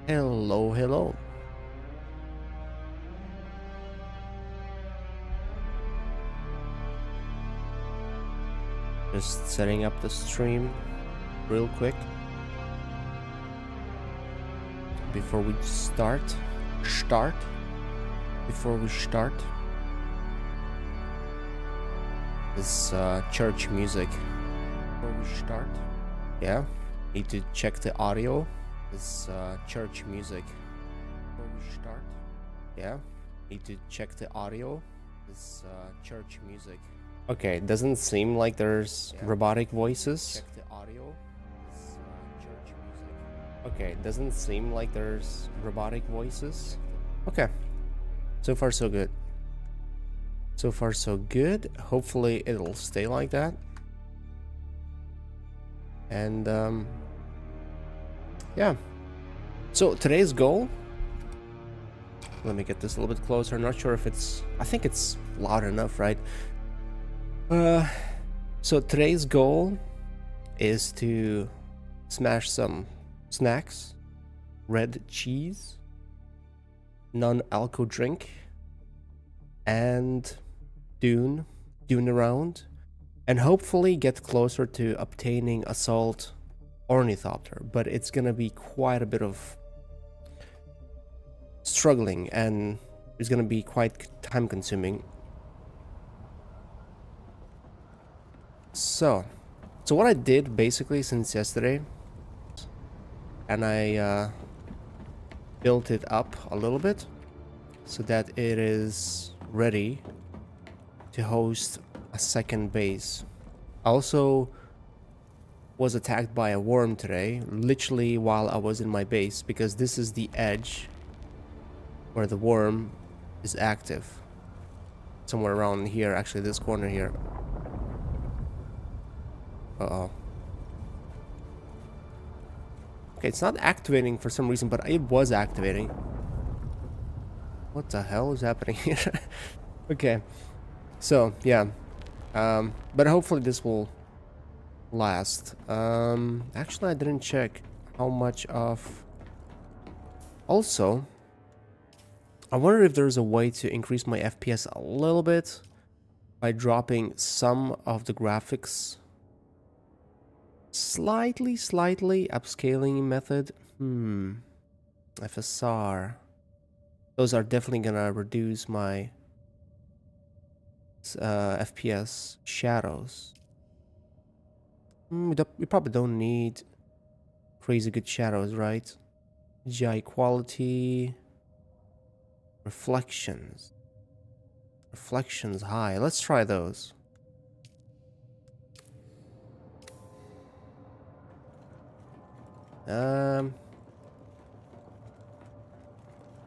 Hello, hello. Just setting up the stream real quick before we start. Before we start. This church music. Before we start. Yeah, need to check the audio. This church music. Before we start. Yeah, need to check the audio. This church music. Okay, it doesn't seem like there's robotic voices. Check the audio. This church music. Okay, it doesn't seem like there's robotic voices. Okay, so far so good. So far so good. Hopefully it'll stay like that. And yeah. So today's goal. Let me get this a little bit closer. I'm not sure if it's. I think it's loud enough, right? So today's goal is to smash some snacks, red cheese, non-alco drink, and Dune around, and hopefully get closer to obtaining assault ornithopter. But it's gonna be quite a bit of struggling, and it's gonna be quite time consuming. So what I did basically since yesterday, and I built it up a little bit so that it is ready to host a second base. I also was attacked by a worm today, literally while I was in my base, because this is the edge where the worm is active. Somewhere around here, actually this corner here. Uh-oh. Okay, it's not activating for some reason, but it was activating. What the hell is happening here? Okay, so yeah, but hopefully this will last. Actually I didn't check how much of. Also, I wonder if there's a way to increase my FPS a little bit by dropping some of the graphics. Slightly upscaling method. FSR. Those are definitely gonna reduce my FPS. Shadows. We probably don't need crazy good shadows, right? GI quality. Reflections. Reflections high. Let's try those.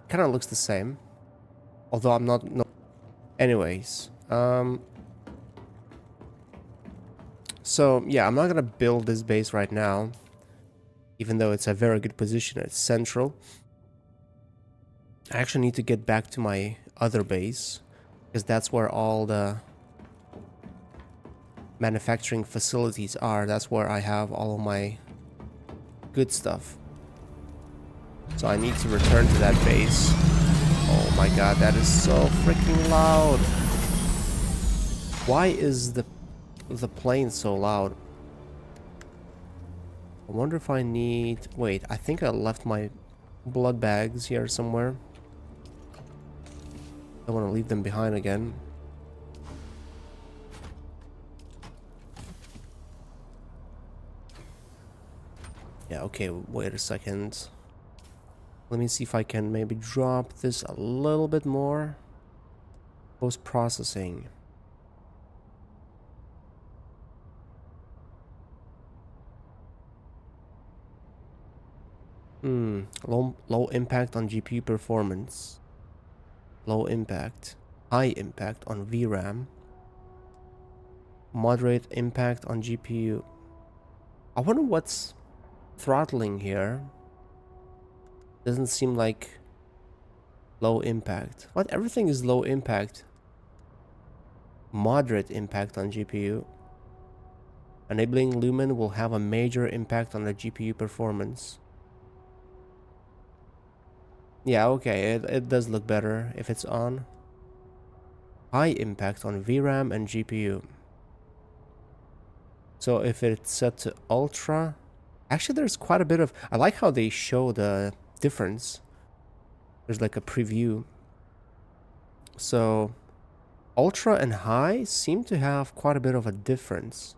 Kind of looks the same, although I'm not. No. Anyways, so yeah, I'm not gonna build this base right now, even though it's a very good position. It's central. I actually need to get back to my other base because that's where all the manufacturing facilities are. That's where I have all of my good stuff. So I need to return to that base. Oh my god, that is so freaking loud. Why is the plane so loud? I wonder if I need. Wait, I think I left my blood bags here somewhere. I want to leave them behind again. Yeah, okay, wait a second. Let me see if I can maybe drop this a little bit more. Post-processing. Low impact on GPU performance. Low impact. High impact on VRAM. Moderate impact on GPU. I wonder what's throttling here. Doesn't seem like low impact. What? Everything is low impact. Moderate impact on GPU. Enabling Lumen will have a major impact on the GPU performance. Yeah, okay, it does look better if it's on. High impact on VRAM and GPU. So if it's set to ultra, actually there's quite a bit of, I like how they show the difference. There's like a preview. So ultra and high seem to have quite a bit of a difference.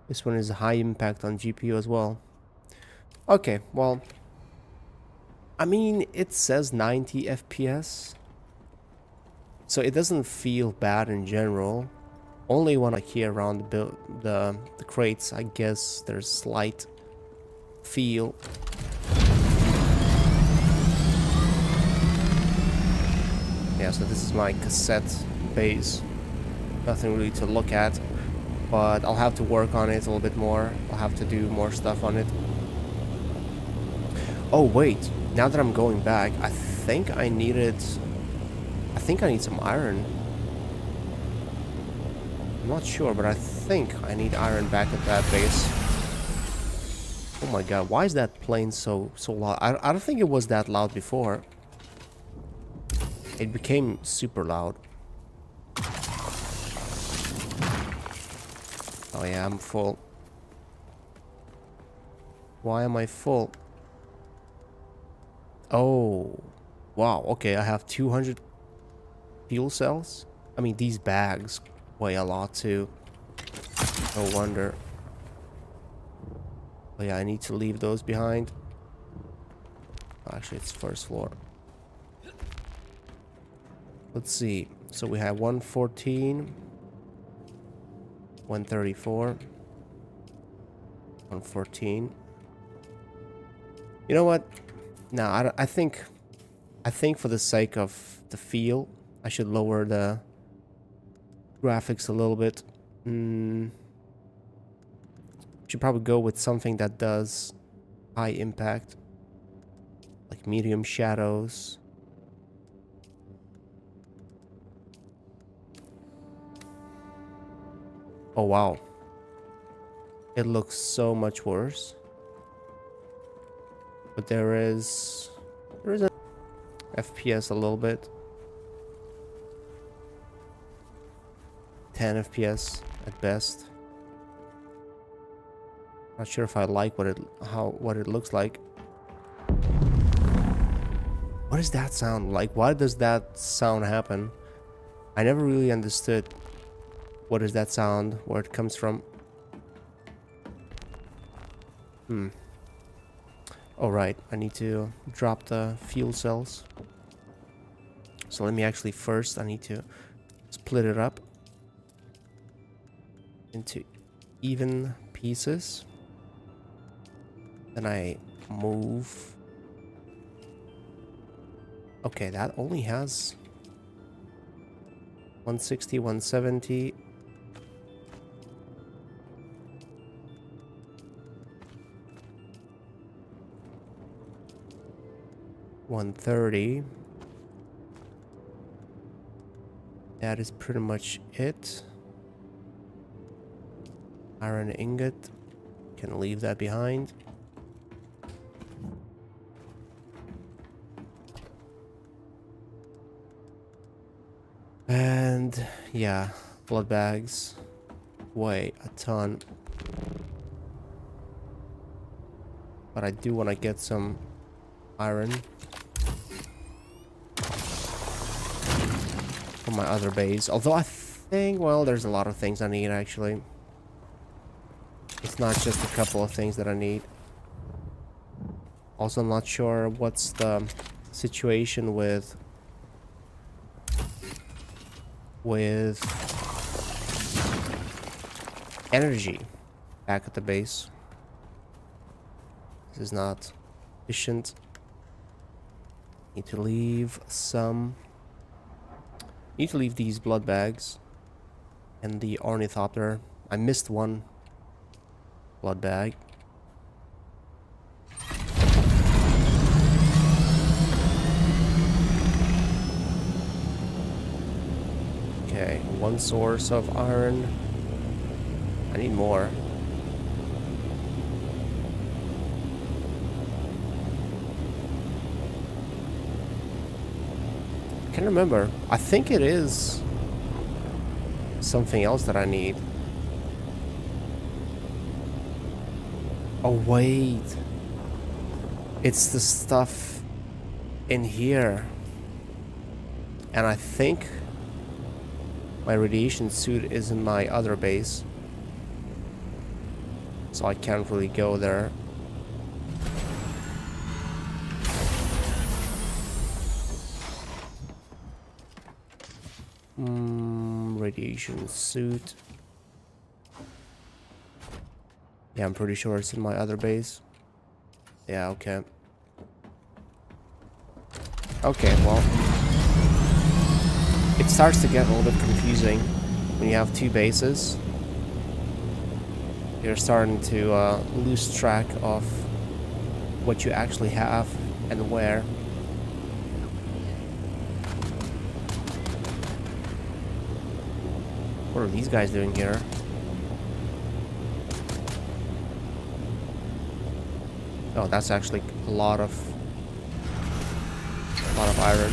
This one is high impact on GPU as well. Okay, well, I mean, it says 90 FPS, so it doesn't feel bad in general. Only when I hear around the crates, I guess there's slight feel. Yeah, so this is my cassette base. Nothing really to look at, but I'll have to work on it a little bit more. I'll have to do more stuff on it. Oh wait, now that I'm going back, I think I need some iron. I'm not sure, but I think I need iron back at that base. Oh my god, why is that plane so loud? I don't think it was that loud before. It became super loud. Oh yeah, I'm full. Why am I full? Oh, wow, okay, I have 200 fuel cells. I mean, these bags weigh a lot too. No wonder. Oh yeah, I need to leave those behind. Actually, it's first floor. Let's see. So we have 114, 134, 114. You know what? No, I think for the sake of the feel, I should lower the graphics a little bit. Should probably go with something that does high impact, like medium shadows. Oh wow, it looks so much worse. But there is a FPS a little bit. 10 FPS at best. Not sure if I like what it looks like. What does that sound like? Why does that sound happen? I never really understood what is that sound, where it comes from. Alright, I need to drop the fuel cells. So let me actually first, I need to split it up into even pieces. Then I move. Okay, that only has 160, 170. $130. That is pretty much it. Iron ingot. Can leave that behind. And yeah, blood bags weigh a ton. But I do want to get some iron for my other base. Although I think, well, there's a lot of things I need actually. It's not just a couple of things that I need. Also, I'm not sure what's the situation with energy back at the base. This is not efficient. Need to leave some. Need to leave these blood bags and the ornithopter. I missed one blood bag. Okay, one source of iron. I need more. I can't remember. I think it is something else that I need. Oh, wait. It's the stuff in here. And I think my radiation suit is in my other base. So I can't really go there. Radiation suit. Yeah, I'm pretty sure it's in my other base. Yeah, okay. Okay, well. It starts to get a little bit confusing when you have two bases. You're starting to lose track of what you actually have and where. What are these guys doing here? Oh, that's actually a lot of iron.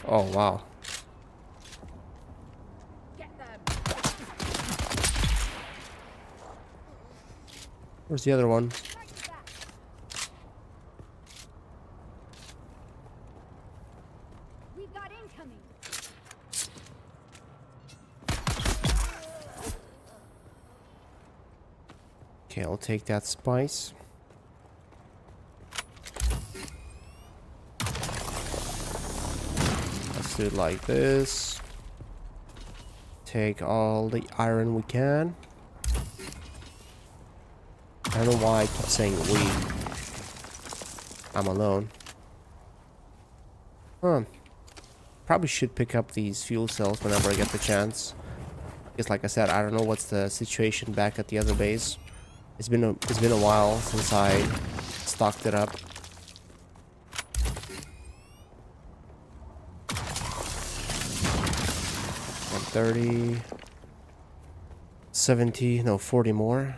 Oh, wow. Where's the other one? We've got incoming. Okay, I'll take that spice. Let's do it like this. Take all the iron we can. I don't know why I keep saying we. I'm alone. Huh. Probably should pick up these fuel cells whenever I get the chance. Because like I said, I don't know what's the situation back at the other base. It's been a while since I stocked it up. $130, 70, no, 40 more.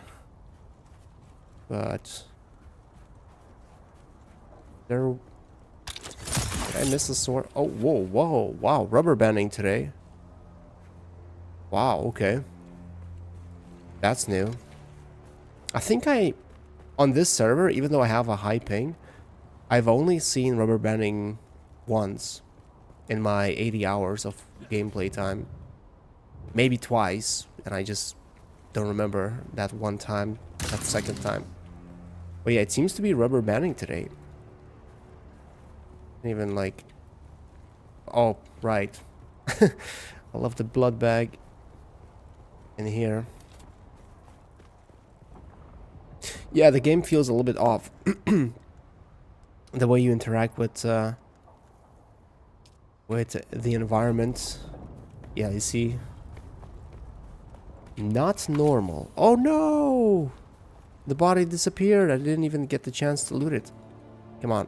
But there. Did I miss a sword? Oh, whoa, wow, rubber banding today. Wow, okay. That's new. I think on this server, even though I have a high ping, I've only seen rubber banding once in my 80 hours of gameplay time. Maybe twice, and I just don't remember that one time, that second time. But yeah, it seems to be rubber banding today. Even like... Oh, right. I love the blood bag in here. Yeah, the game feels a little bit off. The way you interact with the environment. Yeah, you see. Not normal. Oh no! The body disappeared. I didn't even get the chance to loot it. Come on.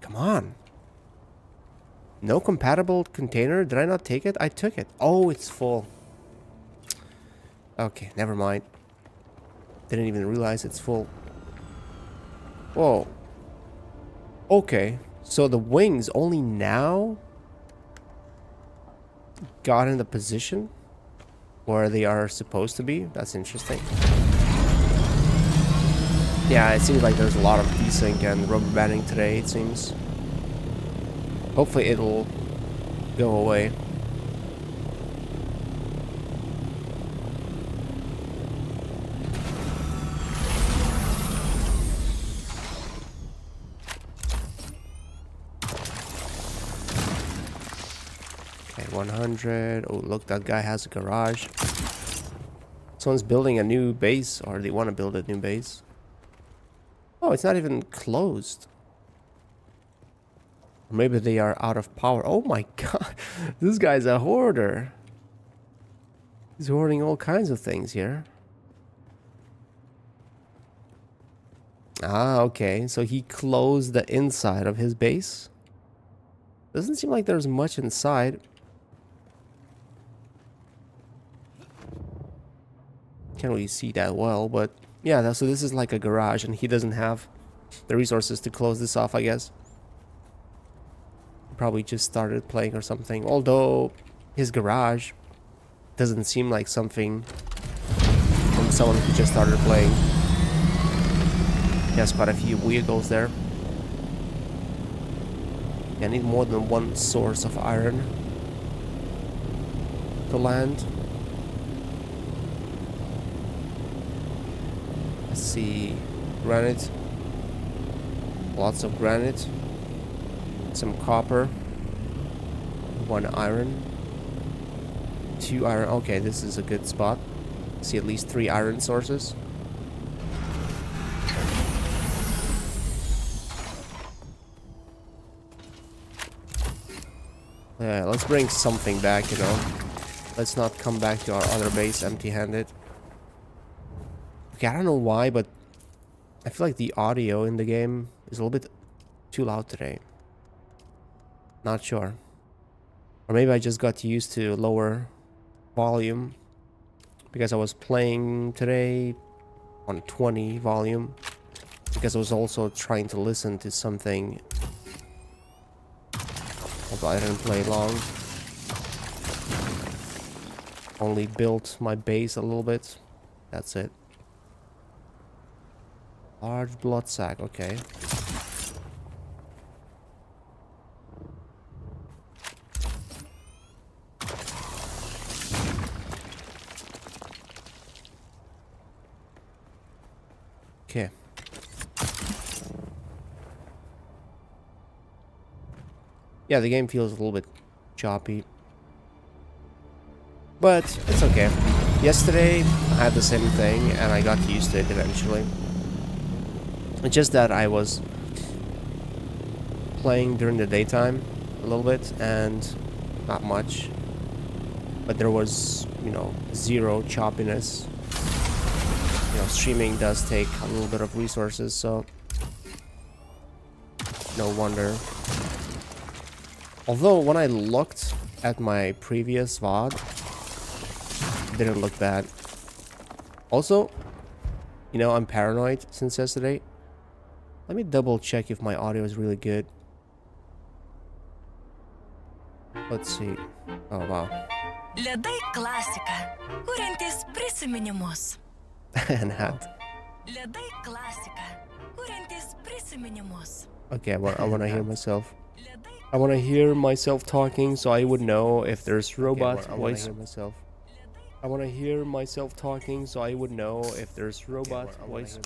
Come on. No compatible container? Did I not take it? I took it. Oh, it's full. Okay, never mind. Didn't even realize it's full. Whoa. Okay. So the wings only now got in the position where they are supposed to be. That's interesting. Yeah, it seems like there's a lot of desync and rubber banding today, it seems. Hopefully it'll go away. Okay, 100. Oh, look, that guy has a garage. Someone's building a new base, or they want to build a new base. Oh, it's not even closed. Or maybe they are out of power. Oh my god. This guy's a hoarder. He's hoarding all kinds of things here. Ah, okay. So he closed the inside of his base. Doesn't seem like there's much inside. Can't really see that well, but yeah, so this is like a garage, and he doesn't have the resources to close this off, I guess. Probably just started playing or something, although his garage doesn't seem like something from someone who just started playing. He has quite a few vehicles there. I need more than one source of iron to land. Let's see, granite, lots of granite, some copper, 1 iron, 2 iron. Okay, this is a good spot. See at least 3 iron sources. Yeah, let's bring something back, you know. Let's not come back to our other base empty-handed. Okay, I don't know why, but I feel like the audio in the game is a little bit too loud today. Not sure. Or maybe I just got used to lower volume because I was playing today on 20 volume, because I was also trying to listen to something, although I didn't play long. Only built my base a little bit. That's it. Large blood sac, okay. Okay. Yeah, the game feels a little bit choppy, but it's okay. Yesterday I had the same thing and I got used to it eventually. It's just that I was playing during the daytime a little bit and not much, but there was, you know, zero choppiness. You know, streaming does take a little bit of resources, so no wonder. Although when I looked at my previous VOD, it didn't look bad. Also, you know, I'm paranoid since yesterday. Let me double check if my audio is really good. Let's see. Oh wow. Ledai klasika, kuriantis prisiminimus. And hat. Ledai klasika, kuriantis prisiminimus. Okay, I want to hear myself. I want to hear myself talking, so I would know if there's robot voice. I want to hear myself talking, so I would know if there's robot voice.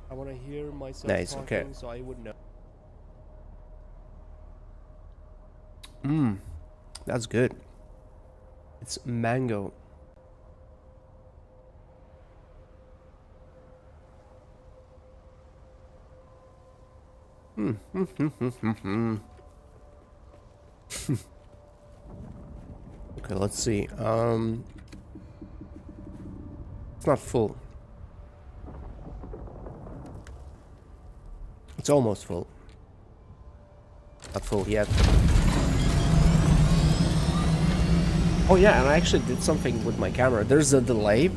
I want to hear myself talking, okay. So I would know. That's good. It's mango. Okay, let's see. It's not full. It's almost full. Not full yet. Oh yeah, and I actually did something with my camera. There's a delay.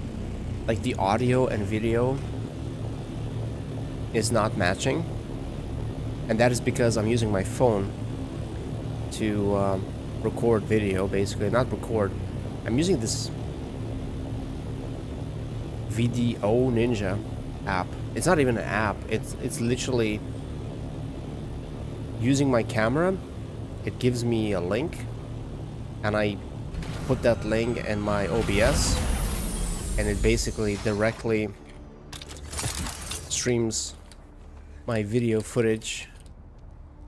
Like the audio and video is not matching. And that is because I'm using my phone to record video, basically. Not record. I'm using this VDO Ninja app. It's not even an app. It's literally using my camera. It gives me a link, and I put that link in my OBS, and it basically directly streams my video footage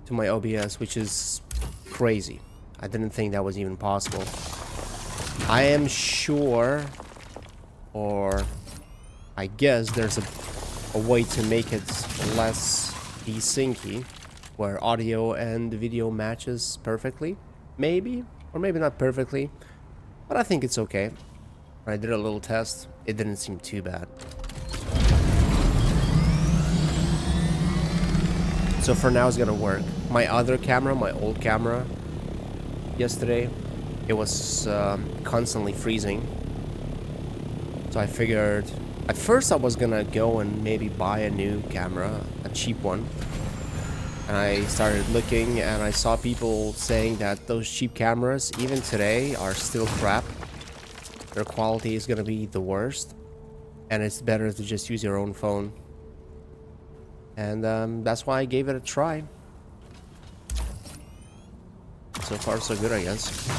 to my OBS, which is crazy. I didn't think that was even possible. I am sure, or I guess there's a way to make it less desyncy, where audio and video matches perfectly. Maybe, or maybe not perfectly, but I think it's okay. I did a little test. It didn't seem too bad. So for now it's gonna work. My other camera, my old camera, yesterday, it was constantly freezing. So I figured, at first I was gonna go and maybe buy a new camera, a cheap one. And I started looking and I saw people saying that those cheap cameras, even today, are still crap. Their quality is gonna be the worst. And it's better to just use your own phone. And that's why I gave it a try. So far so good, I guess.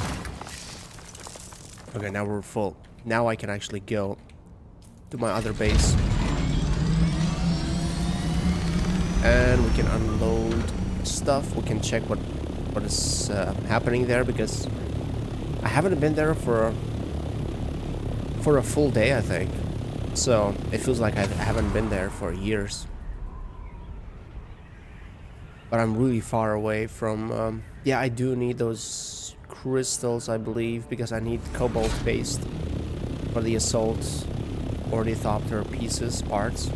Okay, now we're full. Now I can actually go to my other base. And we can unload stuff. We can check what is happening there, because I haven't been there for a full day, I think. So it feels like I haven't been there for years. But I'm really far away from... yeah, I do need those crystals, I believe, because I need cobalt-based for the assault ornithopter pieces, parts,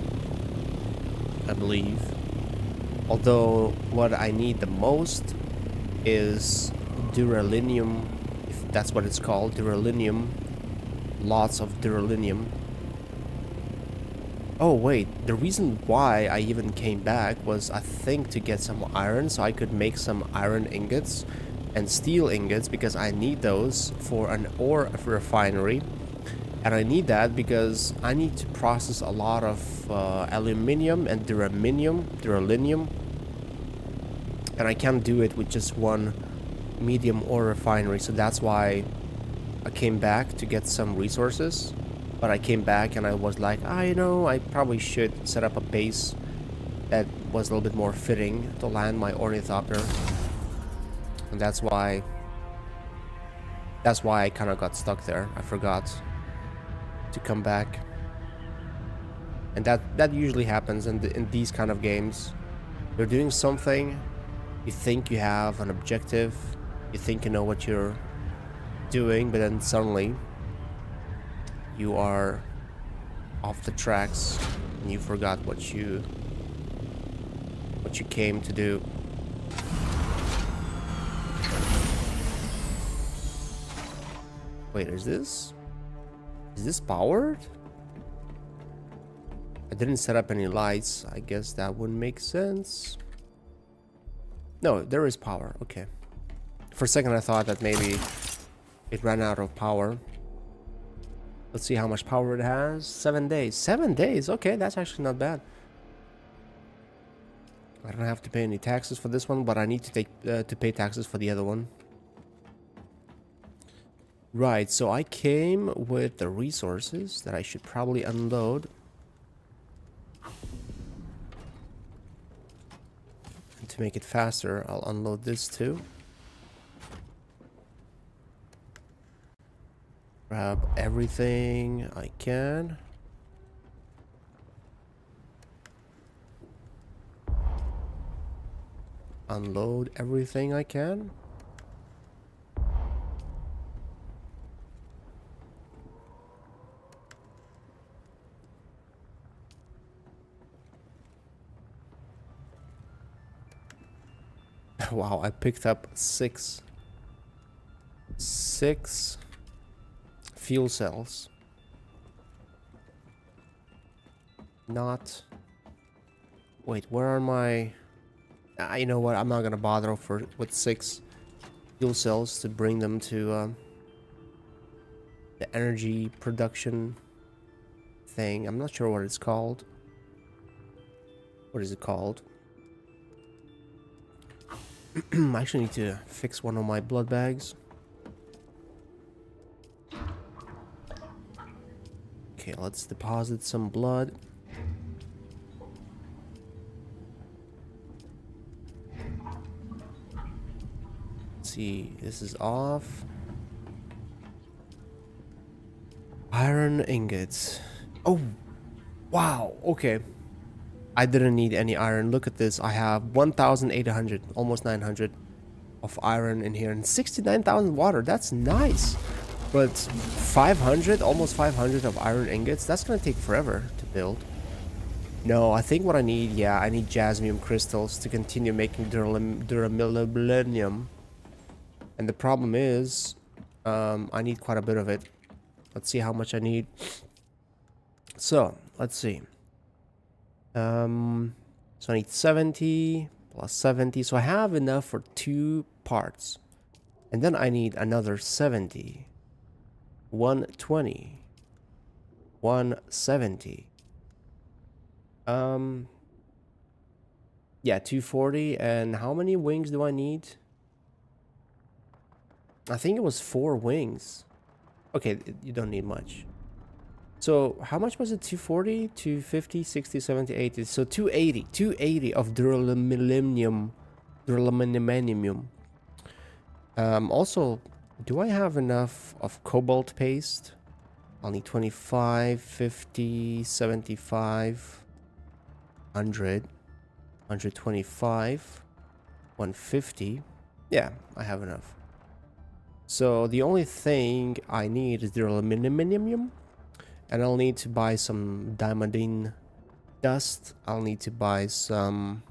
I believe. Although what I need the most is duralinium, if that's what it's called, duralinium. Lots of duralinium. Oh wait, the reason why I even came back was, I think, to get some iron so I could make some iron ingots and steel ingots, because I need those for an ore refinery. And I need that because I need to process a lot of aluminium and duralinium. And I can't do it with just one medium ore refinery, so that's why I came back to get some resources. But I came back and I was like, you know, I probably should set up a base that was a little bit more fitting to land my ornithopter. And that's why I kind of got stuck there. I forgot to come back. And that usually happens in these kind of games. You're doing something, you think you have an objective, you think you know what you're doing, but then suddenly you are off the tracks and you forgot what you came to do. Wait, is this powered? I didn't set up any lights. I guess that would make sense. No, there is power. Okay. For a second I thought that maybe it ran out of power. Let's see how much power it has. 7 days. 7 days. Okay, that's actually not bad. I don't have to pay any taxes for this one, but I need to pay taxes for the other one. Right, so I came with the resources that I should probably unload. And to make it faster, I'll unload this too. Grab everything I can. Unload everything I can. Wow, I picked up six fuel cells. Not... Wait, where are my... you know what, I'm not gonna bother with 6 fuel cells to bring them to the energy production thing. I'm not sure what it's called. What is it called? I actually need to fix one of my blood bags. Okay, let's deposit some blood. Let's see, this is off. Iron ingots. Oh, wow, okay. I didn't need any iron. Look at this. I have 1,800, almost 900 of iron in here, and 69,000 water. That's nice. But 500, almost 500 of iron ingots, that's gonna take forever to build. No, I think what I need, yeah, I need jasmium crystals to continue making durabilinium. And the problem is, I need quite a bit of it. Let's see how much I need. So, let's see. So I need 70 plus 70. So I have enough for 2 parts. And then I need another 70. 120. 170. Yeah, 240. And how many wings do I need? I think it was 4 wings. Okay, you don't need much. So how much was it? 240, 250, 60, 70, 80. So 280. 280 of duraluminum. Duraluminum. Also, do I have enough of cobalt paste? I'll need 25, 50, 75, 100, 125, 150. Yeah, I have enough. So the only thing I need is the aluminum, and I'll need to buy some diamondine dust. I'll need to buy some...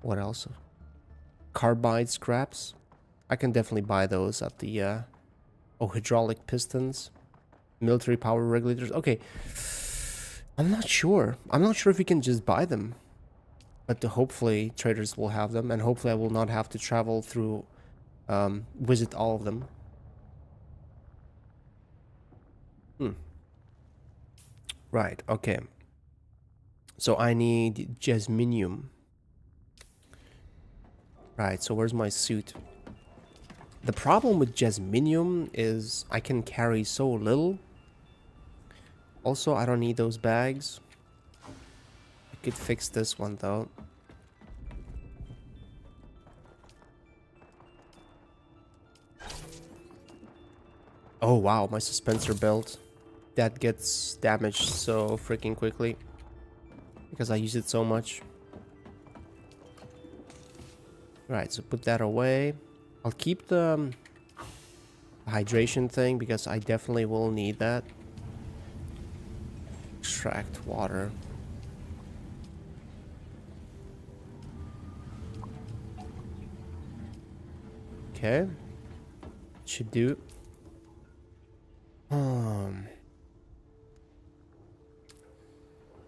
what else? Carbide scraps. I can definitely buy those at the hydraulic pistons, military power regulators. Okay, I'm not sure if we can just buy them, but hopefully traders will have them, and hopefully I will not have to travel through visit all of them. Right, okay, so I need jasminium. Right, so where's my suit? The problem with jasminium is I can carry so little. Also, I don't need those bags. I could fix this one though. Oh wow, my suspensor belt. That gets damaged so freaking quickly. Because I use it so much. Right, so put that away. I'll keep the hydration thing because I definitely will need that. Extract water. Okay. Should do.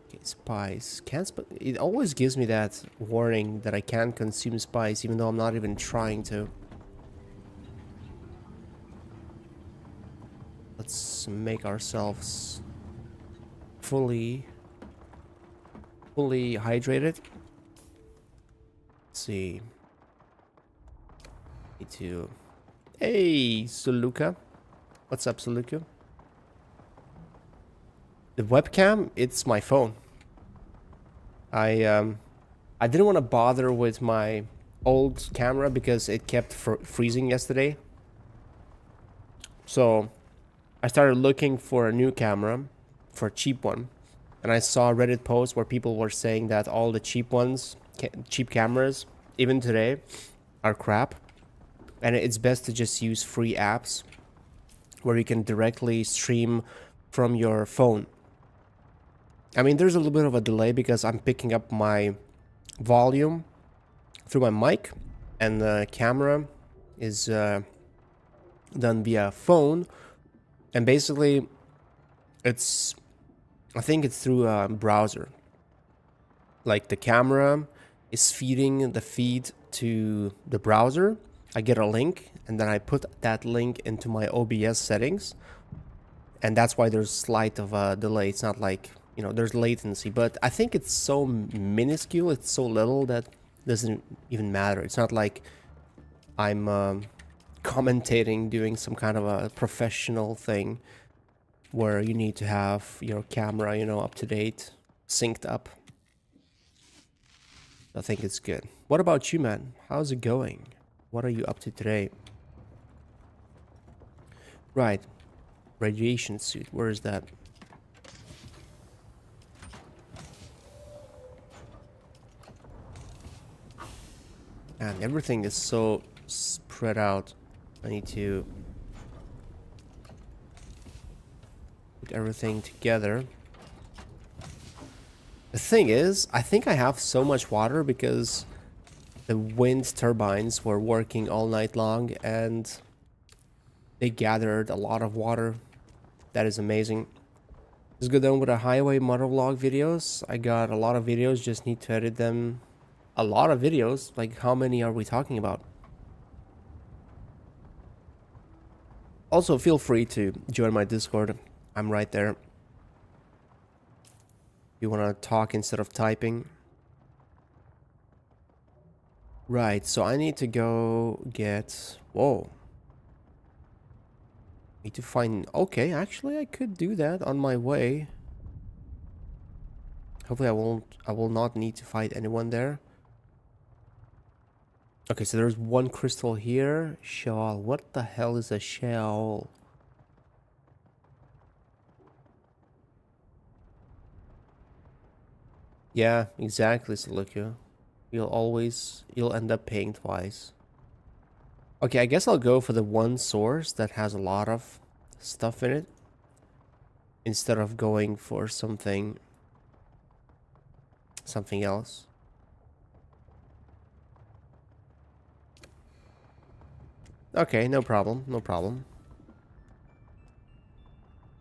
Okay, spice. Can't it always gives me that warning that I can't consume spice even though I'm not even trying to. Let's make ourselves fully hydrated. Let's see. Need to... Hey, Suluka. What's up, Suluka? The webcam, it's my phone. I didn't want to bother with my old camera because it kept freezing yesterday. So I started looking for a new camera, for a cheap one. And I saw a Reddit post where people were saying that all the cheap ones, cheap cameras, even today, are crap. And it's best to just use free apps where you can directly stream from your phone. I mean, there's a little bit of a delay because I'm picking up my volume through my mic, and the camera is done via phone. And basically, I think it's through a browser. Like the camera is feeding the feed to the browser. I get a link, and then I put that link into my OBS settings. And that's why there's slight of a delay. It's not like, you know, there's latency, but I think it's so minuscule, it's so little that doesn't even matter. It's not like I'm commentating, doing some kind of a professional thing where you need to have your camera, you know, up to date, synced up. I think it's good. What about you, man? How's it going? What are you up to today? Right. Radiation suit. Where is that? And everything is so spread out. I need to put everything together. The thing is, I think I have so much water because the wind turbines were working all night long and they gathered a lot of water. That is amazing. Let's go down with the highway motovlog videos. I got a lot of videos, just need to edit them. A lot of videos? Like, how many are we talking about? Also, feel free to join my Discord. I'm right there. You want to talk instead of typing. Right, so I need to go get... Whoa. Need to find... Okay, actually I could do that on my way. Hopefully I will not need to fight anyone there. Okay, so there's one crystal here. Shell. What the hell is a shell? Yeah, exactly, Seleucia. You'll end up paying twice. Okay, I guess I'll go for the one source that has a lot of stuff in it, instead of going for something else. Okay, no problem, no problem.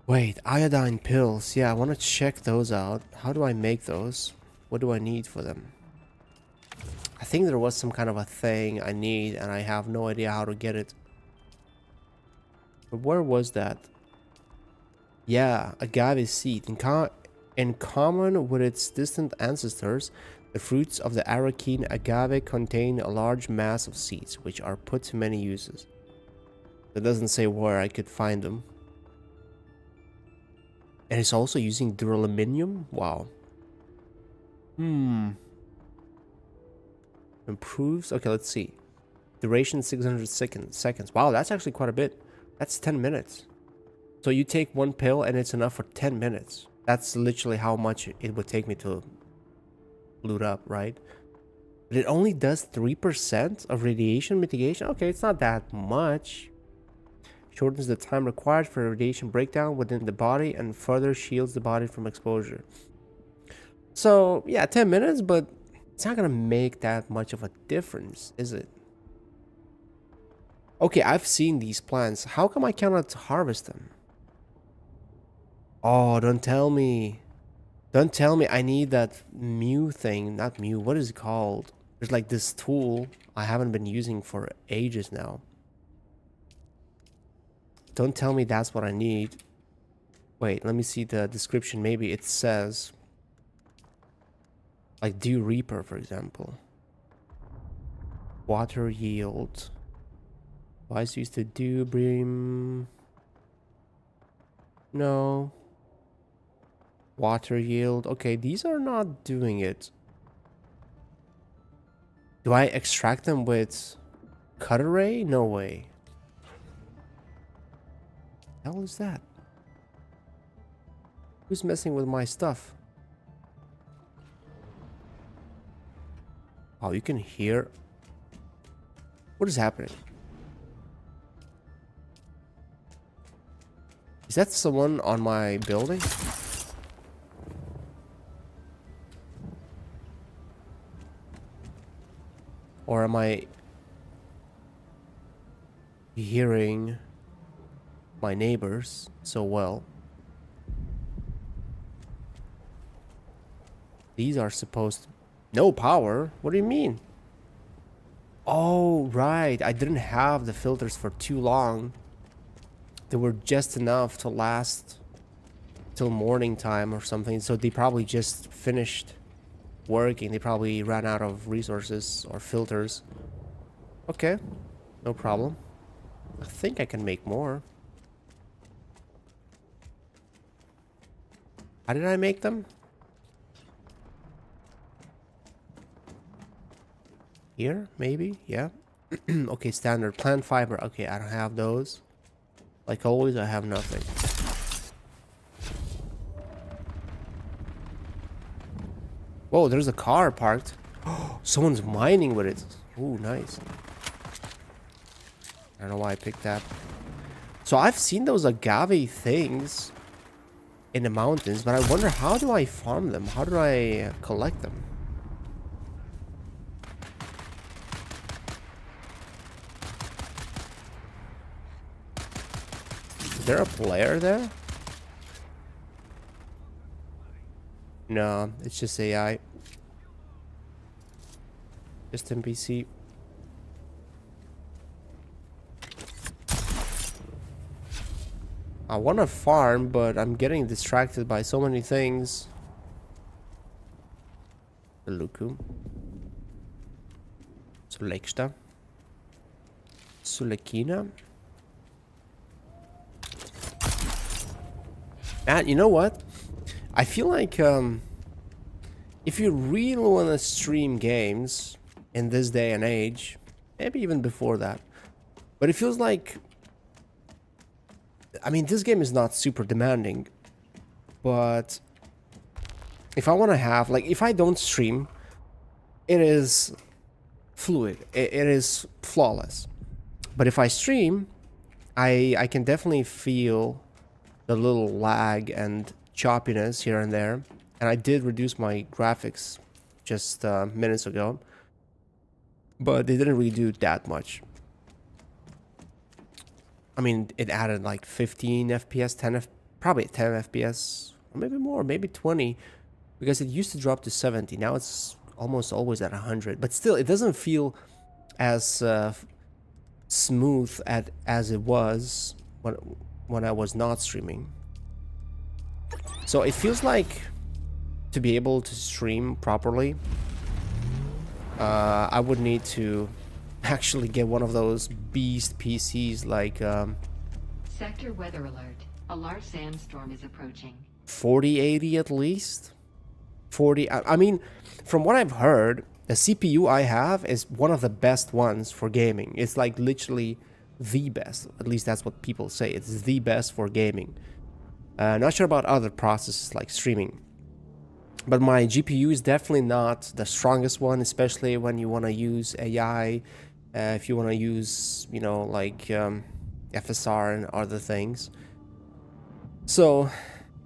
Wait, iodine pills. Yeah, I want to check those out. How do I make those? What do I need for them? I think there was some kind of a thing I need, and I have no idea how to get it. But where was that? Yeah, agave seed. In common with its distant ancestors, the fruits of the Arrakis agave contain a large mass of seeds, which are put to many uses. It doesn't say where I could find them. And it's also using duraluminum? Wow. Improves. Okay, let's see. Duration 600 seconds. Wow, that's actually quite a bit. That's 10 minutes. So you take one pill and it's enough for 10 minutes. That's literally how much it would take me to loot up, right? But it only does 3% of radiation mitigation. Okay, it's not that much. Shortens the time required for radiation breakdown within the body and further shields the body from exposure. So, yeah, 10 minutes, but it's not gonna make that much of a difference, is it? Okay, I've seen these plants. How come I cannot harvest them? Oh, don't tell me. Don't tell me I need that Mew thing. Not Mew, what is it called? There's like this tool I haven't been using for ages now. Don't tell me that's what I need. Wait, let me see the description. Maybe it says... Like Dew Reaper, for example. Water yield. Twice used to Dew Bream. No. Water yield. Okay, these are not doing it. Do I extract them with cutter ray? No way. The hell is that? Who's messing with my stuff? Oh, you can hear. What is happening? Is that someone on my building? Or am I hearing my neighbors so well? These are supposed to... No power? What do you mean? Oh, right. I didn't have the filters for too long. They were just enough to last till morning time or something. So they probably just finished working. They probably ran out of resources or filters. Okay. No problem. I think I can make more. How did I make them? Here, maybe? Yeah. Okay, standard. Plant fiber. Okay, I don't have those. Like always, I have nothing. Whoa, there's a car parked. Oh, someone's mining with it. Ooh, nice. I don't know why I picked that. So I've seen those agave things. in the mountains, but I wonder, how do I farm them? How do I collect them? Is there a player there? No, it's just AI. Just NPC. I want to farm, but I'm getting distracted by so many things. Luku. Suleksta. Sulekina. And you know what? I feel like if you really want to stream games in this day and age, maybe even before that, but it feels like, I mean, this game is not super demanding, but if I want to have, like, if I don't stream, it is fluid, it is flawless. But if I stream, I can definitely feel the little lag and choppiness here and there. And I did reduce my graphics just minutes ago, but they didn't really do that much. I mean, it added like 15 FPS, probably 10 FPS, or maybe more, maybe 20, because it used to drop to 70. Now it's almost always at 100, but still, it doesn't feel as smooth as it was when I was not streaming. So it feels like, to be able to stream properly, I would need to actually get one of those beast PCs like Sector weather alert. A large sandstorm is approaching. 4080 at least. 40, I mean, from what I've heard, the CPU I have is one of the best ones for gaming. It's like literally the best. At least that's what people say. It's the best for gaming. Not sure about other processes like streaming. But my GPU is definitely not the strongest one, especially when you want to use AI. If you want to use, you know, like FSR and other things. So,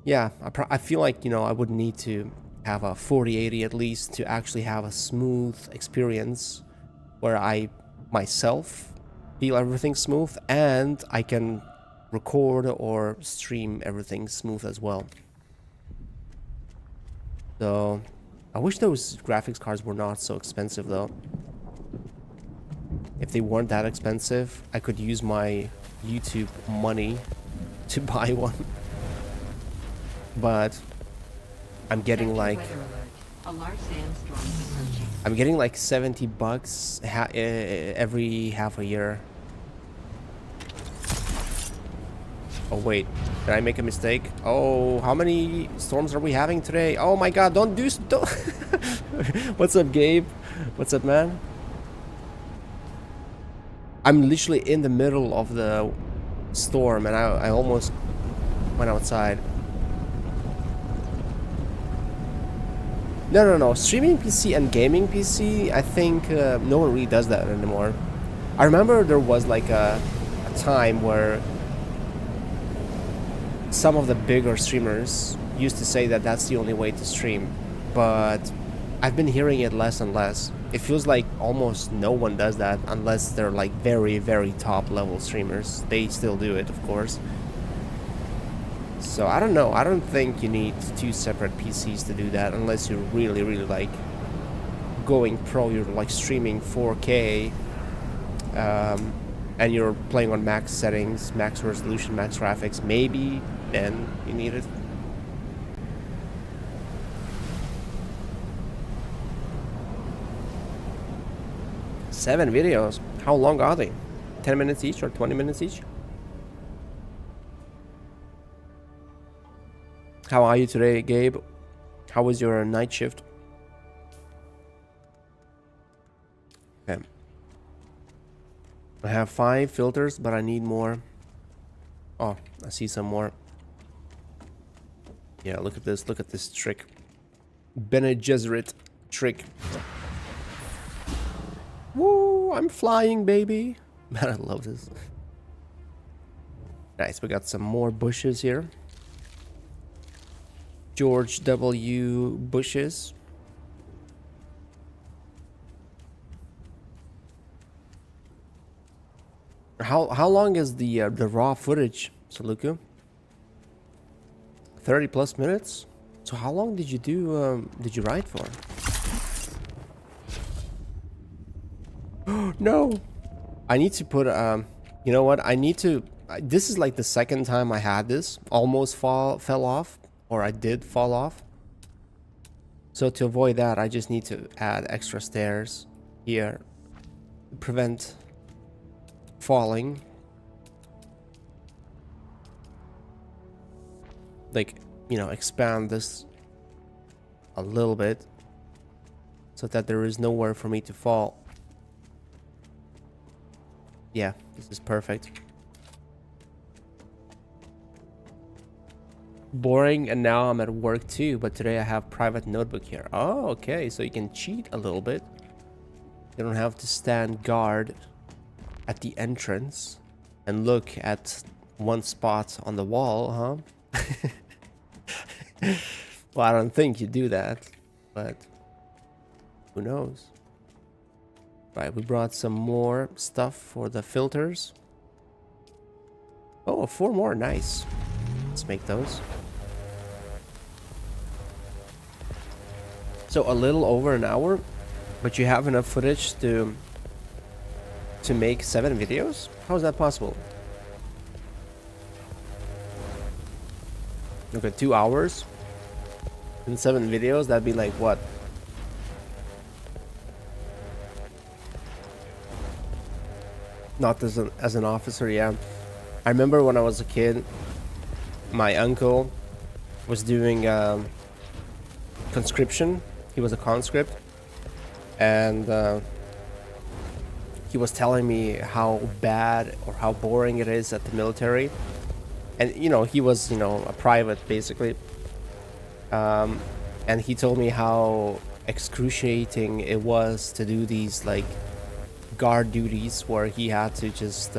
yeah, I feel like, you know, I would need to have a 4080 at least to actually have a smooth experience where I myself feel everything smooth and I can record or stream everything smooth as well. So, I wish those graphics cards were not so expensive though. If they weren't that expensive, I could use my YouTube money to buy one. But I'm getting like, I'm getting like $70 every half a year. Oh wait, did I make a mistake? Oh, how many storms are we having today? Oh my god, don't. What's up, Gabe? What's up, man? I'm literally in the middle of the storm and I almost went outside. No. Streaming PC and gaming PC, I think no one really does that anymore. I remember there was like a time where some of the bigger streamers used to say that that's the only way to stream, but I've been hearing it less and less. It feels like almost no one does that unless they're like very, very top level streamers. They still do it, of course. So I don't know. I don't think you need two separate PCs to do that unless you're really, really like going pro. You're like streaming 4K and you're playing on max settings, max resolution, max graphics. Maybe then you need it. Seven videos. How long are they? 10 minutes each or 20 minutes each? How are you today, Gabe? How was your night shift? Okay. I have 5 filters, but I need more. Oh, I see some more. Yeah, look at this. Look at this trick. Bene Gesserit trick. Woo, I'm flying, baby. Man, I love this. Nice, we got some more bushes here. George W. Bush's. How long is the raw footage, Saluku? 30 plus minutes. So how long did you ride for? No, I need to put you know what? I need to. This is like the second time I had this. Almost fell off, or I did fall off. So to avoid that, I just need to add extra stairs here to prevent falling. Like, you know, expand this a little bit so that there is nowhere for me to fall. Yeah, this is perfect. Boring, and now I'm at work too, but today I have private notebook here. Oh, okay, so you can cheat a little bit. You don't have to stand guard at the entrance and look at one spot on the wall, huh? Well, I don't think you do that, but who knows? Right, we brought some more stuff for the filters. Oh, 4 more, nice. Let's make those. So a little over an hour, but you have enough footage to make 7 videos? How is that possible? Okay, 2 hours and 7 videos, that'd be like what? Not as an officer, yeah. I remember when I was a kid, my uncle was doing conscription. He was a conscript, and he was telling me how bad or how boring it is at the military. And you know, he was, you know, a private basically, and he told me how excruciating it was to do these like guard duties where he had to just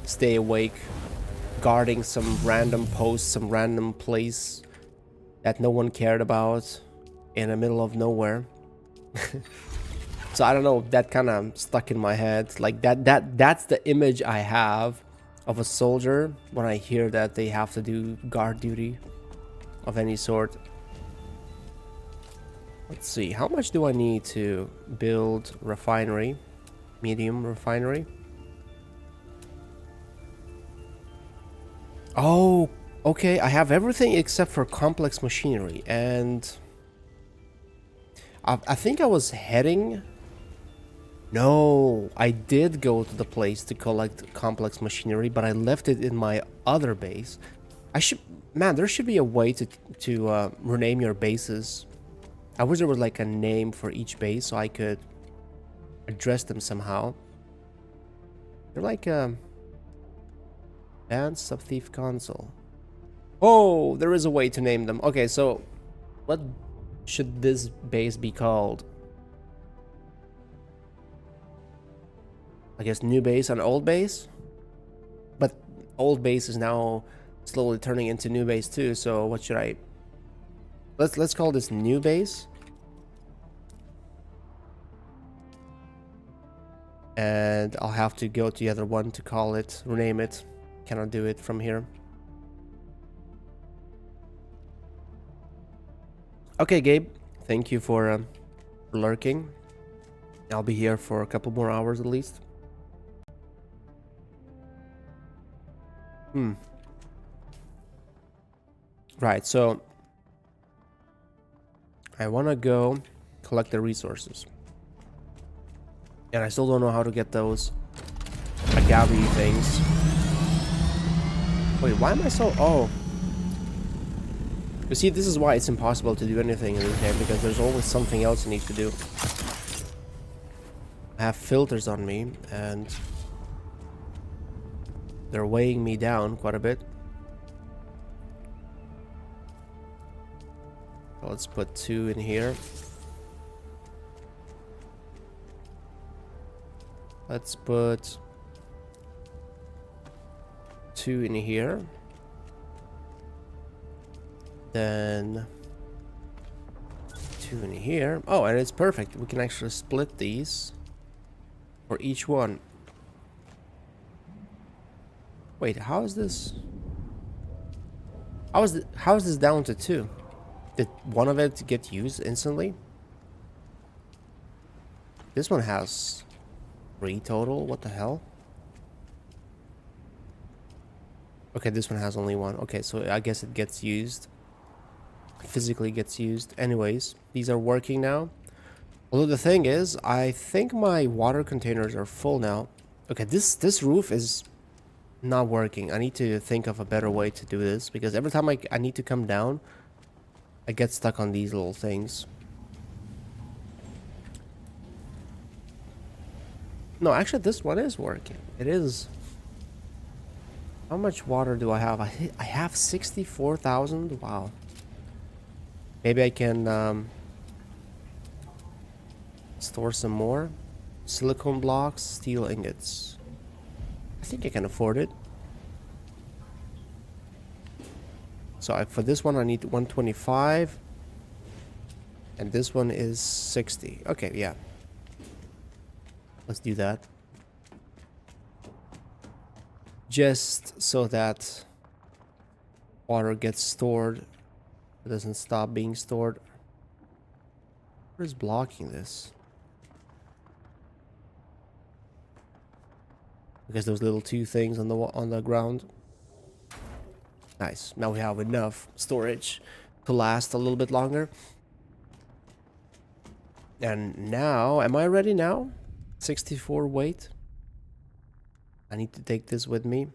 stay awake guarding some random post, some random place that no one cared about in the middle of nowhere. So I don't know, that kind of stuck in my head. Like that's the image I have of a soldier when I hear that they have to do guard duty of any sort. Let's see, how much do I need to build refinery? Medium refinery. Oh, okay, I have everything except for complex machinery, and I think I was heading... No, I did go to the place to collect complex machinery, but I left it in my other base. I should... Man, there should be a way to rename your bases. I wish there was like a name for each base so I could address them somehow. They're like Band Sub-Thief Console. Oh, there is a way to name them. Okay, so what should this base be called? I guess new base and old base? But old base is now slowly turning into new base too, so what should I... Let's call this new base. And I'll have to go to the other one to call it, rename it. Cannot do it from here. Okay, Gabe. Thank you for lurking. I'll be here for a couple more hours at least. Right, so I want to go collect the resources. And I still don't know how to get those agave things. Wait, why am I so... Oh. You see, this is why it's impossible to do anything in this game, because there's always something else you need to do. I have filters on me, and they're weighing me down quite a bit. Let's put 2 in here. Let's put 2 in here. Then two in here. Oh, and it's perfect. We can actually split these for each one. Wait, how is this? How is this down to 2? Did one of it get used instantly? This one has 3 total. What the hell? Okay, this one has only 1. Okay, so I guess it gets used. Physically gets used. Anyways, these are working now. Although the thing is, I think my water containers are full now. Okay, this roof is not working. I need to think of a better way to do this, because every time I need to come down, I get stuck on these little things. No, actually this one is working. It is. How much water do I have? I have 64,000. Wow. Maybe I can store some more. Silicone blocks, steel ingots. I think I can afford it. So for this one I need 125. And this one is 60. Okay, yeah. Let's do that. Just so that water gets stored. It doesn't stop being stored. What is blocking this? Because those little 2 things on the ground. Nice. Now we have enough storage to last a little bit longer. And now, am I ready now? 64 weight. I need to take this with me.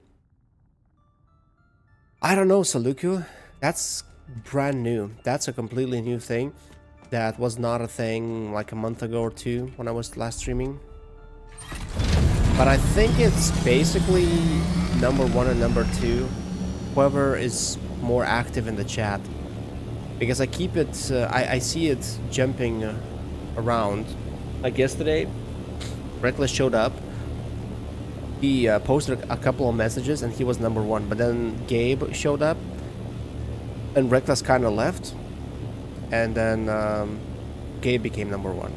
I don't know, Saluku. That's brand new. That's a completely new thing. That was not a thing like a month ago or 2 when I was last streaming. But I think it's basically number 1 and number 2. Whoever is more active in the chat. Because I keep it, I see it jumping around. Like yesterday, Reckless showed up. He posted a couple of messages and he was number 1. But then Gabe showed up. And Reckless kind of left. And then Gabe became number 1.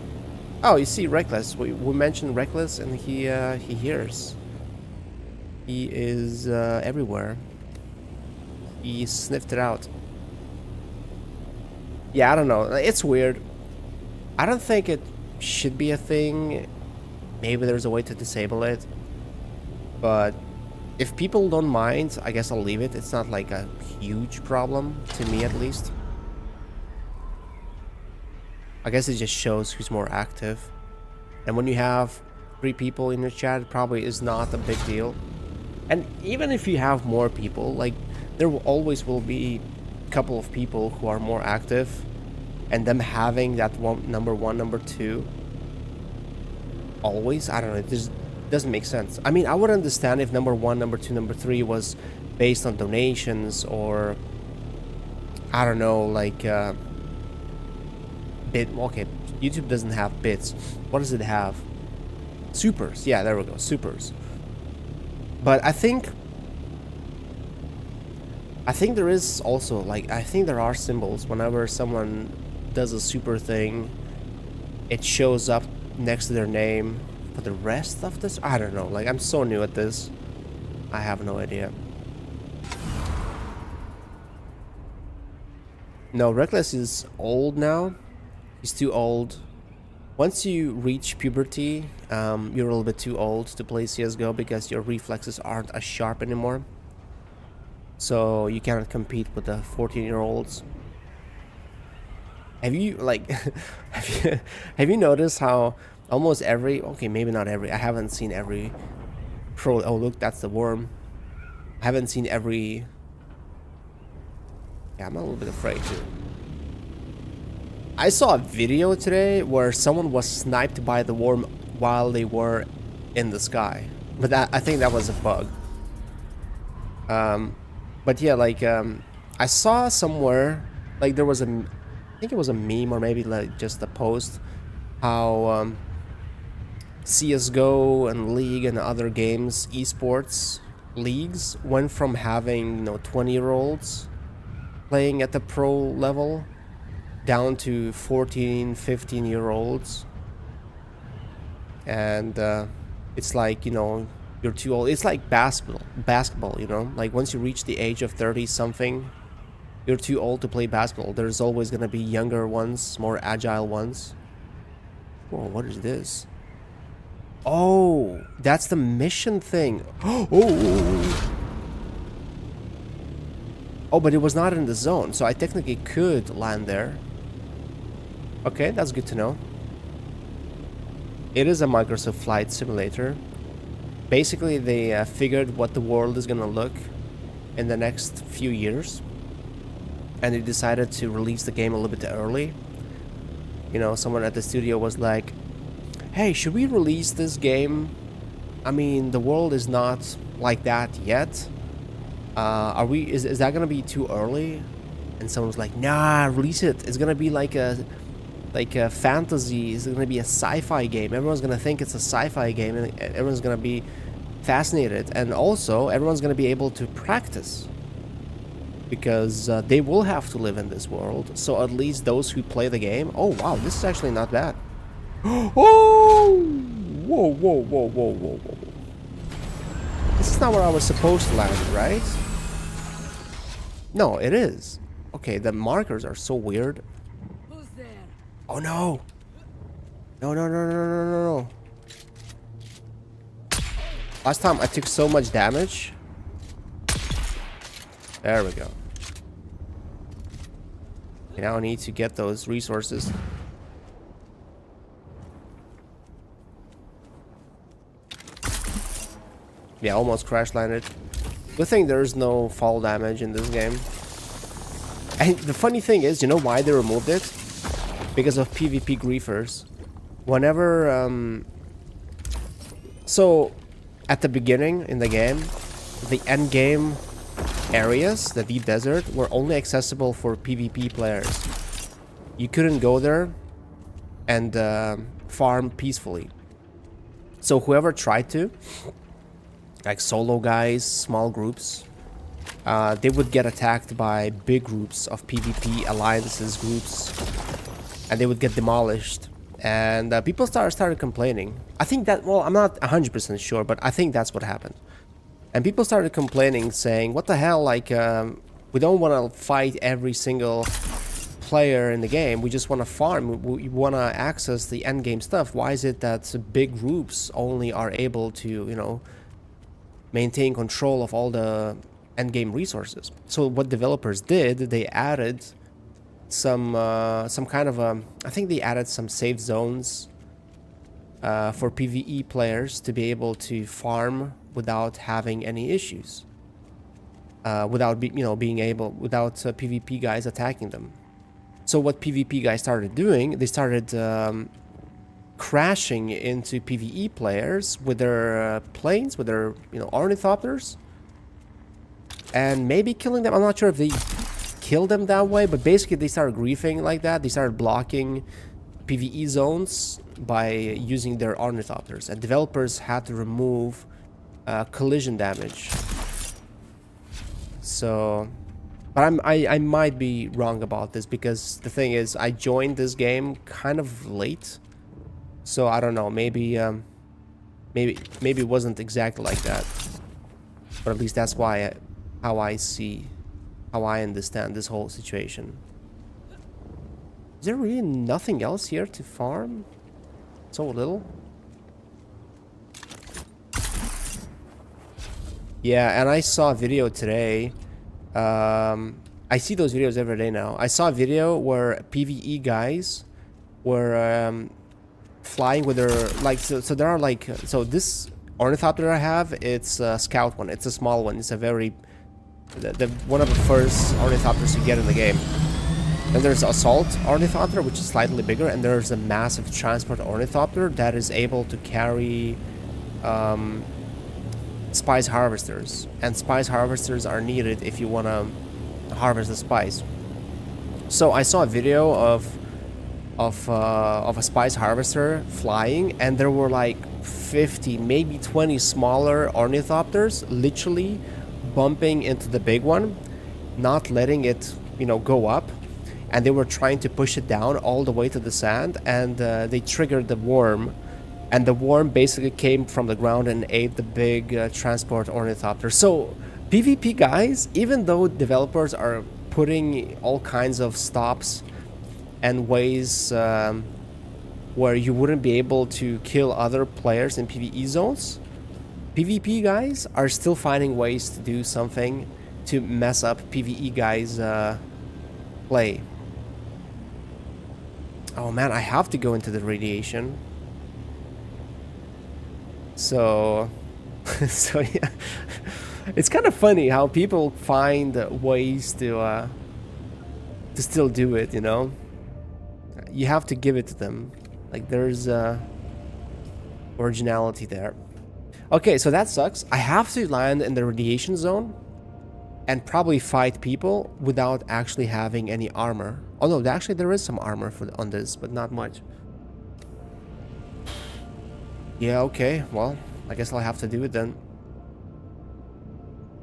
Oh, you see Reckless. We mentioned Reckless and he hears. He is everywhere. He sniffed it out. Yeah, I don't know. It's weird. I don't think it should be a thing. Maybe there's a way to disable it. But if people don't mind, I guess I'll leave it. It's not like a huge problem, to me at least. I guess it just shows who's more active. And when you have 3 people in your chat, it probably is not a big deal. And even if you have more people, like, there will always be a couple of people who are more active. And them having that number 1, number 2. Always, I don't know, it just doesn't make sense. I mean, I would understand if number 1, number 2, number 3 was based on donations or, I don't know, like bit. Okay, YouTube doesn't have bits. What does it have? Supers. Yeah, there we go, supers. But I think there is also, like, I think there are symbols. Whenever someone does a super thing, it shows up next to their name for the rest of this. I don't know, like, I'm so new at this. I have no idea. No, Reckless is old now. He's too old. Once you reach puberty, you're a little bit too old to play CSGO because your reflexes aren't as sharp anymore. So you cannot compete with the 14-year-olds. Have you, like, have you noticed how almost every, okay, maybe not every, I haven't seen every pro, oh look, that's the worm. I haven't seen every, yeah, I'm a little bit afraid too. I saw a video today where someone was sniped by the worm while they were in the sky. But that, I think that was a bug. But yeah, like, I saw somewhere, like, there was I think it was a meme or maybe like just a post, how CSGO and League and other games, esports leagues, went from having, 20-year-olds playing at the pro level down to 14, 15-year-olds. And it's like, you know, you're too old. It's like basketball, you know, like once you reach the age of 30 something, you're too old to play basketball. There's always going to be younger ones, more agile ones. Whoa, what is this? Oh, that's the mission thing. Oh, but it was not in the zone, so I technically could land there. Okay, that's good to know. It is a Microsoft Flight Simulator. Basically, they figured what the world is gonna look in the next few years, and they decided to release the game a little bit early. You know, someone at the studio was like, hey, should we release this game? I mean, the world is not like that yet. Is that gonna be too early? And someone was like, nah, release it. It's gonna be like a fantasy. It's gonna be a sci-fi game. Everyone's gonna think it's a sci-fi game, and everyone's gonna be fascinated. And also, everyone's gonna be able to practice, because they will have to live in this world. So at least those who play the game. Oh wow, this is actually not bad. Oh, whoa. This is not where I was supposed to land, right? No, it is. Okay, the markers are so weird. Who's there? Oh no! No. Last time I took so much damage. There we go. Now I need to get those resources. Yeah, almost crash landed. Good thing there's no fall damage in this game. And the funny thing is, you know why they removed it? Because of PvP griefers. Whenever, so, at the beginning in the game, the end game areas, the deep desert, were only accessible for PvP players. You couldn't go there and farm peacefully. So whoever tried to, like solo guys, small groups, they would get attacked by big groups of PvP alliances groups, and they would get demolished. And people started complaining. I think that, well, I'm not 100% sure, but I think that's what happened. And people started complaining, saying, what the hell, like, we don't want to fight every single player in the game. We just want to farm. We want to access the end game stuff. Why is it that big groups only are able to, you know, maintain control of all the end game resources? So what developers did, they added some kind of I think they added some safe zones for PvE players to be able to farm without having any issues, without PvP guys attacking them. So what PvP guys started doing, they started crashing into PvE players with their planes, with their, you know, ornithopters, and maybe killing them. I'm not sure if they killed them that way, but basically they started griefing like that. They started blocking PvE zones by using their ornithopters, and developers had to remove collision damage. So, but I might be wrong about this, because the thing is, I joined this game kind of late. So I don't know, maybe it wasn't exactly like that, but at least that's how I understand this whole situation. Is there really nothing else here to farm? So little. Yeah, and I saw a video today. I see those videos every day now. I saw a video where PvE guys were flying with their, like, so there are like, so this ornithopter I have, it's a scout one. It's a small one. It's a very one of the first ornithopters you get in the game. Then there's assault ornithopter, which is slightly bigger, and there's a massive transport ornithopter that is able to carry spice harvesters, and spice harvesters are needed if you want to harvest the spice. So I saw a video of a spice harvester flying, and there were like 50, maybe 20 smaller ornithopters literally bumping into the big one, not letting it, you know, go up. and they were trying to push it down all the way to the sand, and they triggered the worm, and the worm basically came from the ground and ate the big transport ornithopter. So PvP guys, even though developers are putting all kinds of stops and ways where you wouldn't be able to kill other players in PvE zones, PvP guys are still finding ways to do something to mess up PvE guys' play. Oh man, I have to go into the radiation. So, so yeah, it's kind of funny how people find ways to still do it. You know, you have to give it to them. Like there's originality there. Okay, so that sucks. I have to land in the radiation zone and probably fight people without actually having any armor. Oh no, actually there is some armor on this, but not much. Yeah, okay, well, I guess I'll have to do it then.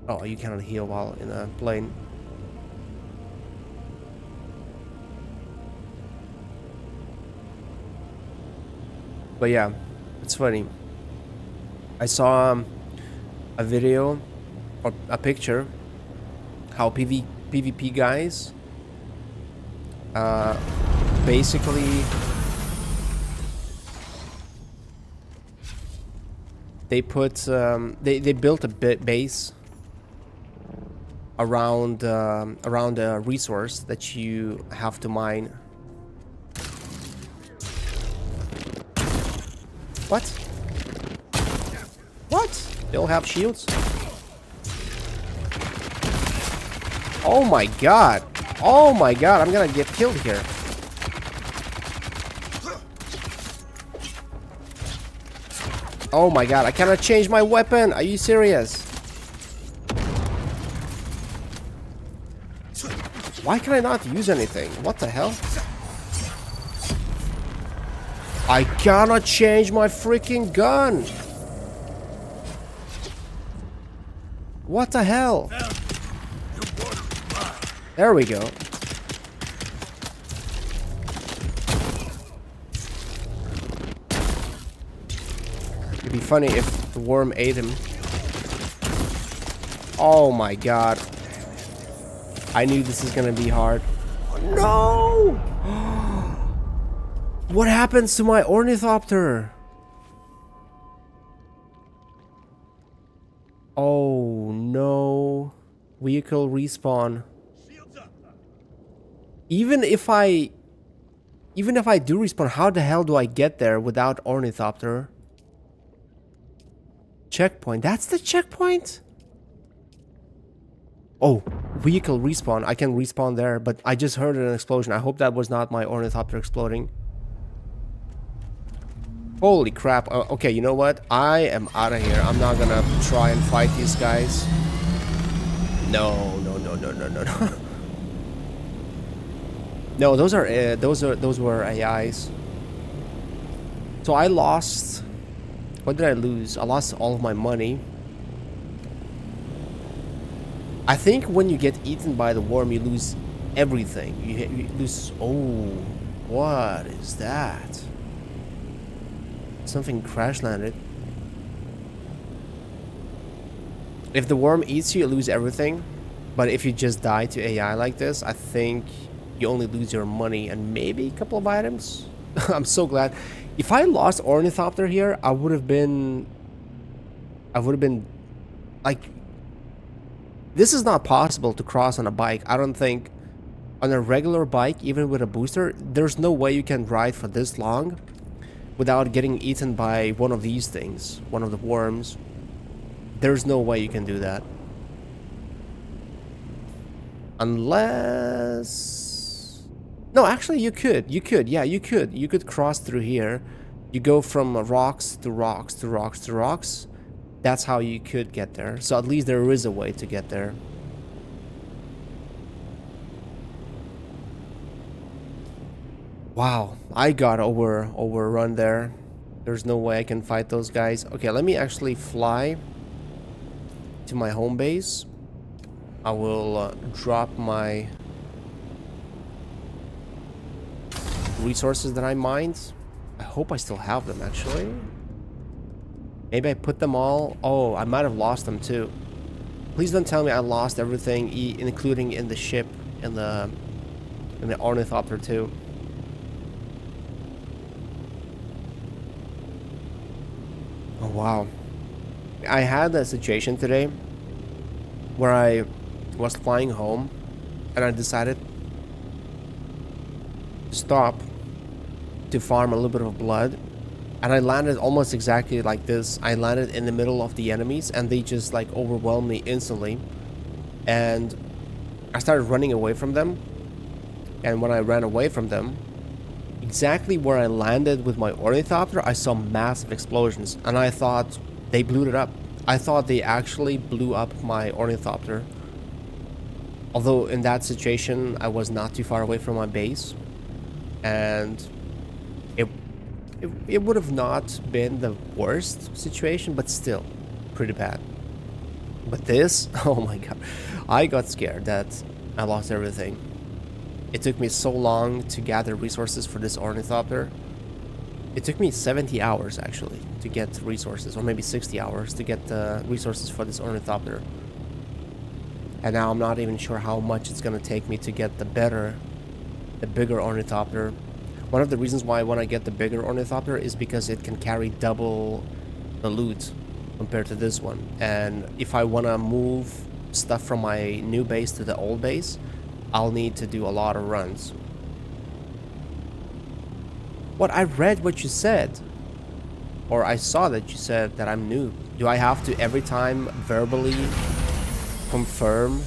Oh, you cannot heal while in a plane. But yeah, it's funny. I saw a video or a picture how PvP guys basically they put they built a base around a resource that you have to mine. What? What? They all have shields? Oh my god. Oh my god, I'm gonna get killed here. Oh my god, I cannot change my weapon. Are you serious? Why can I not use anything? What the hell? I cannot change my freaking gun. What the hell? There we go. It'd be funny if the worm ate him. Oh my god. I knew this is gonna be hard. No! What happens to my ornithopter? Oh no. Vehicle respawn. Even if I do respawn, how the hell do I get there without ornithopter? Checkpoint. That's the checkpoint? Oh, vehicle respawn. I can respawn there, but I just heard an explosion. I hope that was not my ornithopter exploding. Holy crap. Okay, you know what? I am out of here. I'm not gonna try and fight these guys. No, no, no, no, no, no, no. No, those were AIs. So I lost. What did I lose? I lost all of my money. I think when you get eaten by the worm, you lose everything. You lose. Oh, what is that? Something crash landed. If the worm eats you, you lose everything. But if you just die to AI like this, I think you only lose your money and maybe a couple of items. I'm so glad. If I lost ornithopter here, I would have been like, this is not possible to cross on a bike. I don't think on a regular bike, even with a booster, there's no way you can ride for this long without getting eaten by one of these things, one of the worms. There's no way you can do that. Unless... No, actually you could. You could. Yeah, you could. You could cross through here. You go from rocks to rocks to rocks to rocks. That's how you could get there. So at least there is a way to get there. Wow, I got overrun there. There's no way I can fight those guys. Okay, let me actually fly to my home base. I will drop my resources that I mined. I hope I still have them, actually. Maybe I put them all. Oh, I might have lost them too. Please don't tell me I lost everything, including in the ship, in the ornithopter too. Oh wow. I had a situation today where I was flying home and I decided to stop to farm a little bit of blood, and I landed almost exactly like this. I landed in the middle of the enemies and they just like overwhelmed me instantly, and I started running away from them. And when I ran away from them, exactly where I landed with my ornithopter, I saw massive explosions, and I thought they blew it up. I thought they actually blew up my ornithopter. Although in that situation, I was not too far away from my base, and it would have not been the worst situation, but still pretty bad. But this, oh my god, I got scared that I lost everything. It took me so long to gather resources for this ornithopter. It took me 70 hours actually to get resources, or maybe 60 hours to get the resources for this ornithopter. And now I'm not even sure how much it's gonna take me to get the bigger ornithopter. One of the reasons why I want to get the bigger ornithopter is because it can carry double the loot compared to this one. And if I want to move stuff from my new base to the old base, I'll need to do a lot of runs. What? I read what you said. Or I saw that you said that I'm new. Do I have to every time verbally confirm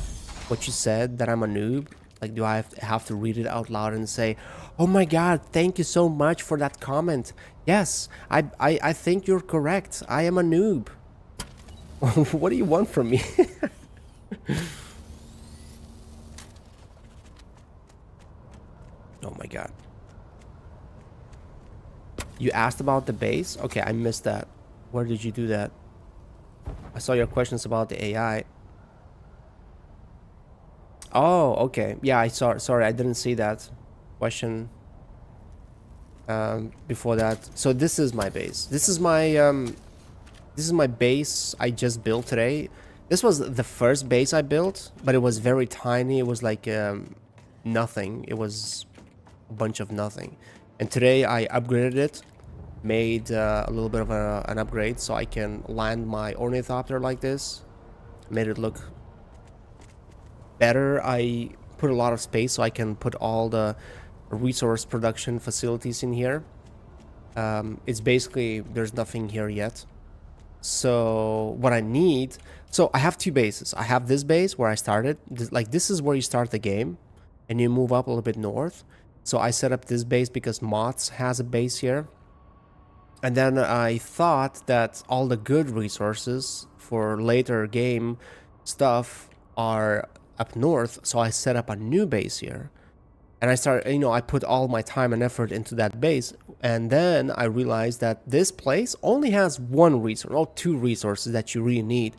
what you said, that I'm a noob? Like, do I have to read it out loud and say, oh my god, thank you so much for that comment. Yes, I think you're correct. I am a noob. What do you want from me? Oh my god. You asked about the base? Okay, I missed that. Where did you do that? I saw your questions about the AI. Oh, okay. Yeah, I saw. Sorry, I didn't see that question before that. So this is my base. This is my base I just built today. This was the first base I built, but it was very tiny. It was like nothing. It was a bunch of nothing. And today I upgraded it, made a little bit of an upgrade so I can land my ornithopter like this. Made it look better. I put a lot of space so I can put all the resource production facilities in here. It's basically, there's nothing here yet. So what I need, so I have two bases. I have this base where I started, this is where you start the game and you move up a little bit north. So I set up this base because Moths has a base here. And then I thought that all the good resources for later game stuff are up north, so I set up a new base here. And I started, I put all my time and effort into that base, and then I realized that this place only has one resource, or two resources that you really need.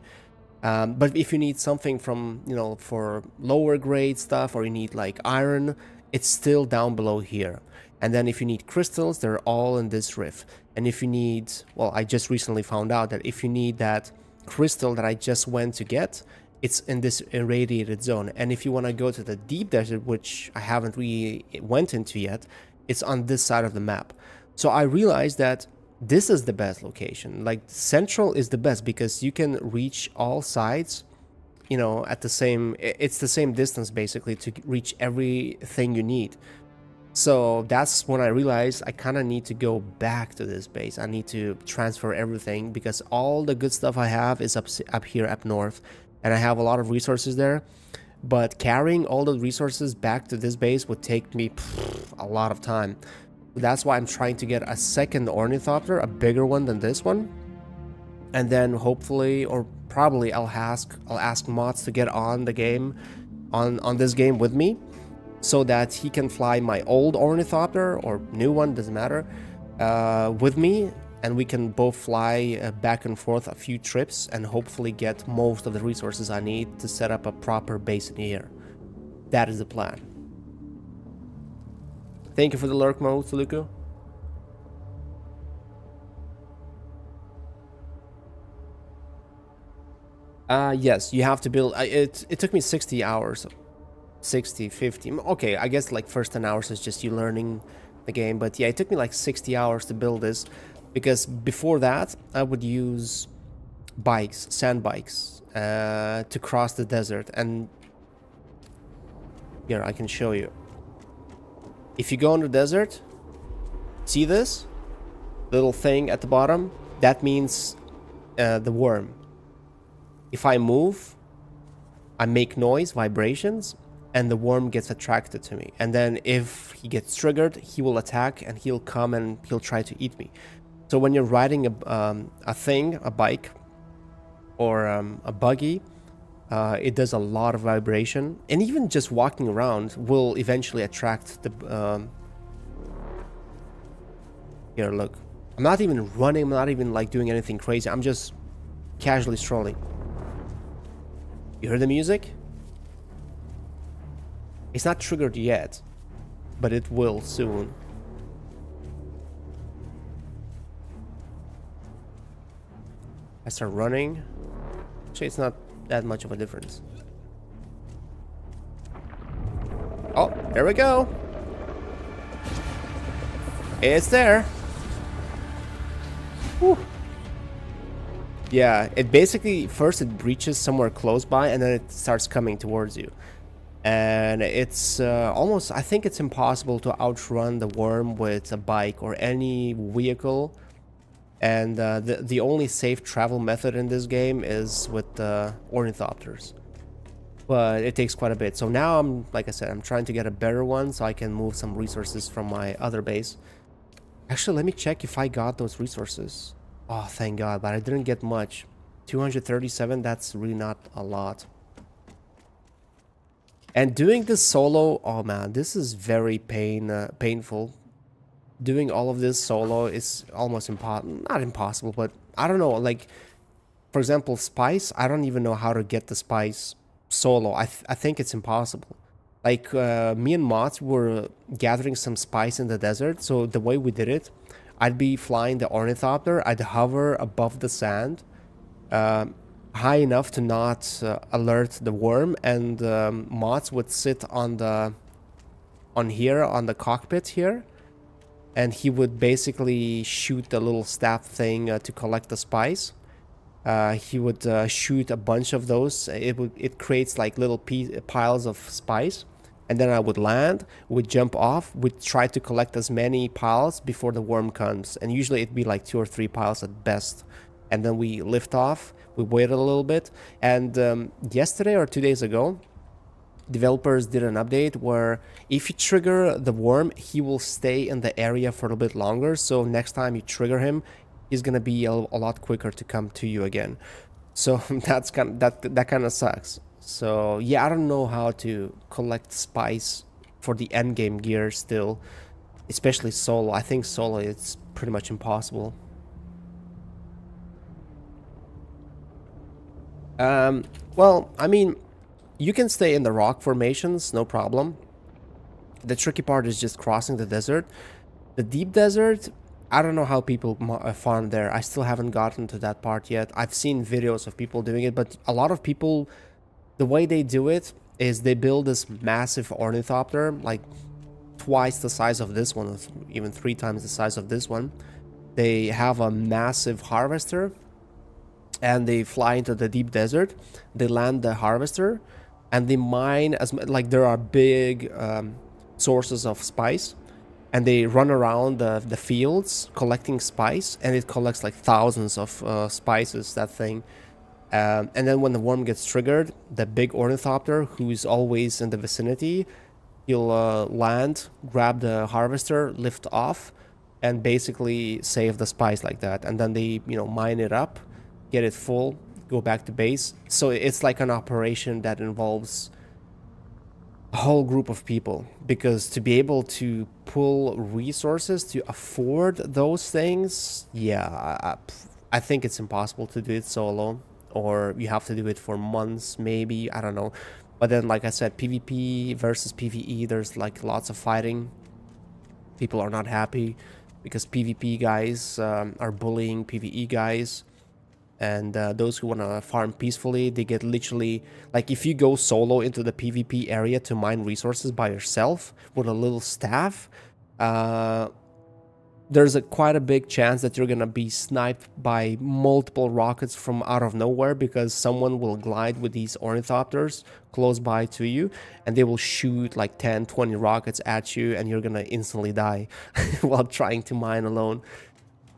But if you need something from, for lower grade stuff, or you need like iron, it's still down below here. And then if you need crystals, they're all in this rift. And if you need, well, I just recently found out that if you need that crystal that I just went to get, it's in this irradiated zone. And if you want to go to the deep desert, which I haven't really went into yet, it's on this side of the map. So I realized that this is the best location. Like, central is the best because you can reach all sides, at the same, it's the same distance basically to reach everything you need. So that's when I realized I kind of need to go back to this base. I need to transfer everything because all the good stuff I have is up here up north. And I have a lot of resources there, but carrying all the resources back to this base would take me a lot of time. That's why I'm trying to get a second ornithopter, a bigger one than this one. And then hopefully, or probably, I'll ask Mods to get on the game, on this game with me, so that he can fly my old ornithopter or new one, doesn't matter, with me. And we can both fly back and forth a few trips and hopefully get most of the resources I need to set up a proper base in here. That is the plan. Thank you for the lurk mode, Tuluku. Yes, you have to build. It took me 60 hours. 60, 50. Okay, I guess like first 10 hours is just you learning the game. But yeah, it took me like 60 hours to build this. Because before that, I would use bikes, sand bikes, to cross the desert. And here, I can show you. If you go in the desert, see this little thing at the bottom? That means the worm. If I move, I make noise, vibrations, and the worm gets attracted to me. And then if he gets triggered, he will attack and he'll come and he'll try to eat me. So when you're riding a bike, or a buggy, it does a lot of vibration. And even just walking around will eventually attract the... Here, look. I'm not even running, I'm not even like doing anything crazy. I'm just casually strolling. You heard the music? It's not triggered yet, but it will soon. I start running. Actually, it's not that much of a difference. Oh, there we go. It's there. Whew. Yeah, it basically, first it breaches somewhere close by and then it starts coming towards you. And it's almost, I think it's impossible to outrun the worm with a bike or any vehicle. And the only safe travel method in this game is with ornithopters. But it takes quite a bit. So now I'm, like I said, I'm trying to get a better one so I can move some resources from my other base. Actually, let me check if I got those resources. Oh, thank God, but I didn't get much. 237, that's really not a lot. And doing this solo, oh man, this is very painful. Doing all of this solo is almost not impossible, but I don't know, like, for example, spice, I don't even know how to get the spice solo. I think it's impossible. Like, me and Mots were gathering some spice in the desert, so the way we did it, I'd be flying the ornithopter, I'd hover above the sand, high enough to not alert the worm, and Mots would sit on the cockpit here, and he would basically shoot the little staff thing to collect the spice. He would shoot a bunch of those. It creates like little piles of spice. And then I would land, would jump off, would try to collect as many piles before the worm comes. And usually it'd be like 2 or 3 piles at best. And then we lift off, we waited a little bit. And yesterday or 2 days ago, developers did an update where if you trigger the worm, he will stay in the area for a little bit longer. So next time you trigger him, he's going to be a lot quicker to come to you again. So that kind of sucks. So yeah, I don't know how to collect spice for the end game gear still, especially solo. I think solo it's pretty much impossible. Well, I mean, you can stay in the rock formations, no problem. The tricky part is just crossing the desert. The deep desert, I don't know how people farm there. I still haven't gotten to that part yet. I've seen videos of people doing it, but a lot of people, the way they do it is they build this massive ornithopter, like twice the size of this one, even 3 times the size of this one. They have a massive harvester and they fly into the deep desert. They land the harvester and they mine like there are big sources of spice, and they run around the fields collecting spice, and it collects like thousands of spices, that thing. And then when the worm gets triggered, the big ornithopter, who's always in the vicinity, he'll land, grab the harvester, lift off, and basically save the spice like that. And then they, mine it up, get it full, go back to base. So it's like an operation that involves a whole group of people, because to be able to pull resources to afford those things, yeah, I think it's impossible to do it solo. Or you have to do it for months, maybe, I don't know. But then, like I said, PvP versus PvE, there's like lots of fighting. People are not happy because PvP guys are bullying PvE guys. And those who want to farm peacefully, they get literally... Like, if you go solo into the PvP area to mine resources by yourself with a little staff, there's quite a big chance that you're gonna be sniped by multiple rockets from out of nowhere, because someone will glide with these ornithopters close by to you, and they will shoot like 10-20 rockets at you, and you're gonna instantly die while trying to mine alone.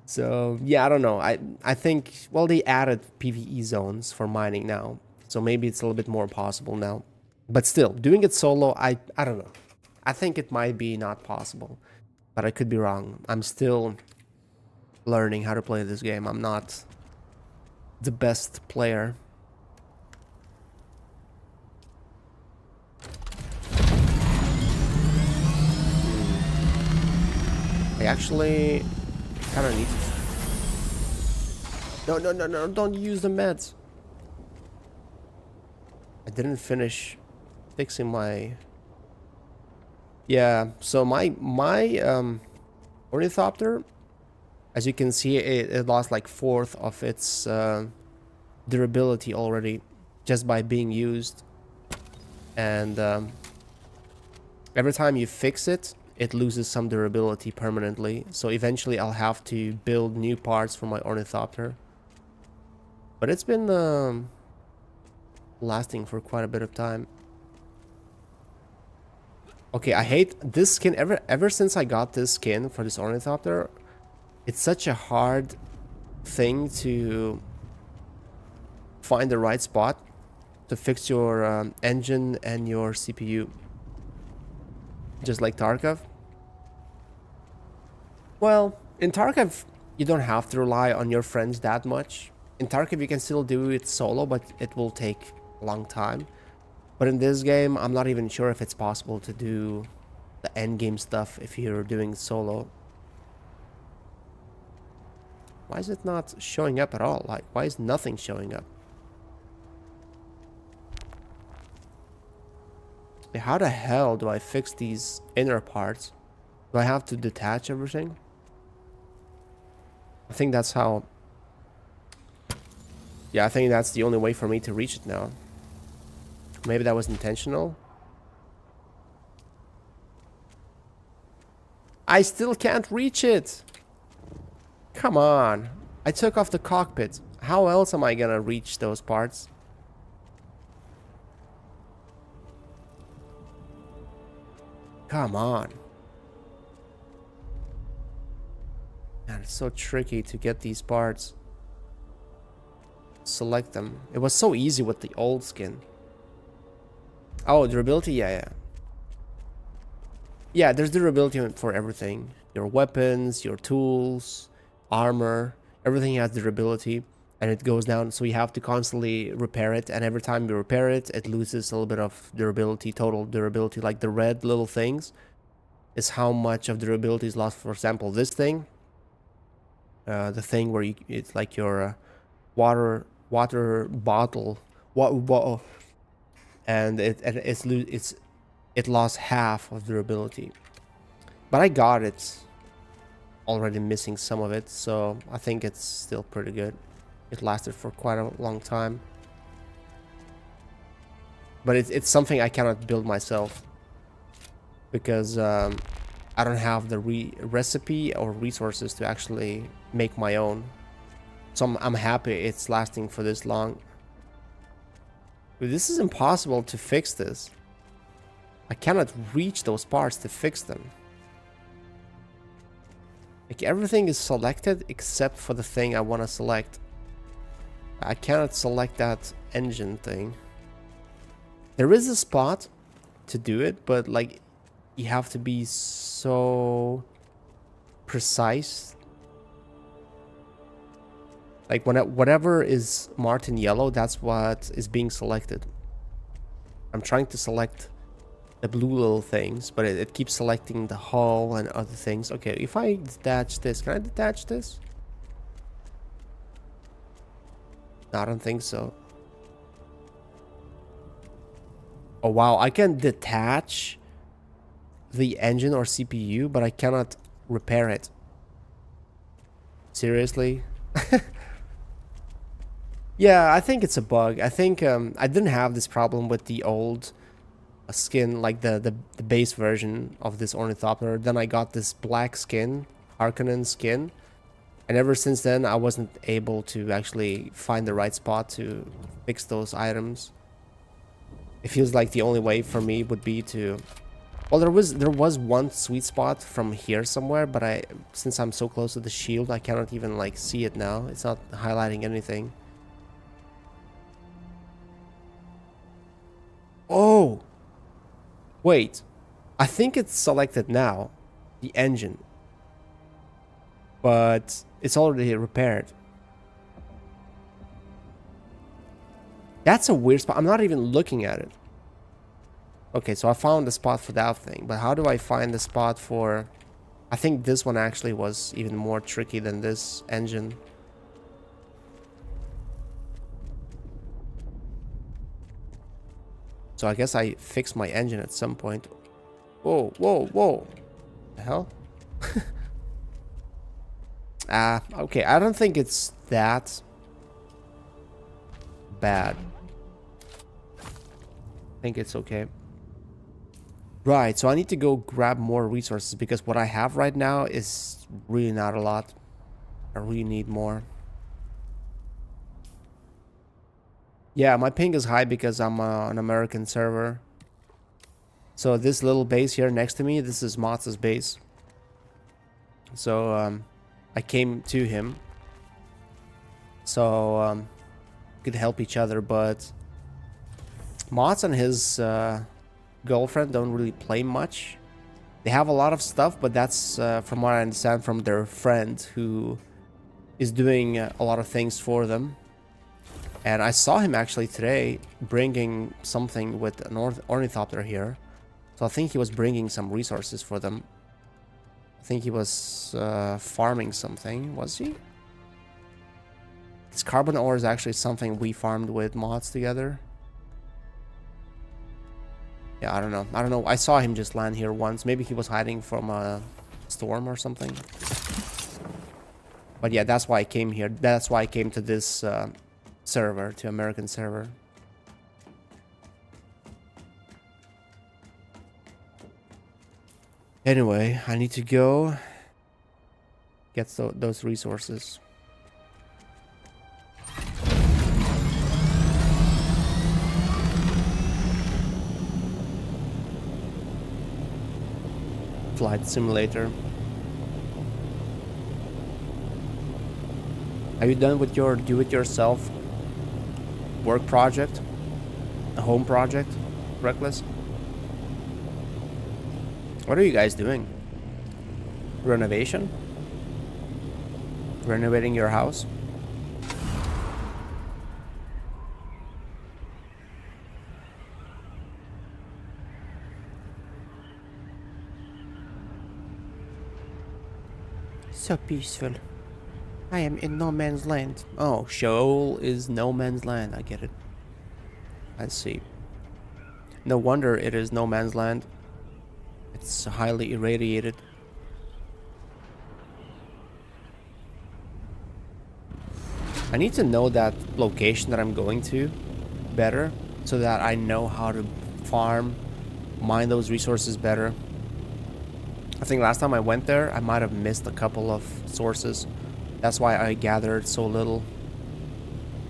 So yeah, I don't know. I think, well, they added PvE zones for mining now, so maybe it's a little bit more possible now. But still, doing it solo, I don't know. I think it might be not possible, but I could be wrong. I'm still learning how to play this game. I'm not the best player. I actually kind of need to... No, don't use the meds. I didn't finish fixing my... Yeah, so my ornithopter, as you can see, it lost like 1/4 of its durability already just by being used. And every time you fix it, it loses some durability permanently. So eventually I'll have to build new parts for my ornithopter. But it's been lasting for quite a bit of time. Okay, I hate this skin. Ever since I got this skin for this ornithopter, it's such a hard thing to find the right spot to fix your engine and your CPU. Just like Tarkov. Well, in Tarkov, you don't have to rely on your friends that much. In Tarkov, you can still do it solo, but it will take a long time. But in this game, I'm not even sure if it's possible to do the end game stuff if you're doing solo. Why is it not showing up at all? Like, why is nothing showing up? How the hell do I fix these inner parts? Do I have to detach everything? I think that's how... Yeah, I think that's the only way for me to reach it now. Maybe that was intentional. I still can't reach it. Come on. I took off the cockpit. How else am I gonna reach those parts? Come on. Man, it's so tricky to get these parts. Select them. It was so easy with the old skin. Oh, durability? Yeah. Yeah, there's durability for everything. Your weapons, your tools, armor, everything has durability. And it goes down, so you have to constantly repair it. And every time you repair it, it loses a little bit of durability, total durability. Like the red little things is how much of durability is lost. For example, this thing. The thing where it's like your water bottle. And it lost half of durability, but I got it already missing some of it, so I think it's still pretty good. It lasted for quite a long time, but it's something I cannot build myself because I don't have the recipe or resources to actually make my own. So I'm happy it's lasting for this long. But this is impossible to fix this. I cannot reach those parts to fix them. Like, everything is selected except for the thing I want to select. I cannot select that engine thing. There is a spot to do it, but like, you have to be so precise. Like, whatever is marked in yellow, that's what is being selected. I'm trying to select the blue little things, but it keeps selecting the hull and other things. Okay, if I detach this, can I detach this? No, I don't think so. Oh wow, I can detach the engine or CPU, but I cannot repair it. Seriously? Yeah, I think it's a bug. I think I didn't have this problem with the old skin, like the base version of this ornithopter. Then I got this black skin, Harkonnen skin, and ever since then I wasn't able to actually find the right spot to fix those items. It feels like the only way for me would be to... Well, there was one sweet spot from here somewhere, but since I'm so close to the shield, I cannot even like see it now. It's not highlighting anything. Oh! Wait. I think it's selected now. The engine. But it's already repaired. That's a weird spot. I'm not even looking at it. Okay, so I found the spot for that thing. But how do I find the spot for... I think this one actually was even more tricky than this engine. So I guess I fixed my engine at some point. Whoa, whoa, whoa. The hell? Okay. I don't think it's that bad. I think it's okay. Right, so I need to go grab more resources because what I have right now is really not a lot. I really need more. Yeah, my ping is high because I'm an American server. So this little base here next to me, this is Motz's base. So I came to him. So we could help each other, but Motz and his girlfriend don't really play much. They have a lot of stuff, but that's from what I understand from their friend who is doing a lot of things for them. And I saw him actually today bringing something with an ornithopter here. So I think he was bringing some resources for them. I think he was farming something, was he? This carbon ore is actually something we farmed with mods together. Yeah, I don't know. I don't know. I saw him just land here once. Maybe he was hiding from a storm or something. But yeah, that's why I came here. That's why I came to this... server, to American server. Anyway, I need to go get those resources. Flight simulator. Are you done with your do-it-yourself work project? A home project? Reckless? What are you guys doing? Renovation? Renovating your house? So peaceful. I am in no man's land. Oh, Sheol is no man's land. I get it. I see. No wonder it is no man's land. It's highly irradiated. I need to know that location that I'm going to better so that I know how to farm, mine those resources better. I think last time I went there, I might have missed a couple of sources. That's why I gathered so little.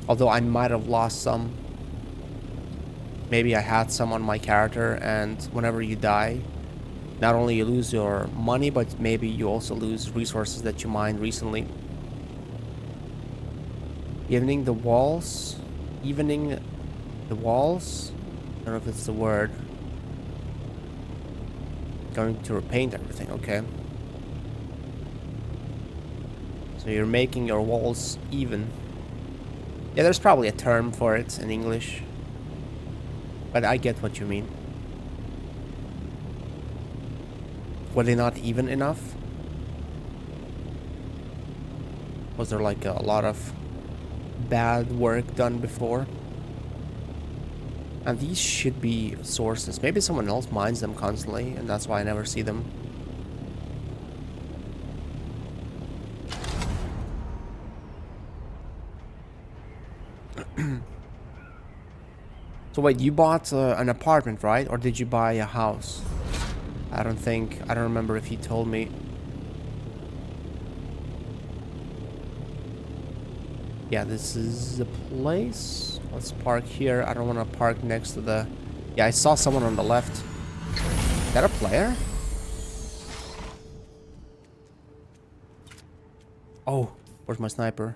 Although I might have lost some. Maybe I had some on my character, and whenever you die, not only you lose your money, but maybe you also lose resources that you mined recently. Evening the walls? Evening the walls? I don't know if it's the word. Going to repaint everything, okay. So you're making your walls even. Yeah, there's probably a term for it in English. But I get what you mean. Were they not even enough? Was there like a lot of bad work done before? And these should be sources. Maybe someone else mines them constantly, and that's why I never see them. So wait, you bought an apartment, right? Or did you buy a house? I don't remember if he told me. Yeah, this is the place. Let's park here. I don't want to park next to the... Yeah, I saw someone on the left. Is that a player? Oh, where's my sniper?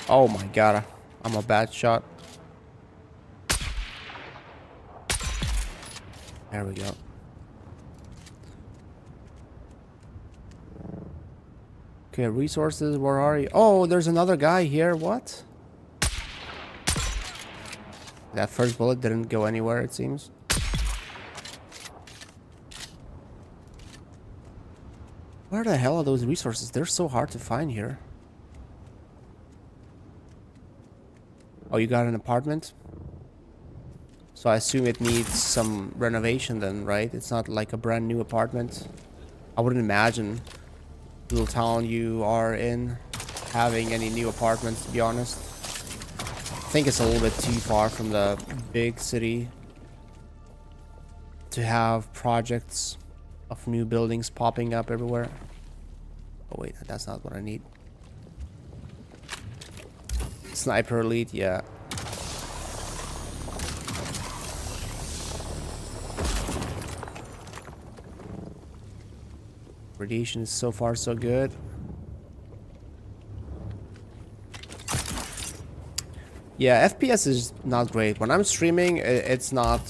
Oh my god, I'm a bad shot. There we go. Okay, resources, where are you? Oh, there's another guy here, what? That first bullet didn't go anywhere, it seems. Where the hell are those resources? They're so hard to find here. Oh, you got an apartment? So I assume it needs some renovation then, right? It's not like a brand new apartment. I wouldn't imagine the little town you are in having any new apartments, to be honest. I think it's a little bit too far from the big city to have projects of new buildings popping up everywhere. Oh wait, that's not what I need. Sniper elite, yeah. Radiation is so far so good. Yeah, FPS is not great. When I'm streaming, it's not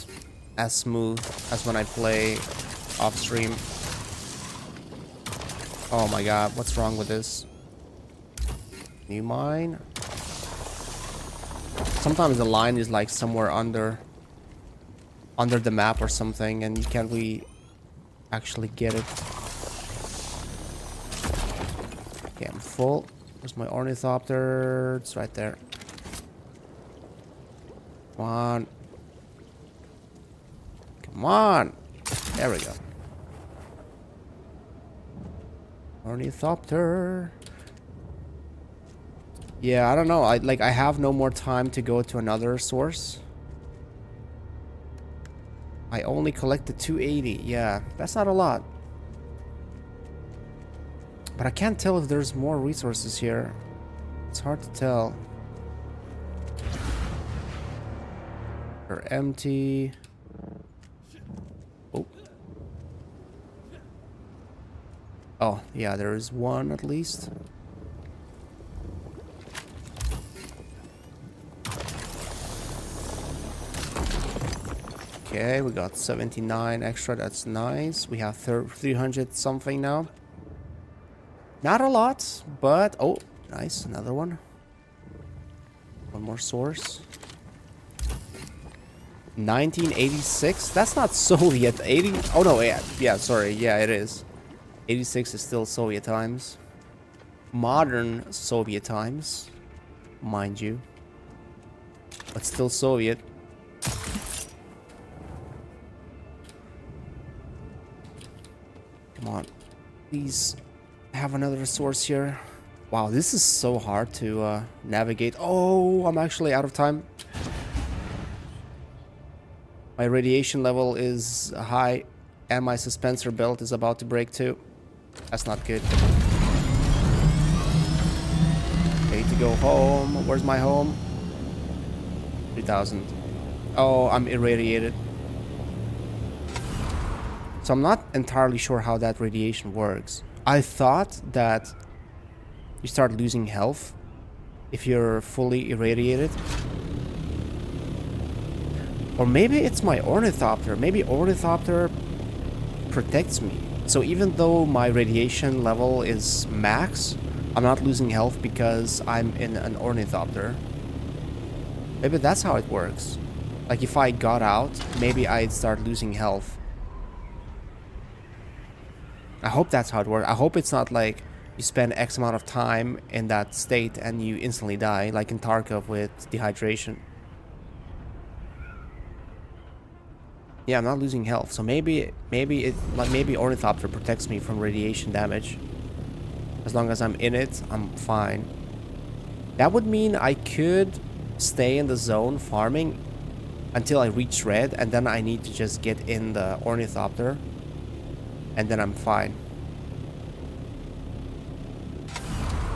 as smooth as when I play off stream. Oh my god, what's wrong with this? New mine? Sometimes the line is like somewhere under the map or something, and you can't really actually get it. Okay, I'm full. Where's my ornithopter? It's right there. Come on. Come on. There we go. Ornithopter. Yeah, I don't know. I have no more time to go to another source. I only collected 280. Yeah, that's not a lot. But I can't tell if there's more resources here. It's hard to tell. They're empty. Oh. Oh, yeah, there is one at least. Okay, we got 79 extra. That's nice. We have 300 something now. Not a lot, but... Oh, nice. Another one. One more source. 1986? That's not Soviet. 80... Oh, no, yeah. Yeah, sorry. Yeah, it is. 86 is still Soviet times. Modern Soviet times. Mind you. But still Soviet. Come on. Please have another resource here. Wow, this is so hard to navigate. Oh, I'm actually out of time. My radiation level is high, and my suspensor belt is about to break too. That's not good. I need to go home. Where's my home? 3000. Oh, I'm irradiated. So I'm not entirely sure how that radiation works. I thought that you start losing health if you're fully irradiated. Or maybe it's my ornithopter. Maybe ornithopter protects me. So even though my radiation level is max, I'm not losing health because I'm in an ornithopter. Maybe that's how it works. Like if I got out, maybe I'd start losing health. I hope that's how it works. I hope it's not like you spend X amount of time in that state and you instantly die, like in Tarkov with dehydration. Yeah, I'm not losing health, so maybe Ornithopter protects me from radiation damage. As long as I'm in it, I'm fine. That would mean I could stay in the zone farming until I reach red, and then I need to just get in the Ornithopter, and then I'm fine.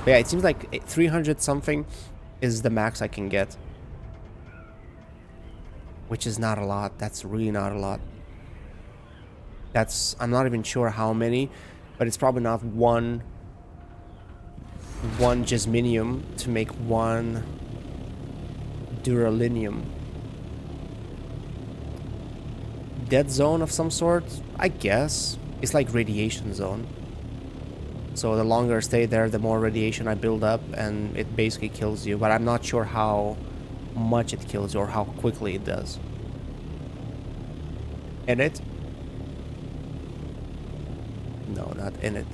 But yeah, it seems like 300 something is the max I can get. Which is not a lot. That's really not a lot. I'm not even sure how many, but it's probably not one Jasminium to make one Duralinium. Dead zone of some sort, I guess. It's like radiation zone. So the longer I stay there, the more radiation I build up, and it basically kills you. But I'm not sure how much it kills you or how quickly it does. In it? No, not in it.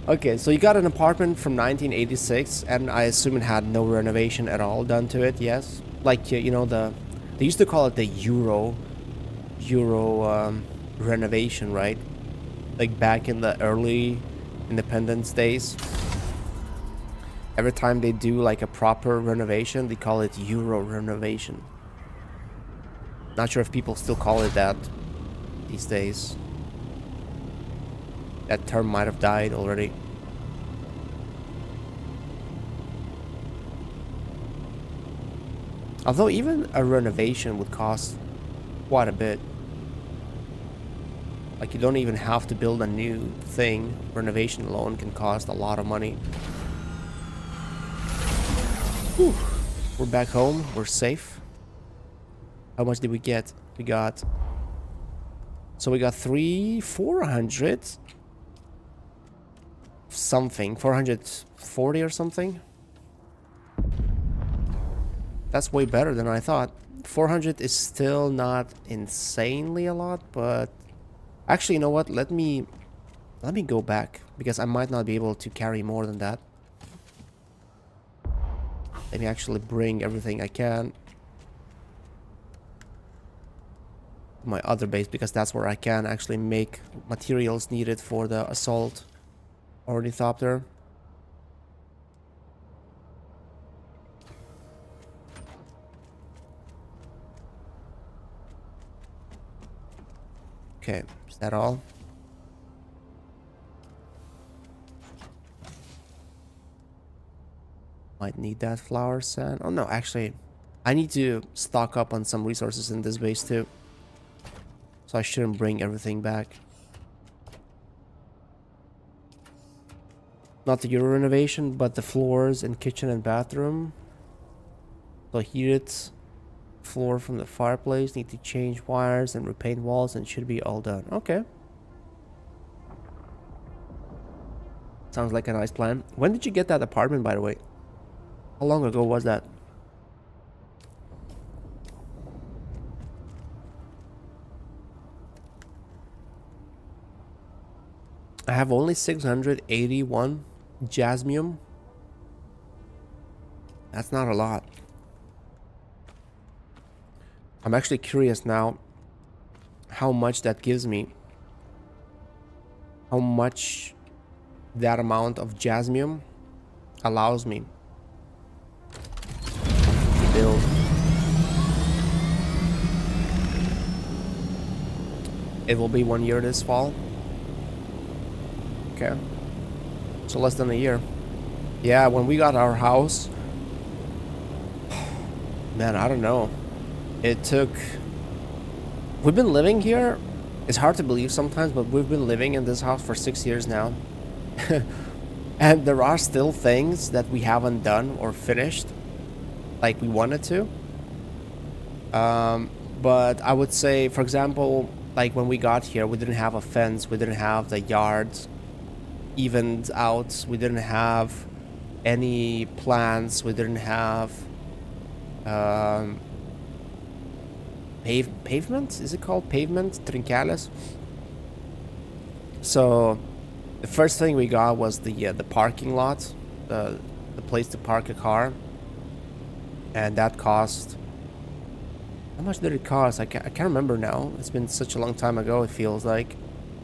Okay, so you got an apartment from 1986, and I assume it had no renovation at all done to it. Yes, like you know they used to call it the Euro renovation, right? Like back in the early independence days. Every time they do like a proper renovation, they call it Euro renovation. Not sure if people still call it that these days. That term might have died already. Although even a renovation would cost quite a bit. Like you don't even have to build a new thing. Renovation alone can cost a lot of money. Whew. We're back home. We're safe. How much did we get? We got 400 something, 440 or something. That's way better than I thought. 400 is still not insanely a lot, but actually, you know what? Let me go back, because I might not be able to carry more than that. Let me actually bring everything I can to my other base, because that's where I can actually make materials needed for the assault ornithopter. Okay, is that all? Might need that flower sand. Oh no, actually, I need to stock up on some resources in this base too. So I shouldn't bring everything back. Not the Euro renovation, but the floors in kitchen and bathroom. The heated floor from the fireplace. Need to change wires and repaint walls, and should be all done. Okay. Sounds like a nice plan. When did you get that apartment, by the way? How long ago was that? I have only 681 jasmium. That's not a lot. I'm actually curious now how much that gives me. How much that amount of jasmium allows me to build. It will be 1 year this fall. Okay. So less than a year. Yeah, when we got our house, man, I don't know. It took... We've been living here. It's hard to believe sometimes, but we've been living in this house for 6 years now. And there are still things that we haven't done or finished like we wanted to. But I would say, for example, like when we got here, we didn't have a fence. We didn't have the yards evened out. We didn't have any plants. We didn't have pavement? Is it called pavement? Trinqueles? So the first thing we got was the parking lot, the place to park a car, and that cost. How much did it cost? I can't remember now. It's been such a long time ago. It feels like,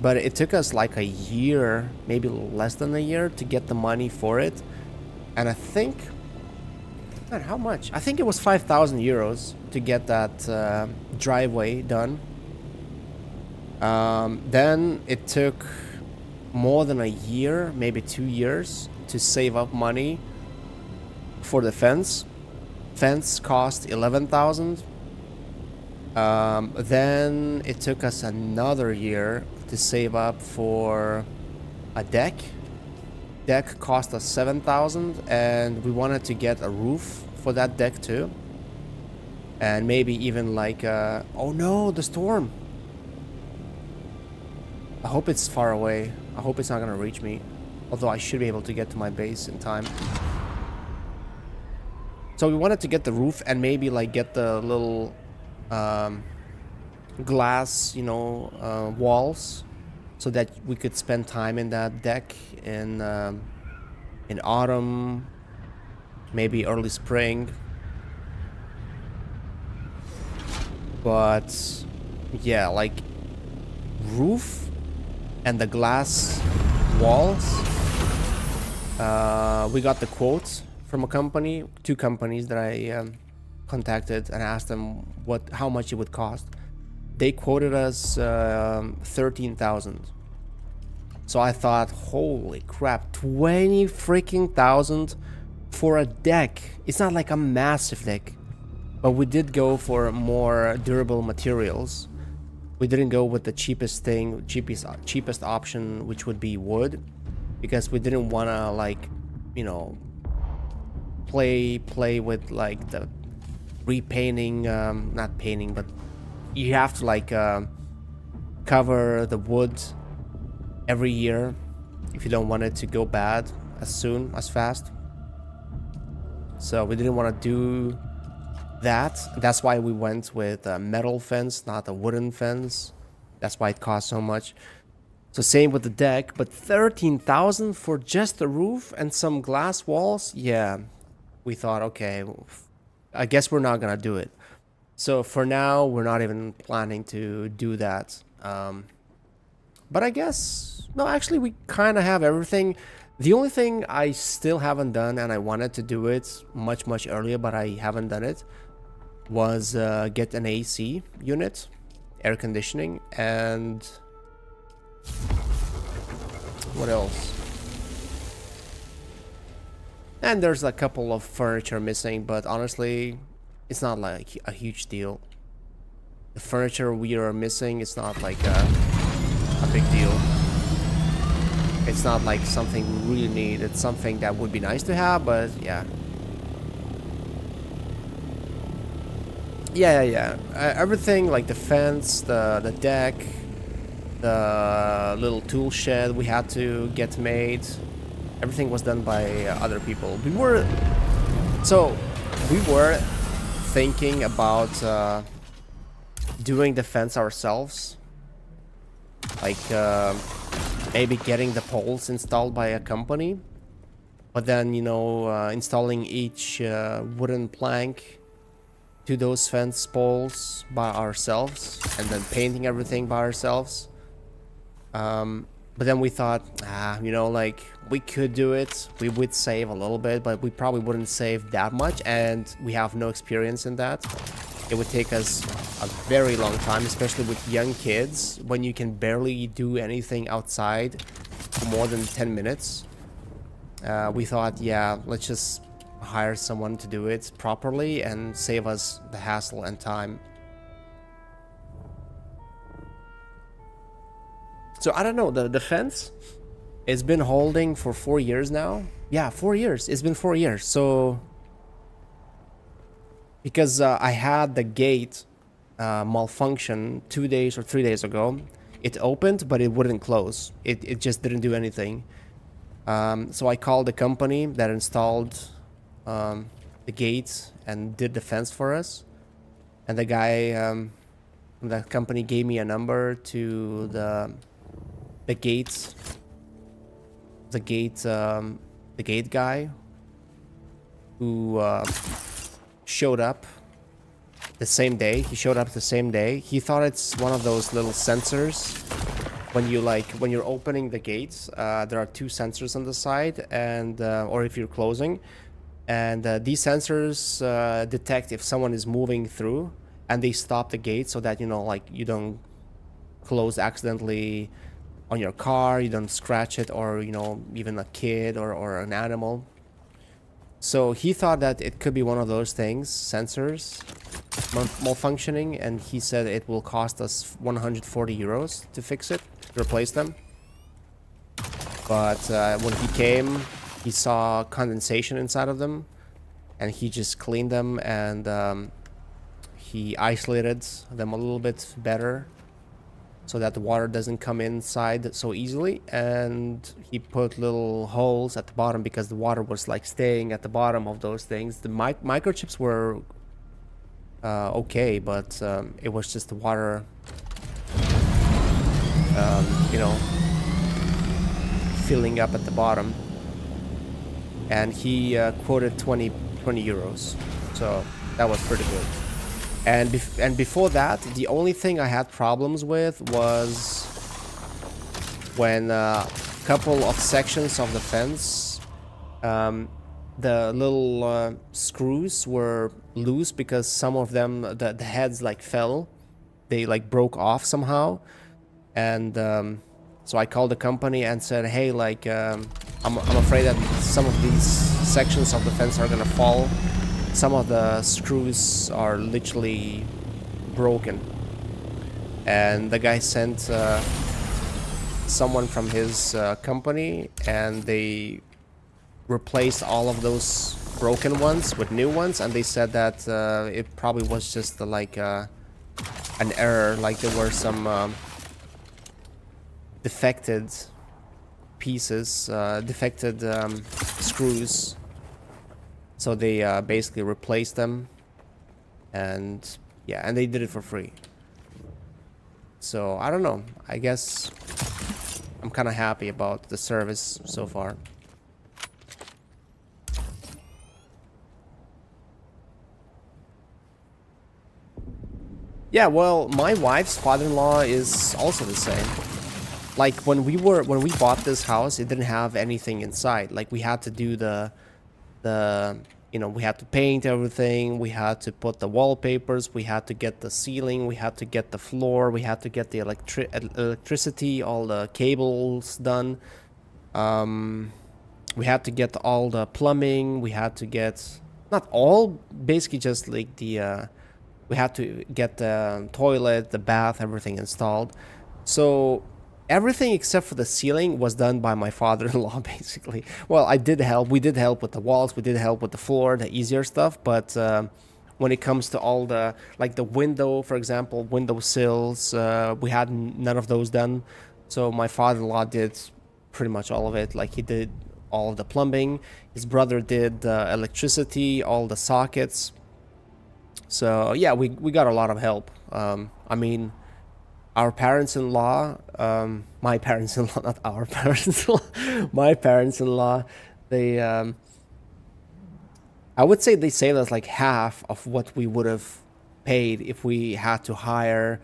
but it took us like a year, maybe less than a year, to get the money for it, and I think. Man, how much? I think it was 5,000 euros to get that driveway done. Then it took more than a year, maybe 2 years, to save up money for the fence. Fence cost 11,000. Then it took us another year to save up for a deck. Deck cost us 7,000, and we wanted to get a roof for that deck too. And maybe even like oh no, the storm. I hope it's far away. I hope it's not gonna reach me. Although I should be able to get to my base in time. So we wanted to get the roof and maybe like get the little glass, walls, so that we could spend time in that deck in autumn, maybe early spring. But yeah, like roof and the glass walls. We got the quotes from a company, 2 companies that I contacted and asked them how much it would cost. They quoted us 13,000. So I thought, holy crap, 20 freaking thousand for a deck. It's not like a massive deck, but we did go for more durable materials. We didn't go with the cheapest thing, cheapest option, which would be wood, because we didn't want to like, play with like the repainting, not painting, but you have to like cover the wood every year if you don't want it to go bad as fast. So we didn't want to do that. That's why we went with a metal fence, not a wooden fence. That's why it cost so much. So same with the deck, but 13,000 for just the roof and some glass walls. Yeah, we thought, okay, I guess we're not gonna do it. So for now, we're not even planning to do that. But I guess, no, actually we kind of have everything. The only thing I still haven't done, and I wanted to do it much earlier, but I haven't done it, was get an AC unit, air conditioning, and what else? And there's a couple of furniture missing, but honestly, it's not like a huge deal. The furniture we are missing, it's not like a big deal. It's not like something we really need. It's something that would be nice to have, but yeah. Yeah. Everything like the fence, the deck, the little tool shed we had to get made. Everything was done by other people. We were thinking about doing the fence ourselves, like maybe getting the poles installed by a company, but then installing each wooden plank to those fence poles by ourselves, and then painting everything by ourselves. But then we thought, like we could do it. We would save a little bit, but we probably wouldn't save that much, and we have no experience in that. It would take us a very long time, especially with young kids, when you can barely do anything outside for more than 10 minutes. We thought, yeah, let's just hire someone to do it properly and save us the hassle and time. So I don't know, the fence, it's been holding for 4 years now. Yeah, 4 years. It's been 4 years. So because I had the gate malfunction 2 days or 3 days ago. It opened, but it wouldn't close. It just didn't do anything. So I called the company that installed the gates and did the fence for us. And the guy that company gave me a number to the gate guy who showed up the same day. He showed up the same day. He thought it's one of those little sensors. When you're opening the gates, there are two sensors on the side, and or if you're closing, and these sensors detect if someone is moving through, and they stop the gate so that you don't close accidentally on your car, you don't scratch it, or even a kid or an animal. So he thought that it could be one of those things, sensors malfunctioning, and he said it will cost us 140 euros to fix it, replace them. But when he came, he saw condensation inside of them, and he just cleaned them, and he isolated them a little bit better so that the water doesn't come inside so easily, and he put little holes at the bottom because the water was like staying at the bottom of those things. The microchips were okay, but it was just the water filling up at the bottom, and he quoted 20 euros, so that was pretty good. And before that, the only thing I had problems with was when a couple of sections of the fence, the little screws were loose because some of them, the heads like fell, they like broke off somehow, and so I called the company and said, hey, like I'm afraid that some of these sections of the fence are gonna fall. Some of the screws are literally broken, and the guy sent someone from his company, and they replaced all of those broken ones with new ones, and they said that it probably was just like an error, like there were some defected pieces, defected screws. So they basically replaced them, and yeah, and they did it for free. So I don't know, I guess I'm kind of happy about the service so far. Yeah, well, my wife's father-in-law is also the same. Like when we bought this house, it didn't have anything inside. Like we had to do we had to paint everything, we had to put the wallpapers, we had to get the ceiling, we had to get the floor, we had to get the electricity, all the cables done. We had to get all the plumbing, we had to get, not all, basically just like we had to get the toilet, the bath, everything installed. So everything except for the ceiling was done by my father-in-law, basically. Well, I did help. We did help with the walls. We did help with the floor, the easier stuff. But when it comes to all the, like the window, for example, window sills, we had none of those done. So my father-in-law did pretty much all of it. Like he did all of the plumbing. His brother did the electricity, all the sockets. So yeah, we got a lot of help. I mean, our parents-in-law, my parents-in-law, not our parents-in-law, my parents-in-law, they, I would say they saved us like half of what we would have paid if we had to hire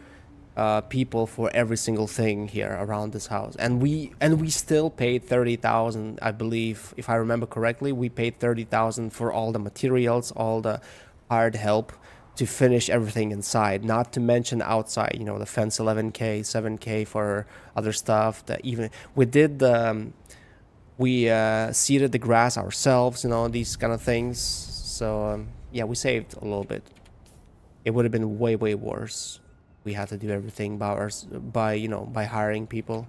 people for every single thing here around this house. And we still paid 30,000, I believe, if I remember correctly. We paid 30,000 for all the materials, all the hired help to finish everything inside, not to mention outside, the fence 11K, 7K for other stuff. That even we did we seeded the grass ourselves, these kind of things. So yeah, we saved a little bit. It would have been way worse. We had to do everything by hiring people.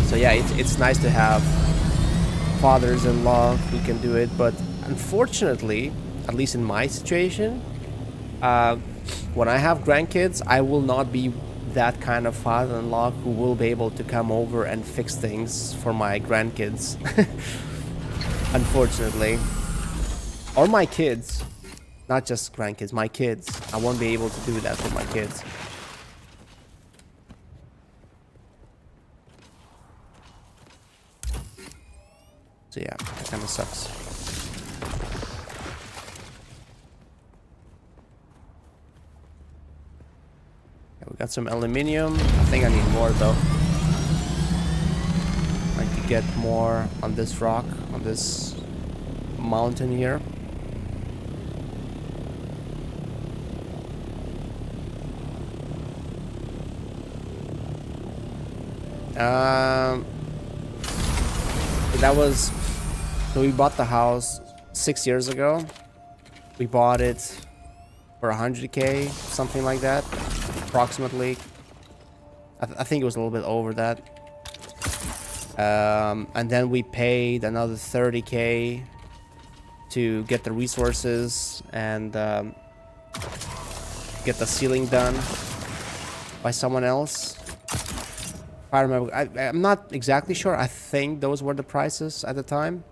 So yeah, it's nice to have fathers-in-law who can do it, but unfortunately, at least in my situation, when I have grandkids, I will not be that kind of father-in-law who will be able to come over and fix things for my grandkids. Unfortunately. Or my kids. Not just grandkids, my kids. I won't be able to do that with my kids. So yeah, that kind of sucks. Yeah, we got some aluminium. I think I need more though. Like to get more on this rock, on this mountain here. That was, so we bought the house 6 years ago. We bought it for 100K, something like that, approximately. I think it was a little bit over that. And then we paid another 30K to get the resources and get the ceiling done by someone else. If I remember, I'm not exactly sure. I think those were the prices at the time.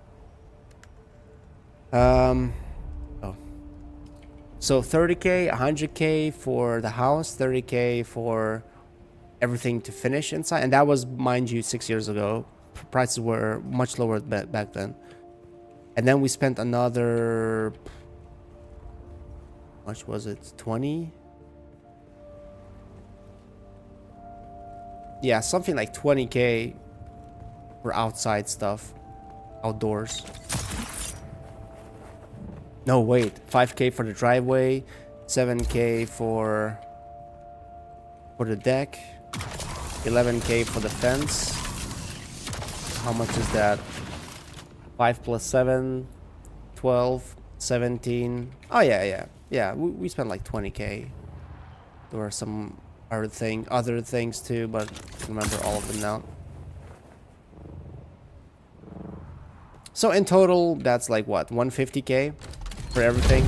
Oh. So 30K, 100K for the house, 30K for everything to finish inside. And that was, mind you, 6 years ago. Prices were much lower back then. And then we spent another, how much was it? 20? Yeah, something like 20K for outside stuff, outdoors. No, wait, 5K for the driveway, 7K for the deck, 11K for the fence. How much is that? 5 plus 7, 12, 17. Oh yeah. We spent like 20K. There were some other things too, but I don't remember all of them now. So in total, that's like what, 150K for everything,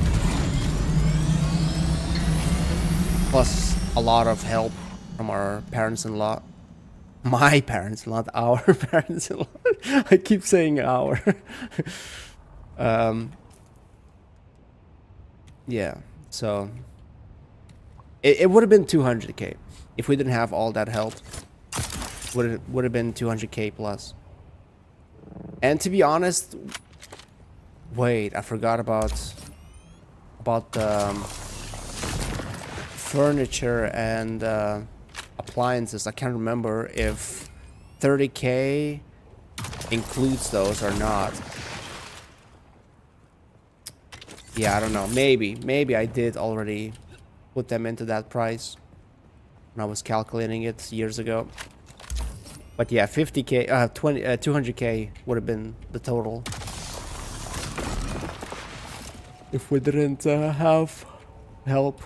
plus a lot of help from our parents-in-law. My parents-in-law, our parents-in-law. I keep saying our. Yeah, so it would have been 200K if we didn't have all that help. Would have been 200K plus. And to be honest, wait, I forgot about furniture and appliances. I can't remember if 30K includes those or not. Yeah, I don't know. Maybe I did already put them into that price when I was calculating it years ago. But yeah, 50K, 200K would have been the total if we didn't have help.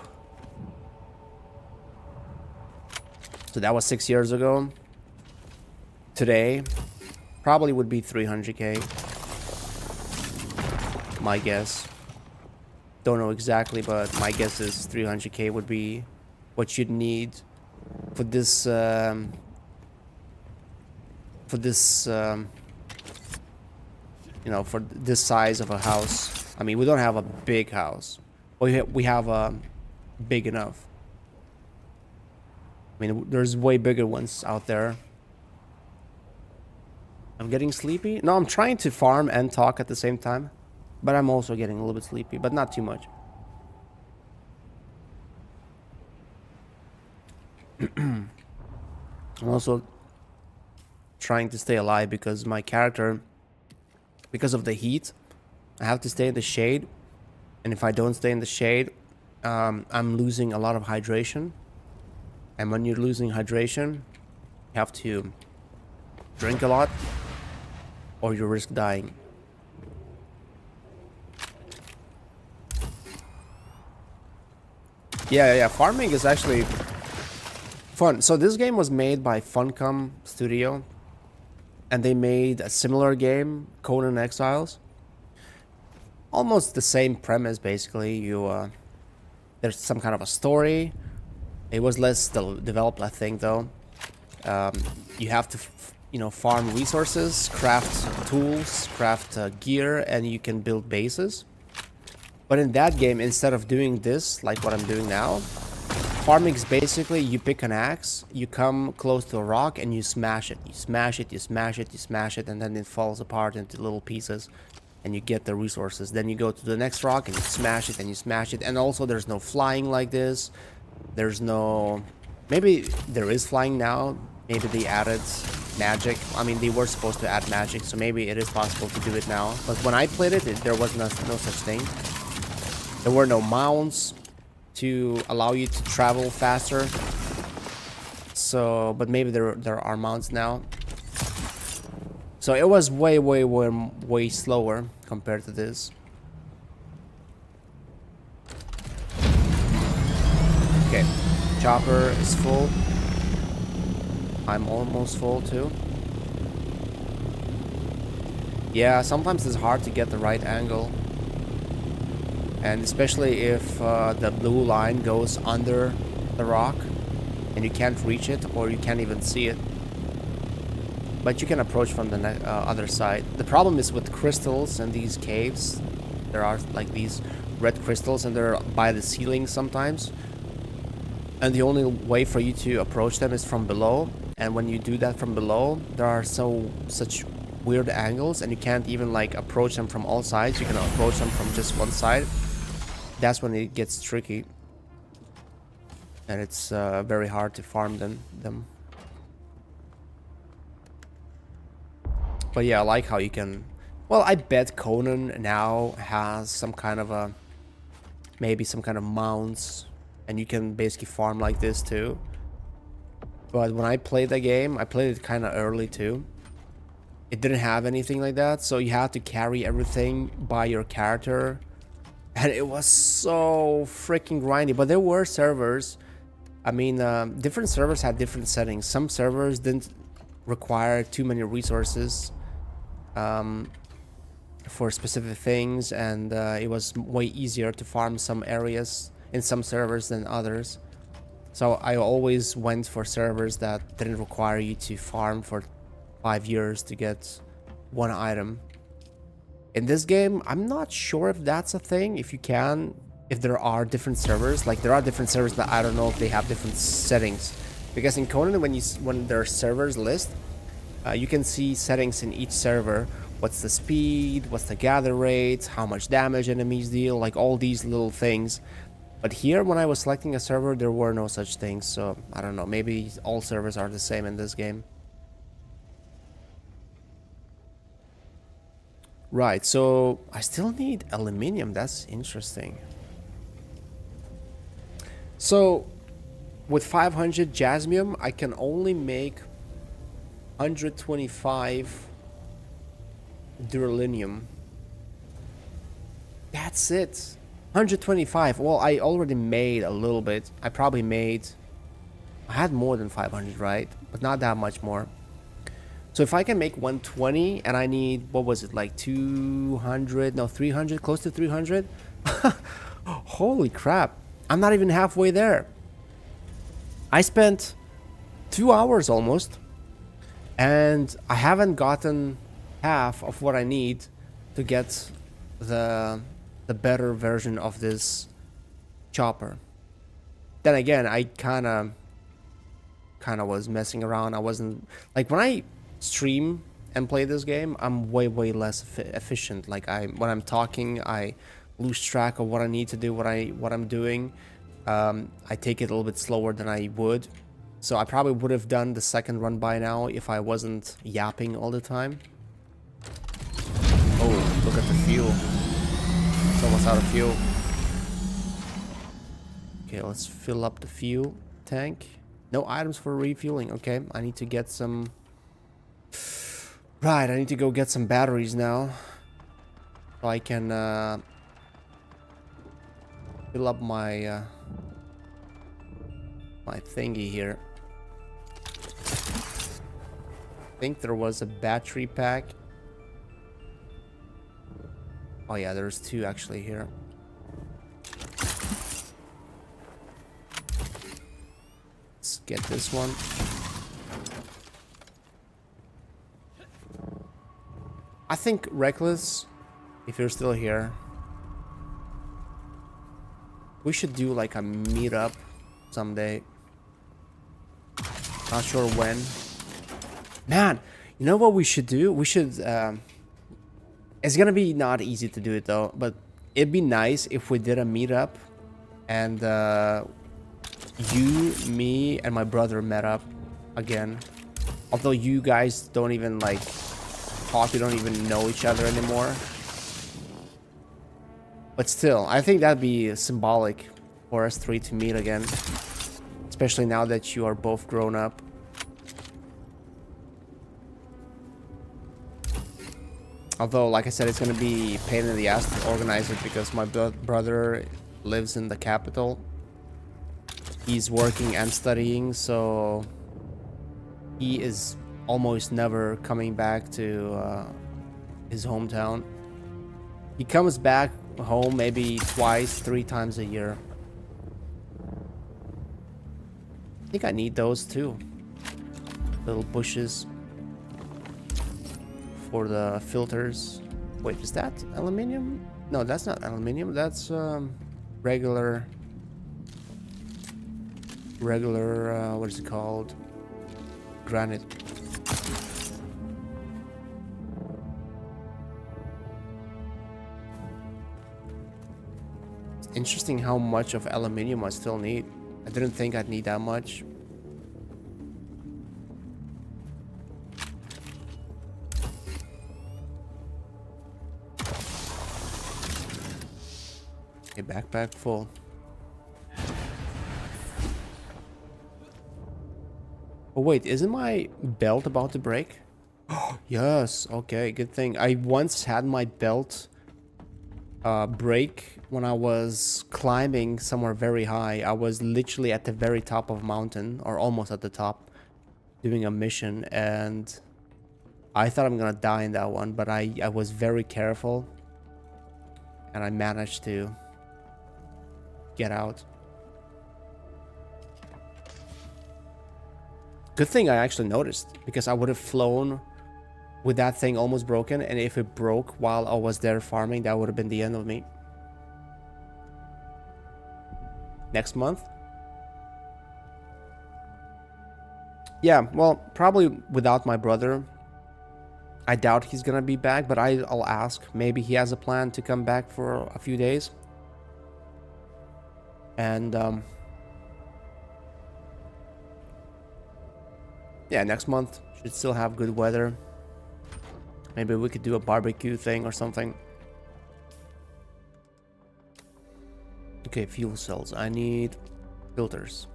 So that was 6 years ago. Today, probably would be 300K. My guess. Don't know exactly, but my guess is 300K would be what you'd need for this. You know, for this size of a house. I mean, we don't have a big house. We have a big enough. I mean, there's way bigger ones out there. I'm getting sleepy. No, I'm trying to farm and talk at the same time. But I'm also getting a little bit sleepy, but not too much. I'm also trying to stay alive because my character, because of the heat, I have to stay in the shade. And if I don't stay in the shade, I'm losing a lot of hydration. And when you're losing hydration, you have to drink a lot or you risk dying. Yeah, farming is actually fun. So this game was made by Funcom Studio, and they made a similar game, Conan Exiles. Almost the same premise, basically. There's some kind of a story. It was less developed, I think, though. You have to, farm resources, craft tools, craft gear, and you can build bases. But in that game, instead of doing this, like what I'm doing now, farming is basically you pick an axe, you come close to a rock, and you smash it. You smash it, you smash it, you smash it, and then it falls apart into little pieces, and you get the resources. Then you go to the next rock, and you smash it, and you smash it. And also, there's no flying like this. There's no... Maybe there is flying now. Maybe they added magic. I mean, they were supposed to add magic, so maybe it is possible to do it now. But when I played it, there was no such thing. There were no mounts to allow you to travel faster. So, but maybe there are mounts now. So it was way slower compared to this. Okay, chopper is full. I'm almost full too. Yeah, sometimes it's hard to get the right angle. And especially if the blue line goes under the rock and you can't reach it or you can't even see it. But you can approach from the other side. The problem is with crystals and these caves. There are like these red crystals and they're by the ceiling sometimes. And the only way for you to approach them is from below. And when you do that from below, there are such weird angles and you can't even like approach them from all sides. You can approach them from just one side. That's when it gets tricky. And it's very hard to farm them. But yeah, I like how you can... Well, I bet Conan now has some kind of a... Maybe some kind of mounts. And you can basically farm like this too. But when I played the game, I played it kind of early too. It didn't have anything like that. So you had to carry everything by your character. And it was so freaking grindy. But there were servers. I mean, different servers had different settings. Some servers didn't require too many resources for specific things. And it was way easier to farm some areas in some servers than others. So I always went for servers that didn't require you to farm for 5 years to get one item. In this game, I'm not sure if that's a thing, if there are different servers. Like, there are different servers, but I don't know if they have different settings. Because in Conan, when their servers list, you can see settings in each server. What's the speed, what's the gather rate, how much damage enemies deal, like all these little things. But here, when I was selecting a server, there were no such things. So, I don't know, maybe all servers are the same in this game. Right, so I still need aluminium. That's interesting. So with 500 jasmium, I can only make 125 duralinium. That's it. 125. Well, I already made a little bit. I had more than 500, right? But not that much more. So if I can make 120 and I need, what was it, like 200, no, 300, close to 300? Holy crap. I'm not even halfway there. I spent 2 hours almost, and I haven't gotten half of what I need to get the better version of this chopper. Then again, I kind of was messing around. I wasn't, like, when I stream and play this game, I'm way less efficient. Like, when I'm talking, I lose track of what I need to do, what I'm doing. I take it a little bit slower than I would. So I probably would have done the second run by now if I wasn't yapping all the time. Oh, look at the fuel. It's almost out of fuel. Okay, let's fill up the fuel tank. No items for refueling. Okay, I need to get some... Right, I need to go get some batteries now. So I can fill up my my thingy here. I think there was a battery pack. Oh yeah, there's 2 actually here. Let's get this one. I think Reckless, if you're still here, We should do like a meetup someday. Not sure when. Man, you know what we should do? We should... it's gonna be not easy to do it though, but it'd be nice if we did a meetup and you, me, and my brother met up again. Although you guys don't even like talk, you don't even know each other anymore. But still, I think that'd be symbolic for us three to meet again. Especially now that you are both grown up. Although, like I said, it's gonna be a pain in the ass to organize it because my brother lives in the capital. He's working and studying, so he is almost never coming back to his hometown. He comes back home maybe twice, 3 times a year. I think I need those too. Little bushes for the filters. Wait, is that aluminium? No, that's not aluminium. That's regular, what is it called? Granite. It's interesting how much of aluminium I still need. I didn't think I'd need that much. A backpack full. Oh wait, isn't my belt about to break? Oh yes, okay, good thing. I once had my belt break when I was climbing somewhere very high. I was literally at the very top of a mountain, or almost at the top, doing a mission, and I thought I'm gonna die in that one, but I was very careful, and I managed to get out. Good thing I actually noticed, because I would have flown with that thing almost broken, and if it broke while I was there farming, that would have been the end of me. Next month? Yeah, well, probably without my brother. I doubt he's gonna be back, but I'll ask. Maybe he has a plan to come back for a few days. And yeah, next month should still have good weather. Maybe we could do a barbecue thing or something. Okay, fuel cells. I need filters.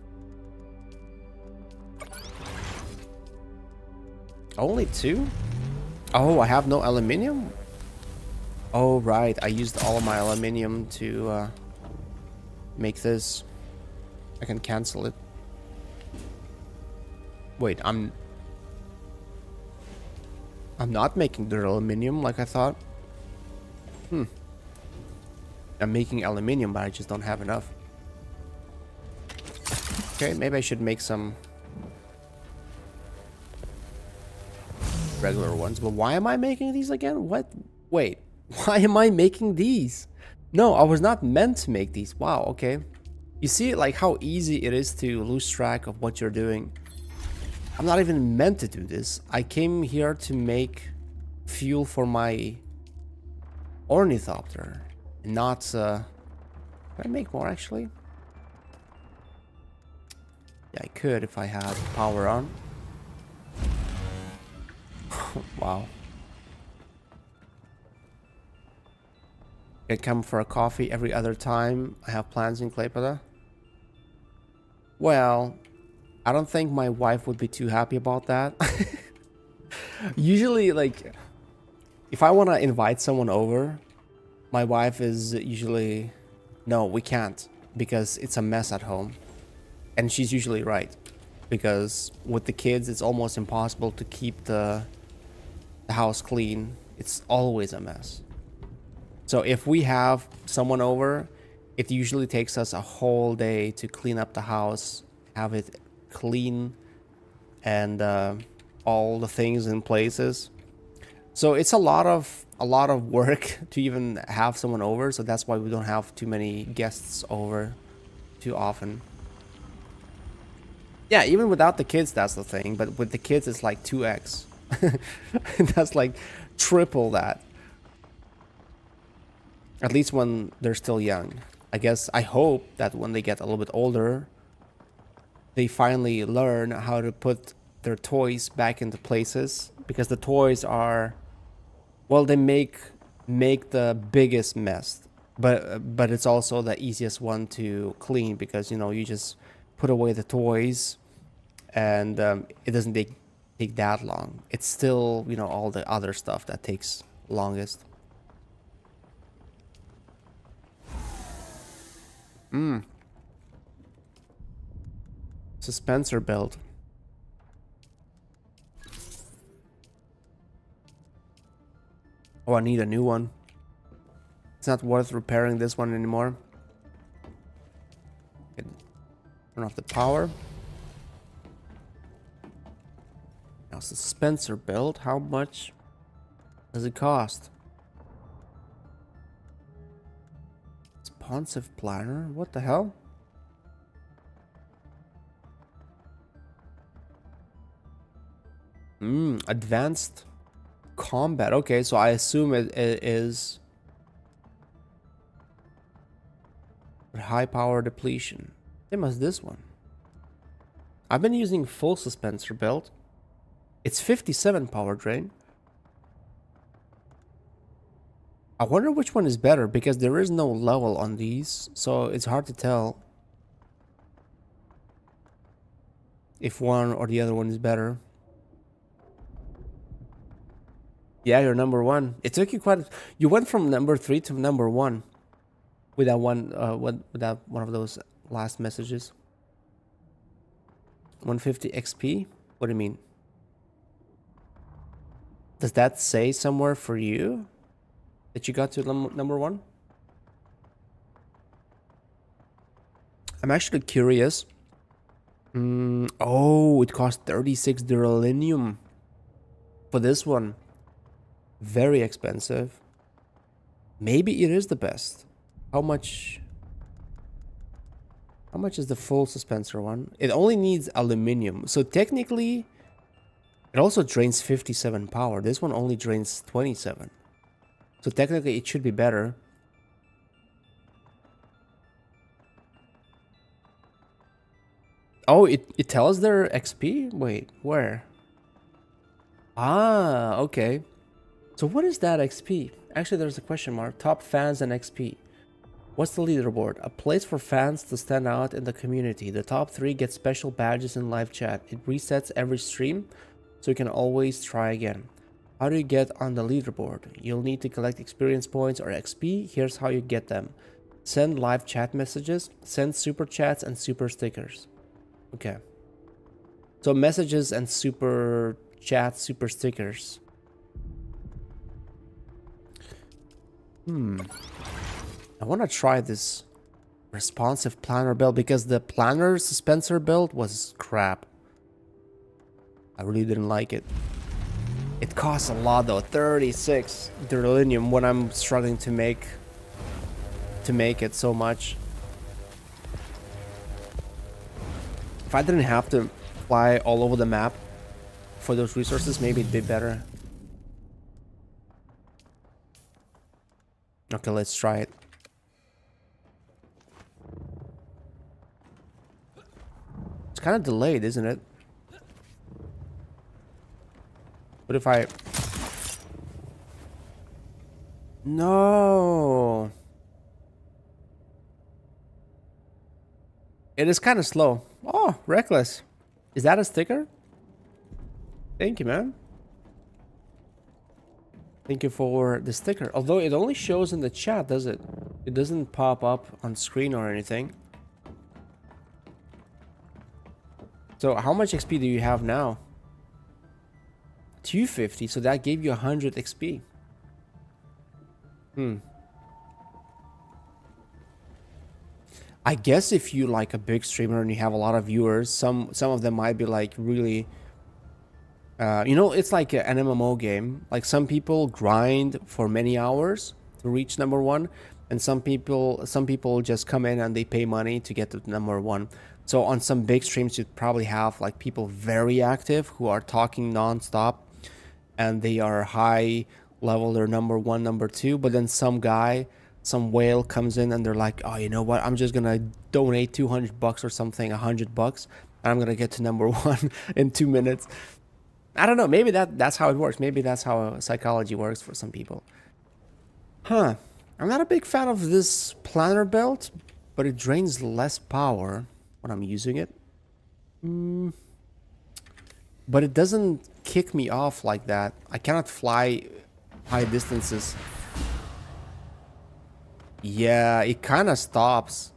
Only 2? Oh, I have no aluminium? Oh, right. I used all of my aluminium to make this. I can cancel it. Wait, I'm not making the aluminium like I thought. I'm making aluminium, but I just don't have enough. Okay, maybe I should make some regular ones. But why am I making these again? What? Wait, why am I making these? No, I was not meant to make these. Wow, okay. You see like how easy it is to lose track of what you're doing. I'm not even meant to do this. I came here to make fuel for my ornithopter. Not, can I make more actually? Yeah, I could if I had power on. Wow. I come for a coffee every other time I have plans in Klaipeda. Well, I don't think my wife would be too happy about that. Usually, like, if I want to invite someone over, my wife is usually, no, we can't, because it's a mess at home. And she's usually right, because with the kids, it's almost impossible to keep the house clean. It's always a mess. So if we have someone over, it usually takes us a whole day to clean up the house, have it clean, and all the things in places. So it's a lot of a lot of work to even have someone over, so that's why we don't have too many guests over too often. Yeah, even without the kids, that's the thing. But with the kids, it's like 2x. That's like triple that. At least when they're still young. I guess I hope that when they get a little bit older, they finally learn how to put their toys back into places. Because the toys are, well, they make the biggest mess. But it's also the easiest one to clean because, you know, you just put away the toys and it doesn't take that long. It's still, you know, all the other stuff that takes longest. Suspensor belt. Oh, I need a new one. It's not worth repairing this one anymore. Turn off the power. Now, suspensor belt. How much does it cost? Responsive planner? What the hell? Advanced combat. Okay, so I assume it is high power depletion. Same as this one. I've been using full suspensor belt. It's 57 power drain. I wonder which one is better because there is no level on these, so it's hard to tell if one or the other one is better. Yeah, you're number one. It took you quite. You went from number 3 to number 1 with that one. Without one of those last messages. 150 XP. What do you mean? Does that say somewhere for you that you got to number 1? I'm actually curious. Oh, it cost 36 duralinium for this one. Very expensive. Maybe it is the best. How much is the full suspensor one? It only needs aluminium. So technically, it also drains 57 power. This one only drains 27. So technically, it should be better. Oh, it tells their XP? Wait, where? Ah, okay. So what is that XP? Actually, there's a question mark. Top fans and XP. What's the leaderboard? A place for fans to stand out in the community. The top 3 get special badges in live chat. It resets every stream, so you can always try again. How do you get on the leaderboard? You'll need to collect experience points or XP. Here's how you get them. Send live chat messages. Send super chats and super stickers. Okay. So messages and super chats, super stickers. I want to try this responsive planner build because the planner suspensor build was crap. I really didn't like it. It costs a lot though, 36 duralinium when I'm struggling to make it so much. If I didn't have to fly all over the map for those resources, maybe it'd be better. Okay, let's try it. It's kind of delayed, isn't it? What if I... No. It is kind of slow. Oh, reckless. Is that a sticker? Thank you, man. Thank you for the sticker. Although it only shows in the chat, does it? It doesn't pop up on screen or anything. So how much XP do you have now? 250, so that gave you 100 XP. I guess if you like a big streamer and you have a lot of viewers, some of them might be like really You know, it's like an MMO game. Like some people grind for many hours to reach number one, and some people just come in and they pay money to get to number one. So on some big streams, you'd probably have like people very active who are talking nonstop, and they are high level. They're number one, number two. But then some whale comes in and they're like, oh, you know what? I'm just gonna donate $200 or something, $100, and I'm gonna get to number one in 2 minutes. I don't know. Maybe that's how it works. Maybe that's how psychology works for some people. Huh. I'm not a big fan of this planner belt, but it drains less power when I'm using it. But it doesn't kick me off like that. I cannot fly high distances. Yeah, it kind of stops.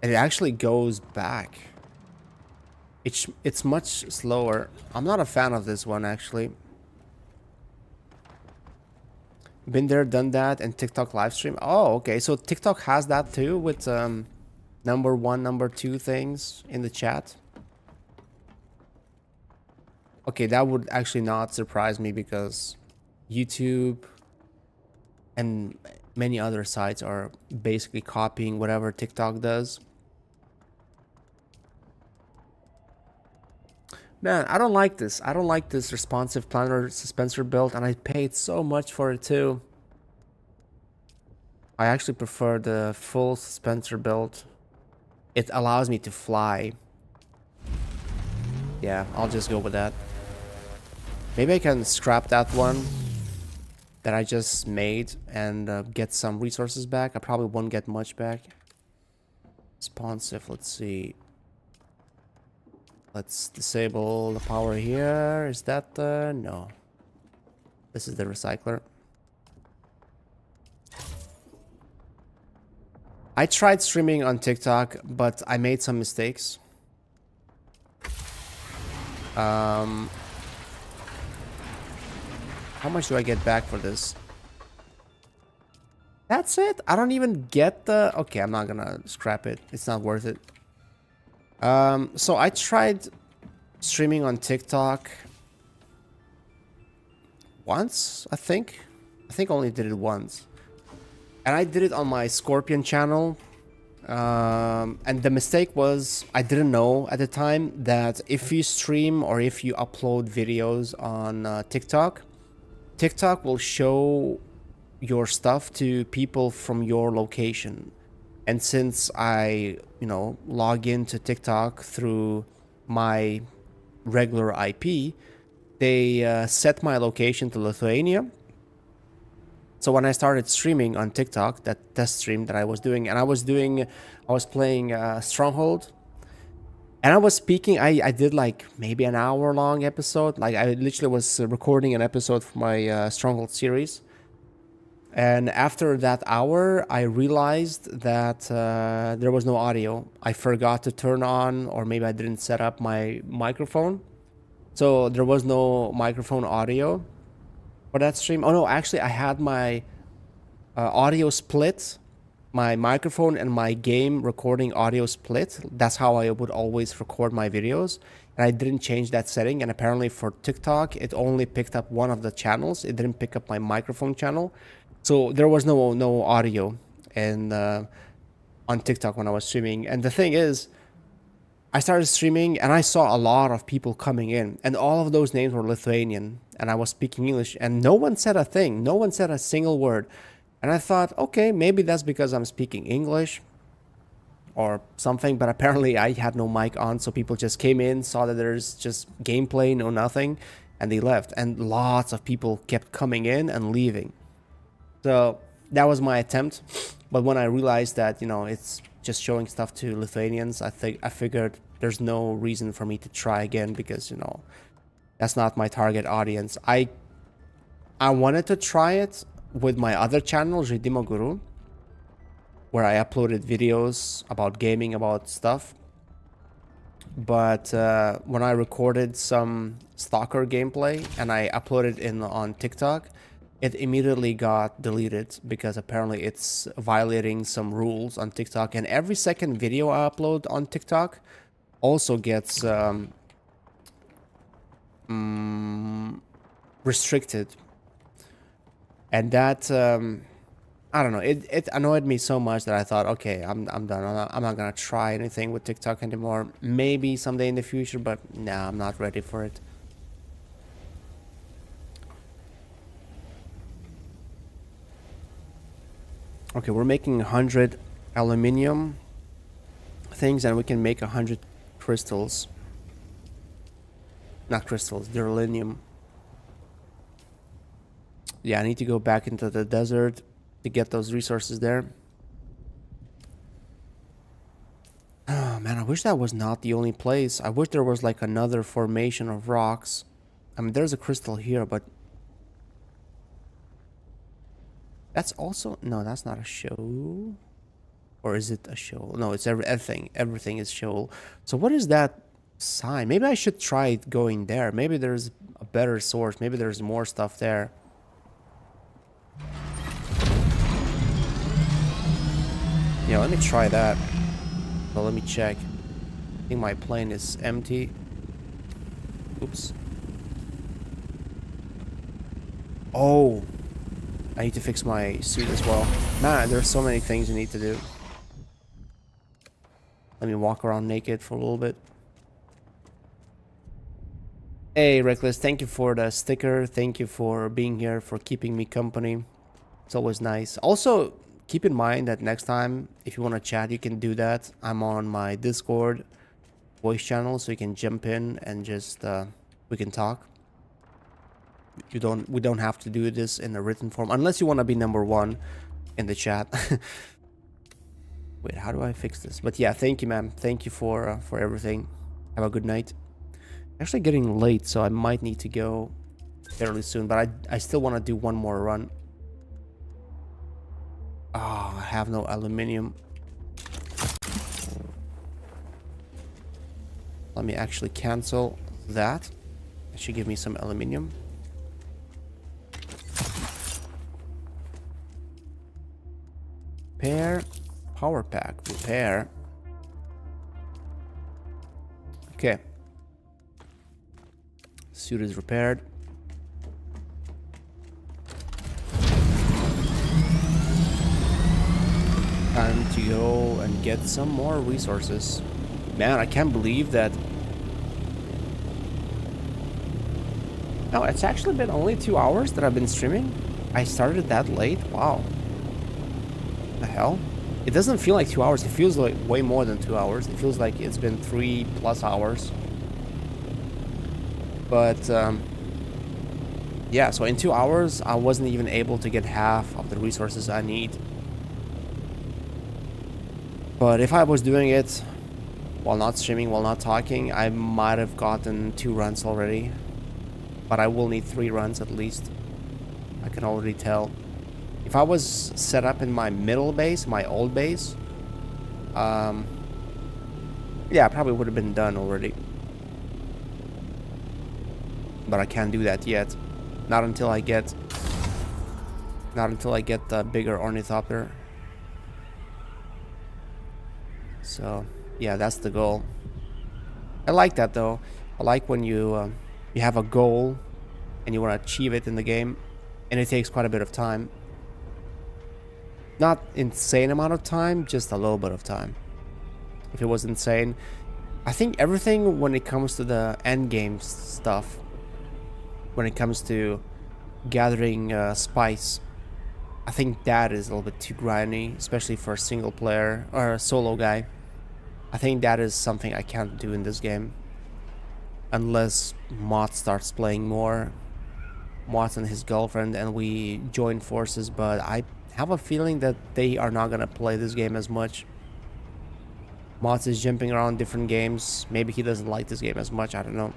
And it actually goes back. It's much slower. I'm not a fan of this one, actually. Been there, done that, and TikTok live stream. Oh, okay. So TikTok has that too with number one, number two things in the chat. Okay, that would actually not surprise me because YouTube and many other sites are basically copying whatever TikTok does. Man, I don't like this. I don't like this responsive planner suspensor build, and I paid so much for it too. I actually prefer the full suspensor build. It allows me to fly. Yeah, I'll just go with that. Maybe I can scrap that one that I just made and get some resources back. I probably won't get much back. Responsive, let's see. Let's disable the power here. Is that the... no. This is the recycler. I tried streaming on TikTok, but I made some mistakes. How much do I get back for this? That's it? I don't even get the... okay, I'm not gonna scrap it. It's not worth it. So I tried streaming on TikTok once, I think. I think I only did it once. And I did it on my Scorpion channel. And the mistake was I didn't know at the time that if you stream or if you upload videos on TikTok, TikTok will show your stuff to people from your location. And since I, log into TikTok through my regular IP, they set my location to Lithuania. So when I started streaming on TikTok, that test stream that I was doing, and I was playing Stronghold, and I was speaking. I did like maybe an hour-long episode. Like I literally was recording an episode for my Stronghold series. And after that hour, I realized that there was no audio. I forgot to turn on, or maybe I didn't set up my microphone. So there was no microphone audio for that stream. Oh no, actually I had my audio split. My microphone and my game recording audio split. That's how I would always record my videos. And I didn't change that setting. And apparently for TikTok, it only picked up one of the channels. It didn't pick up my microphone channel. So there was no audio and on TikTok when I was streaming. And the thing is, I started streaming and I saw a lot of people coming in, and all of those names were Lithuanian, and I was speaking English, and no one said a thing. No one said a single word. And I thought, okay, maybe that's because I'm speaking English or something, but apparently I had no mic on, so people just came in, saw that there's just gameplay, no nothing, and they left. And lots of people kept coming in and leaving. So that was my attempt, but when I realized that, it's just showing stuff to Lithuanians, I figured there's no reason for me to try again because, that's not my target audience. I wanted to try it with my other channel, Žaidimo Guru, where I uploaded videos about gaming, about stuff. But when I recorded some Stalker gameplay and I uploaded it on TikTok, it immediately got deleted because apparently it's violating some rules on TikTok. And every second video I upload on TikTok also gets restricted, and that I don't know. It annoyed me so much that I thought, okay, I'm done. I'm not gonna try anything with TikTok anymore. Maybe someday in the future, but nah, I'm not ready for it. Okay, we're making 100 aluminium things, and we can make 100 crystals. Not crystals, beryllium. Yeah, I need to go back into the desert to get those resources there. Oh man, I wish that was not the only place. I wish there was like another formation of rocks. I mean, there's a crystal here, but that's also... No, that's not a shoal. Or is it a shoal? No, it's everything. Everything is shoal. So what is that sign? Maybe I should try going there. Maybe there's a better source. Maybe there's more stuff there. Yeah, let me try that. Well, let me check. I think my plane is empty. Oops. Oh, I need to fix my suit as well. Man, there's so many things you need to do. Let me walk around naked for a little bit. Hey, Reckless, thank you for the sticker. Thank you for being here, for keeping me company. It's always nice. Also, keep in mind that next time, if you want to chat, you can do that. I'm on my Discord voice channel, so you can jump in and just we can talk. We don't have to do this in a written form unless you want to be #1 in the chat. Wait, how do I fix this? But yeah, thank you, man. Thank you for everything. Have a good night. Actually getting late, so I might need to go fairly soon, but I still want to do one more run. Oh, I have no aluminium. Let me actually cancel that. It should give me some aluminium. Repair. Power pack. Repair. Okay. Suit is repaired. Time to go and get some more resources. Man, I can't believe that. No, it's actually been only 2 hours that I've been streaming. I started that late. Wow. The hell? It doesn't feel like 2 hours. It feels like way more than 2 hours. It feels like it's been 3+ hours. But yeah, so in 2 hours, I wasn't even able to get half of the resources I need. But if I was doing it while not streaming, while not talking, I might have gotten 2 runs already. But I will need 3 runs at least. I can already tell. If I was set up in my middle base, my old base, yeah, I probably would have been done already. But I can't do that yet. Not until I get the bigger ornithopter. So yeah, that's the goal. I like that though. I like when you have a goal and you want to achieve it in the game, and it takes quite a bit of time. Not insane amount of time, just a little bit of time. If it was insane, I think everything when it comes to the end game stuff, when it comes to gathering spice, I think that is a little bit too grindy, especially for a single player or a solo guy. I think that is something I can't do in this game. Unless Mott starts playing more. Mott and his girlfriend, and we join forces, but I have a feeling that they are not gonna play this game as much. Mott is jumping around different games. Maybe he doesn't like this game as much, I don't know.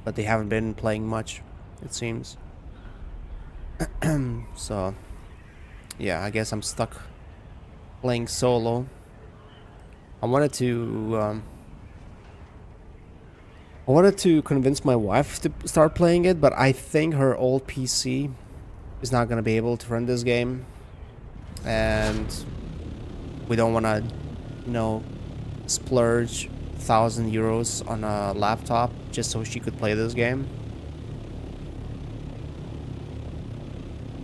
But they haven't been playing much, it seems. So yeah, I guess I'm stuck playing solo. I wanted to convince my wife to start playing it, but I think her old PC is not gonna be able to run this game, and we don't want to, you know, splurge €1,000 on a laptop just so she could play this game.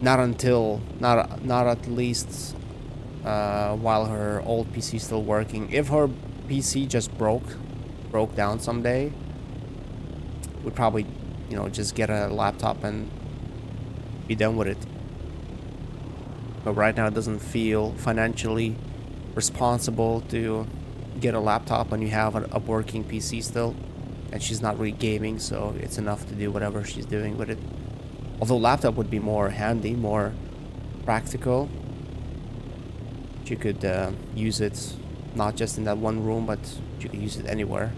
Not at least while her old PC is still working. If her PC just broke down someday, we'd probably, just get a laptop and be done with it. But right now it doesn't feel financially responsible to get a laptop when you have a working PC still, and she's not really gaming, so it's enough to do whatever she's doing with it. Although laptop would be more handy, more practical. You could use it not just in that one room, but you could use it anywhere,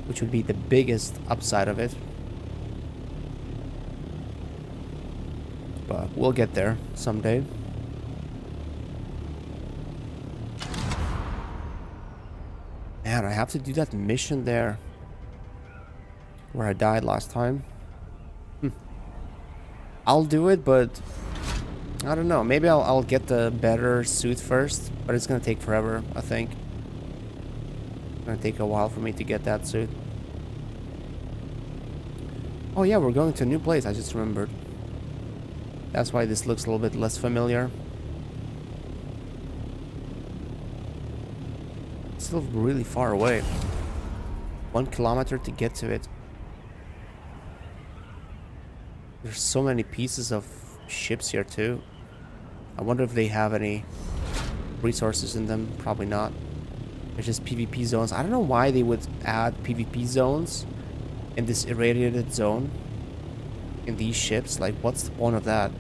which would be the biggest upside of it. But we'll get there someday. Man, I have to do that mission there where I died last time. I'll do it, but I don't know. Maybe I'll get the better suit first, but it's gonna take forever, I think. It's gonna take a while for me to get that suit. Oh yeah, we're going to a new place, I just remembered. That's why this looks a little bit less familiar. It's still really far away. 1 kilometer to get to it. There's so many pieces of ships here too. I wonder if they have any resources in them. Probably not. They're just PvP zones. I don't know why they would add PvP zones in this irradiated zone in these ships. Like, what's the point of that?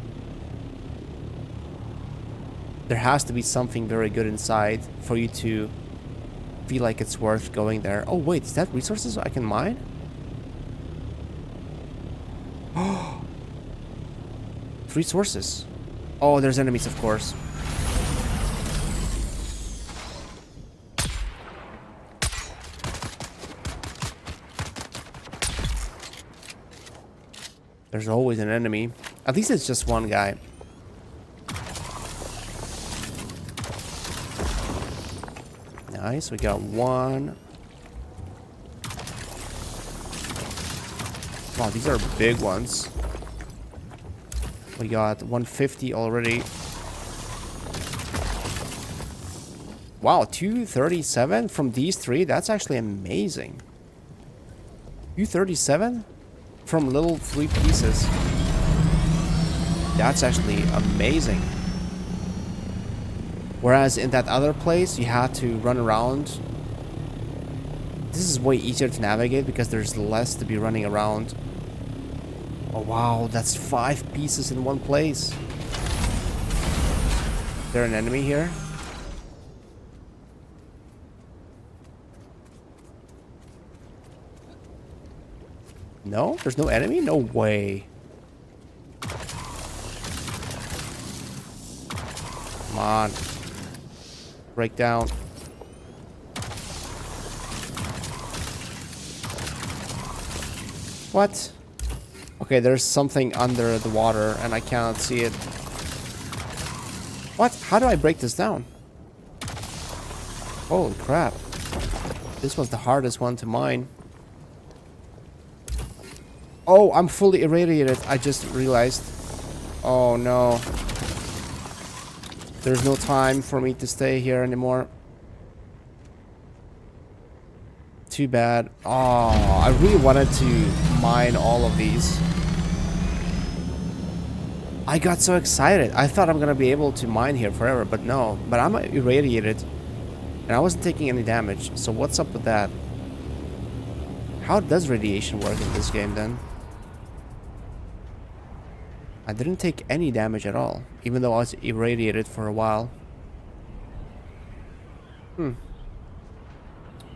There has to be something very good inside for you to feel like it's worth going there. Oh wait, is that resources I can mine? Oh, 3 sources. Oh, there's enemies, of course. There's always an enemy. At least it's just one guy. Nice, we got one. Wow, these are big ones. We got 150 already. Wow, 237 from these 3? That's actually amazing. 237 from little 3 pieces. That's actually amazing. Whereas in that other place, you had to run around. This is way easier to navigate because there's less to be running around. Oh wow, that's 5 pieces in one place. Is there an enemy here? No? There's no enemy? No way. Come on. Break down. What? Okay, there's something under the water and I cannot see it. What? How do I break this down? Holy crap. This was the hardest one to mine. Oh, I'm fully irradiated. I just realized. Oh no. There's no time for me to stay here anymore. Too bad. Oh, I really wanted to mine all of these. I got so excited. I thought I'm gonna be able to mine here forever, but no. But I'm irradiated. And I wasn't taking any damage. So what's up with that? How does radiation work in this game then? I didn't take any damage at all, even though I was irradiated for a while.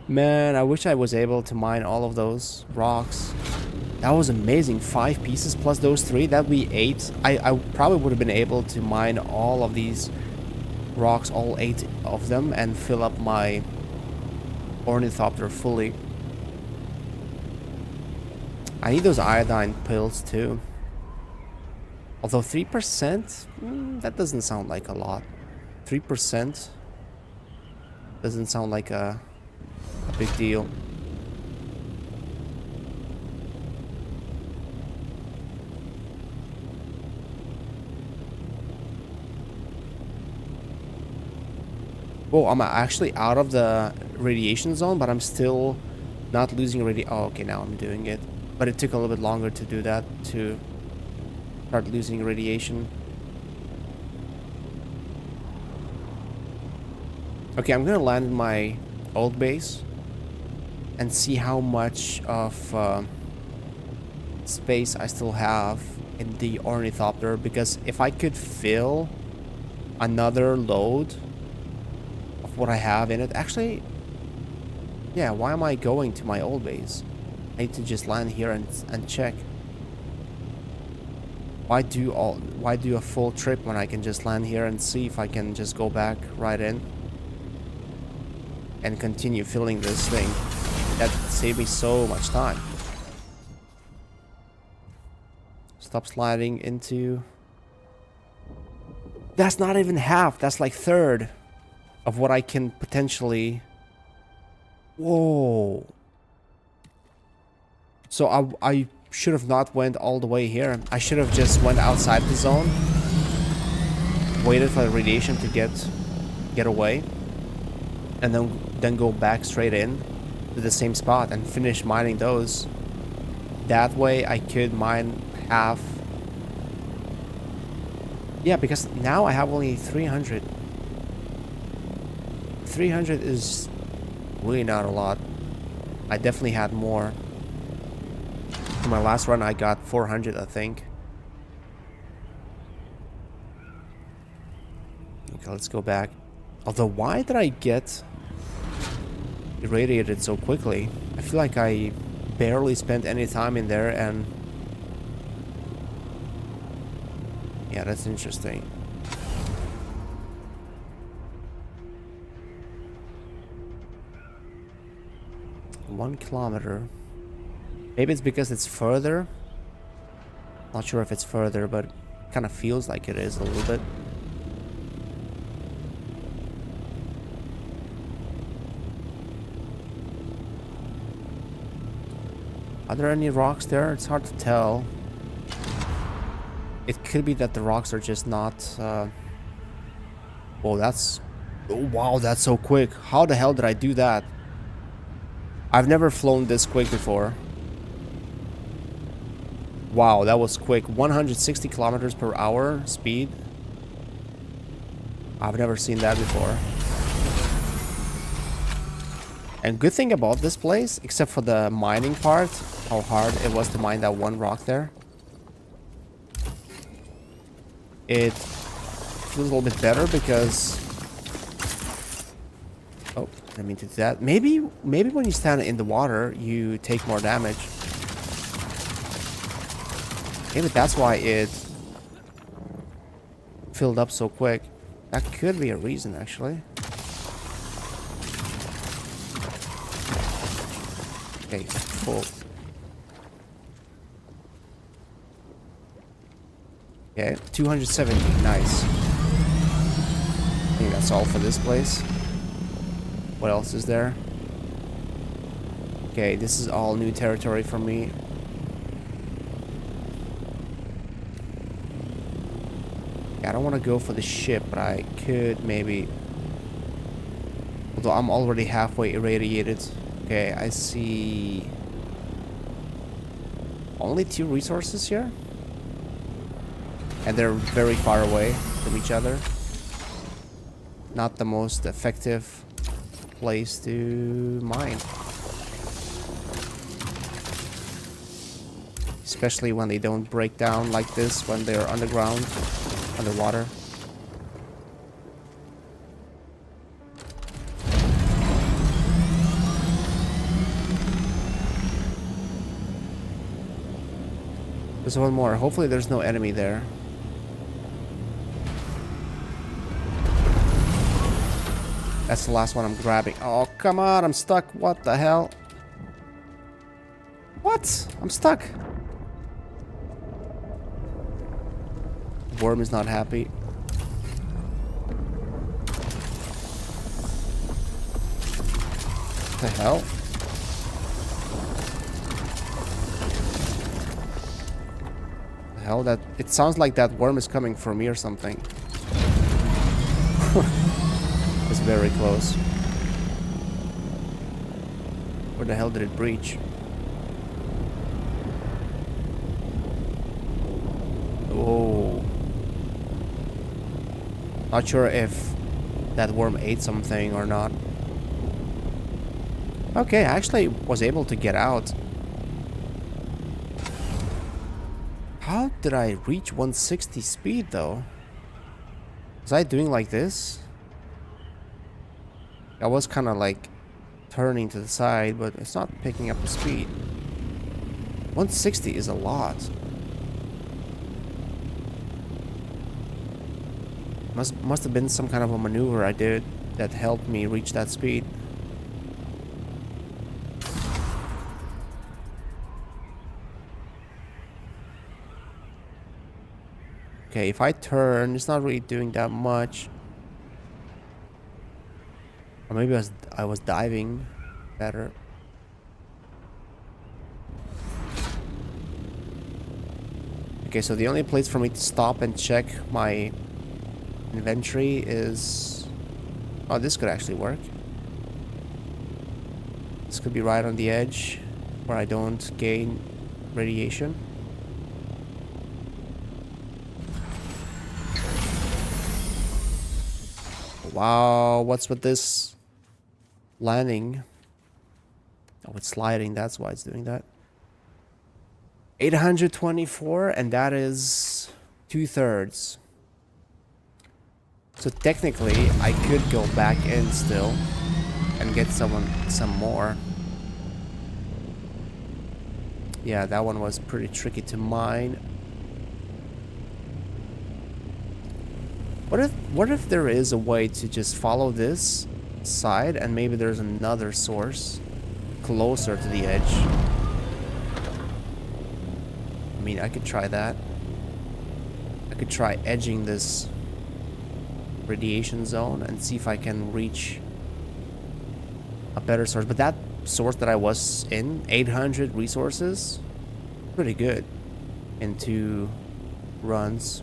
Man, I wish I was able to mine all of those rocks. That was amazing. 5 pieces plus those 3, that'd be 8. I probably would have been able to mine all of these rocks, all 8 of them, and fill up my ornithopter fully. I need those iodine pills too. Although 3%, that doesn't sound like a lot. 3% doesn't sound like a Big deal. Oh, I'm actually out of the radiation zone, but I'm still not losing oh, okay, now I'm doing it. But it took a little bit longer to do that, to start losing radiation. Okay, I'm gonna land in my old base and see how much of space I still have in the ornithopter, because if I could fill another load of what I have in it, actually, yeah, why am I going to my old base? I need to just land here and check. Why do a full trip when I can just land here and see if I can just go back right in and continue filling this thing? That saved me so much time. Stop sliding into... That's not even half. That's like third of what I can potentially... Whoa. So I should have not went all the way here. I should have just went outside the zone, waited for the radiation to get away, and then go back straight in to the same spot and finish mining those. That way I could mine half. Yeah, because now I have only 300. 300 is really not a lot. I definitely had more. For my last run I got 400, I think. Okay, let's go back. Although, why did I get irradiated so quickly? I feel like I barely spent any time in there, and yeah, that's interesting. One kilometer. Maybe it's because it's further. Not sure if it's further, but it kind of feels like it is a little bit. Are there any rocks there? It's hard to tell. It could be that the rocks are just not... Whoa, that's... Oh, wow, that's so quick. How the hell did I do that? I've never flown this quick before. Wow, that was quick. 160 kilometers per hour speed. I've never seen that before. And good thing about this place, except for the mining part, how hard it was to mine that one rock there. It feels a little bit better because... Oh, I didn't mean to do that. Maybe when you stand in the water, you take more damage. Maybe that's why it filled up so quick. That could be a reason, actually. Okay, full. Okay, 270, nice. I think that's all for this place. What else is there? Okay, this is all new territory for me. I don't want to go for the ship, but I could maybe... Although I'm already halfway irradiated. Okay, I see... Only 2 resources here? And they're very far away from each other. Not the most effective place to mine. Especially when they don't break down like this when they're underground. Underwater. There's one more. Hopefully there's no enemy there. That's the last one I'm grabbing. Oh, come on. I'm stuck. What the hell? What? I'm stuck. Worm is not happy. the hell? The hell, that it sounds like that worm is coming for me or something. It's very close. Where the hell did it breach? Oh. Not sure if that worm ate something or not. Okay, I actually was able to get out. How did I reach 160 speed though? Was I doing like this? I was kind of like turning to the side, but it's not picking up the speed. 160 is a lot. Must have been some kind of a maneuver I did that helped me reach that speed. Okay, if I turn, it's not really doing that much. Or maybe I was diving better. Okay, so the only place for me to stop and check my inventory is... Oh, this could actually work. This could be right on the edge where I don't gain radiation. Wow, what's with this landing? Oh, it's sliding, that's why it's doing that. 824, and that is 2/3. So technically, I could go back in still and get some more. Yeah, that one was pretty tricky to mine. What if there is a way to just follow this side and maybe there's another source closer to the edge? I mean, I could try that. I could try edging this radiation zone and see if I can reach a better source. But that source that I was in, 800 resources, pretty good in 2 runs.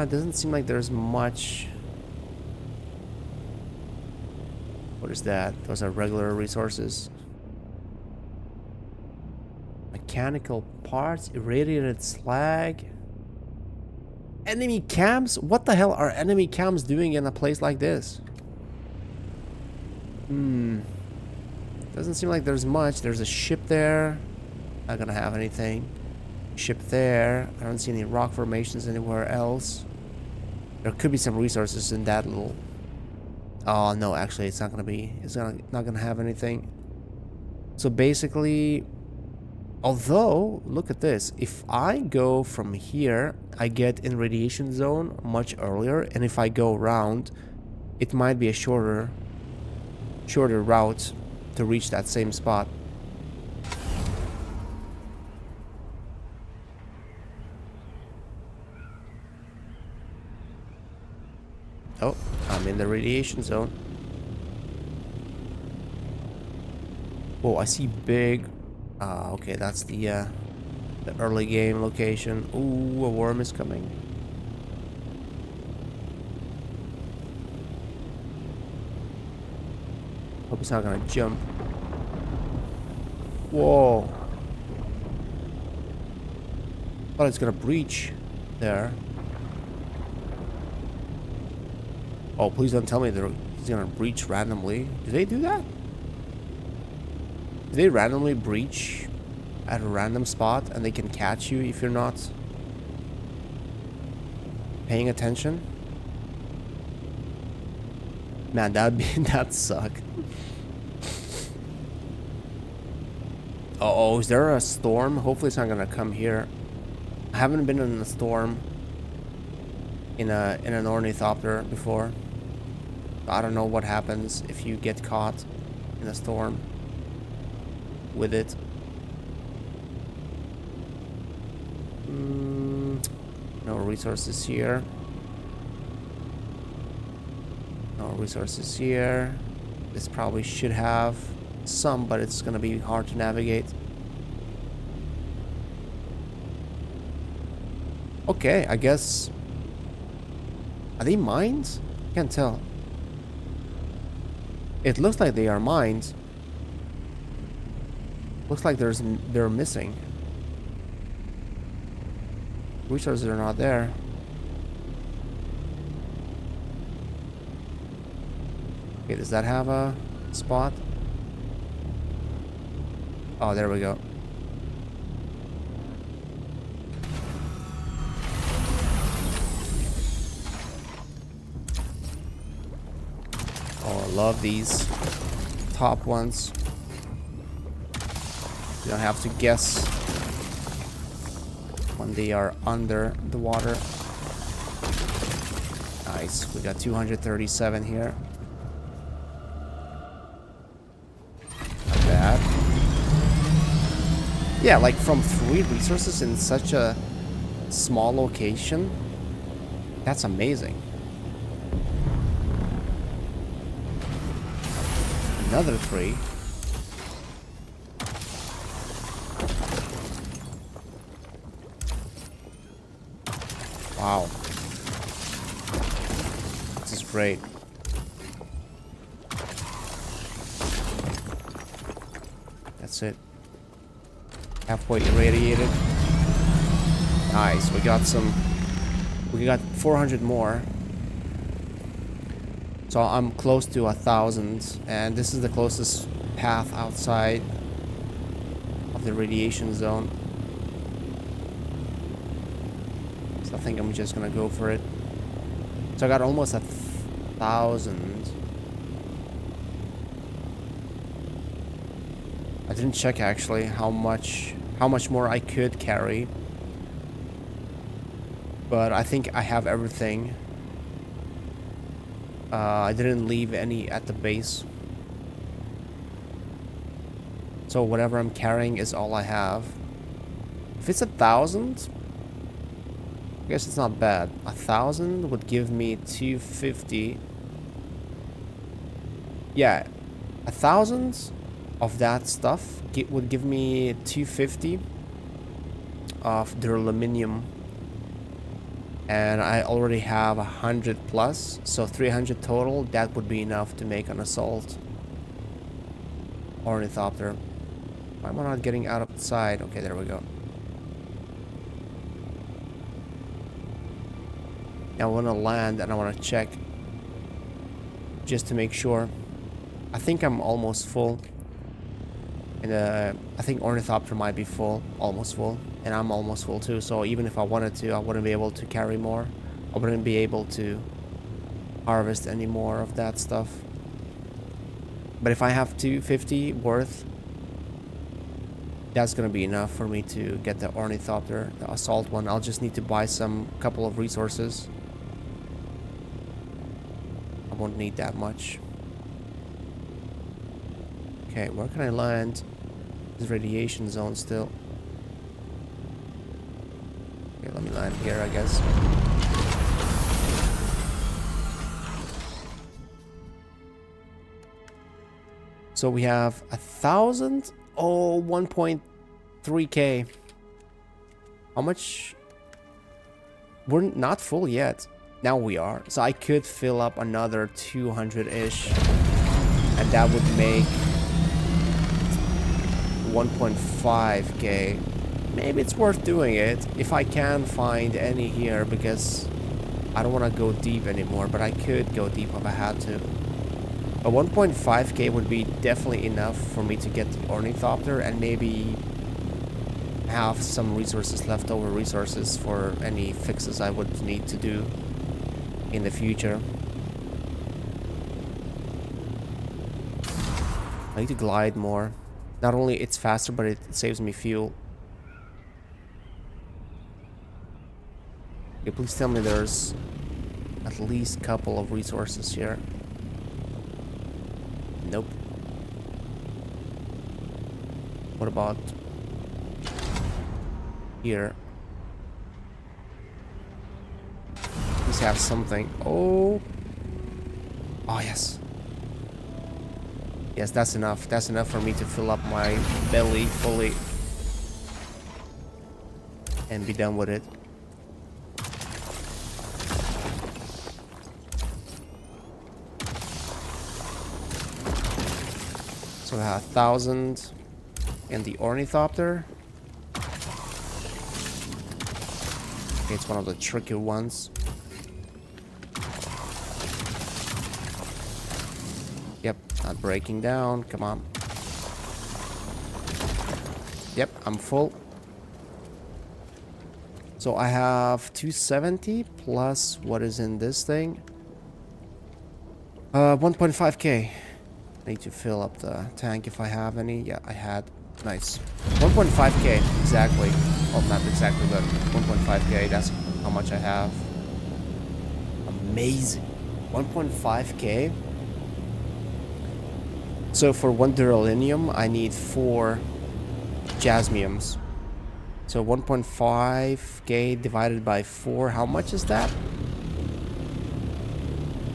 Doesn't seem like there's much. What is that? Those are regular resources. Mechanical parts, irradiated slag. Enemy camps? What the hell are enemy camps doing in a place like this? Doesn't seem like there's much. There's a ship there. Not gonna have anything. Ship there. I don't see any rock formations anywhere else. There could be some resources in that little... Oh no, actually it's not gonna be. It's not gonna have anything. So basically, although look at this, if I go from here, I get in radiation zone much earlier, and if I go around, it might be a shorter route to reach that same spot. Oh, I'm in the radiation zone. Oh, I see big... okay, that's the early game location. Ooh, a worm is coming. Hope it's not gonna jump. Whoa. Thought it's gonna breach there. Oh, please don't tell me he's gonna breach randomly. Do they do that? Do they randomly breach at a random spot and they can catch you if you're not paying attention? Man, that'd suck. Uh-oh, is there a storm? Hopefully it's not gonna come here. I haven't been in a storm in an ornithopter before. I don't know what happens if you get caught in a storm with it. No resources here. No resources here. This probably should have some, but it's gonna be hard to navigate. Okay, I guess... Are they mines? Can't tell. It looks like they are mines. Looks like they're missing. Resources are not there. Okay, does that have a spot? Oh, there we go. Oh, I love these top ones. You don't have to guess when they are under the water. Nice. We got 237 here. Not bad. Yeah, like from 3 resources in such a small location. That's amazing. Another 3. Wow. This is great. That's it. Halfway irradiated. Nice. We got 400 more. So I'm close to 1,000, and this is the closest path outside of the radiation zone. So I think I'm just gonna go for it. So I got almost 1,000. I didn't check actually how much more I could carry, but I think I have everything. I didn't leave any at the base, so whatever I'm carrying is all I have. If it's 1,000, I guess it's not bad. 1,000 would give me 250. Yeah, 1,000 of that stuff would give me 250 of the aluminium, and I already have 100 plus, so 300 total. That would be enough to make an assault ornithopter. Why am I not getting out of the side? Okay, there we go. Now I want to land and I want to check just to make sure. I think I'm almost full. And I think ornithopter might be full, almost full, and I'm almost full too. So even if I wanted to, I wouldn't be able to carry more. I wouldn't be able to harvest any more of that stuff. But if I have 250 worth, that's gonna be enough for me to get the ornithopter, the assault one. I'll just need to buy some couple of resources. I won't need that much. Okay, where can I land? This radiation zone still. Okay, let me land here, I guess. So we have 1,000. Oh, 1.3k. How much? We're not full yet. Now we are. So I could fill up another 200-ish. And that would make 1.5k. Maybe it's worth doing it if I can find any here, because I don't want to go deep anymore, but I could go deep if I had to. But 1.5k would be definitely enough for me to get the ornithopter and maybe have some resources, leftover resources, for any fixes I would need to do in the future. I need to glide more. Not only it's faster, but it saves me fuel. Okay, please tell me there's at least a couple of resources here. Nope. What about here? Please have something. Oh. Oh, yes. Yes, that's enough. That's enough for me to fill up my belly fully. And be done with it. So I have 1,000 in the ornithopter. Okay, it's one of the trickier ones. Yep, not breaking down. Come on. Yep, I'm full. So I have 270 plus what is in this thing. 1.5k. Need to fill up the tank if I have any. Yeah, I had. Nice. 1.5k, exactly. Oh, not exactly, but 1.5k. That's how much I have. Amazing. 1.5k. So for 1 duralinium, I need 4 jasmiums. So 1.5k divided by 4, how much is that?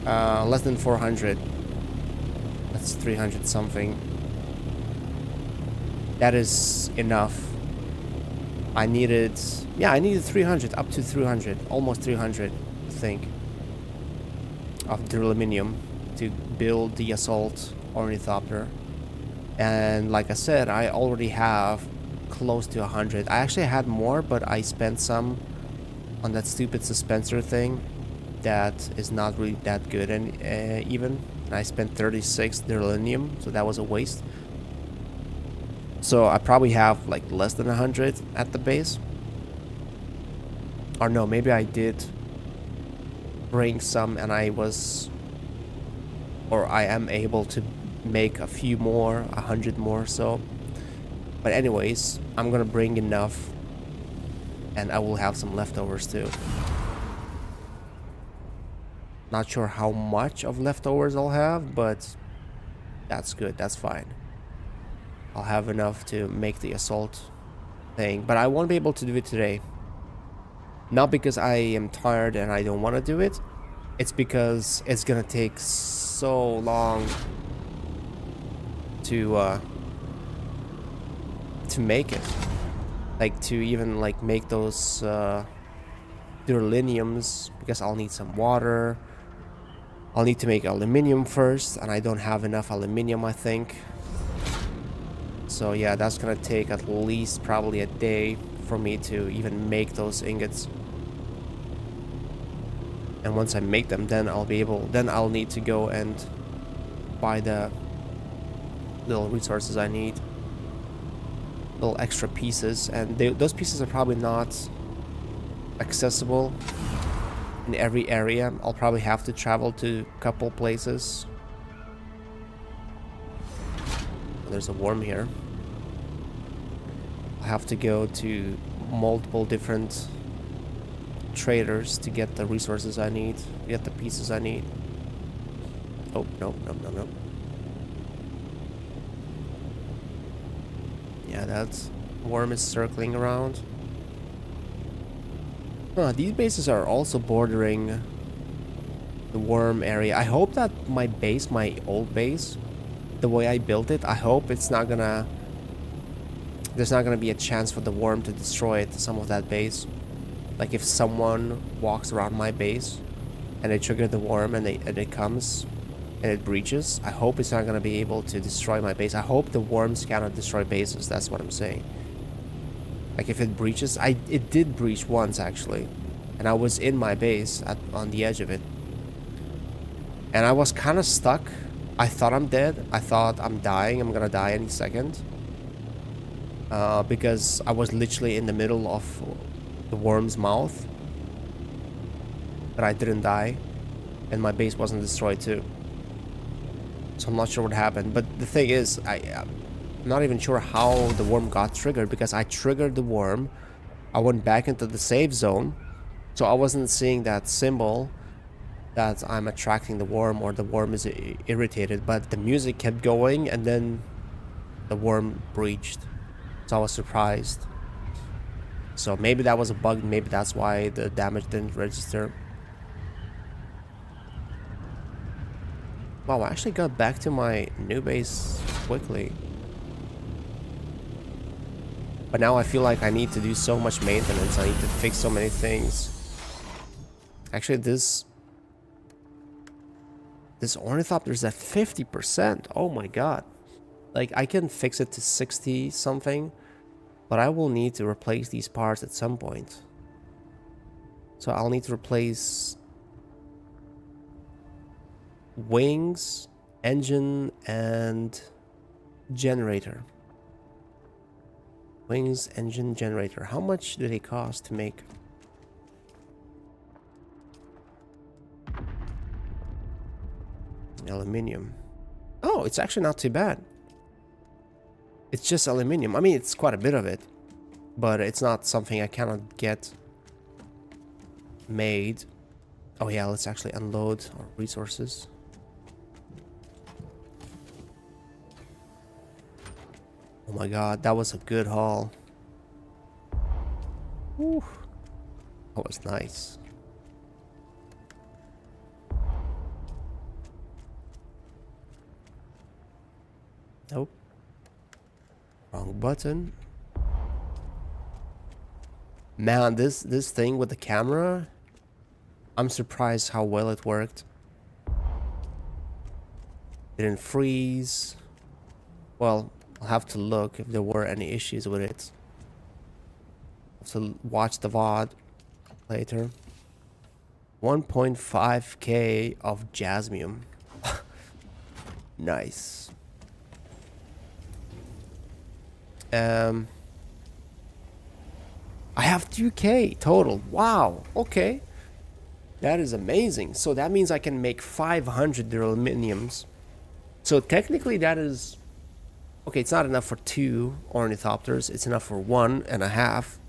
Less than 400. That's 300 something. That is enough. I needed 300, up to 300, almost 300, I think, of duraluminium to build the assault ornithopter. And like I said, I already have close to 100. I actually had more, but I spent some on that stupid suspensor thing that is not really that good. And even I spent 36 duralinium, so that was a waste. So I probably have like less than 100 at the base. Or no, maybe I did bring some and I am able to make a few more, 100 more, so. But anyways, I'm gonna bring enough and I will have some leftovers too. Not sure how much of leftovers I'll have, but that's good, that's fine. I'll have enough to make the assault thing, but I won't be able to do it today. Not because I am tired and I don't want to do it. It's because it's gonna take so long to make it. Like to even like make those duraliniums, because I'll need some water. I'll need to make aluminium first, and I don't have enough aluminium, I think. So yeah, that's gonna take at least probably a day for me to even make those ingots. And once I make them, then I'll need to go and buy the little resources I need. Little extra pieces, and those pieces are probably not accessible in every area. I'll probably have to travel to a couple places. There's a worm here. I have to go to multiple different traders to get the resources I need, to get the pieces I need. Oh, no. Yeah, that worm is circling around. These bases are also bordering the worm area. I hope that my old base, the way I built it, I hope there's not gonna be a chance for the worm to destroy some of that base. Like if someone walks around my base and they trigger the worm and it comes and it breaches, I hope it's not gonna be able to destroy my base. I hope the worms cannot destroy bases, that's what I'm saying. Like if it breaches, it did breach once actually, and I was in my base on the edge of it, and I was kind of stuck. I thought I'm dead. I thought I'm dying. I'm gonna die any second, because I was literally in the middle of the worm's mouth, but I didn't die, and my base wasn't destroyed too. So I'm not sure what happened. But the thing is, I'm not even sure how the worm got triggered, because I triggered the worm, I went back into the safe zone, so I wasn't seeing that symbol that I'm attracting the worm or the worm is irritated, but the music kept going and then the worm breached. So I was surprised. So maybe that was a bug, maybe that's why the damage didn't register. Wow, I actually got back to my new base quickly. But now I feel like I need to do so much maintenance. I need to fix so many things. Actually, this ornithopter is at 50%. Oh my god. Like, I can fix it to 60 something, but I will need to replace these parts at some point. So I'll need to replace wings, engine, and generator. Wings, engine, generator. How much do they cost to make? Aluminium. Oh, it's actually not too bad. It's just aluminium. I mean, it's quite a bit of it, but it's not something I cannot get made. Oh yeah, let's actually unload our resources. Oh my god, that was a good haul. Whew. That was nice. Nope. Wrong button. Man, this thing with the camera, I'm surprised how well it worked. Didn't freeze. Well, I'll have to look if there were any issues with it. Have to watch the VOD later. 1.5k of jasmium. Nice. I have 2k total. Wow. Okay. That is amazing. So that means I can make 500 aluminiums. So technically that is... Okay, it's not enough for 2 ornithopters. It's enough for 1.5.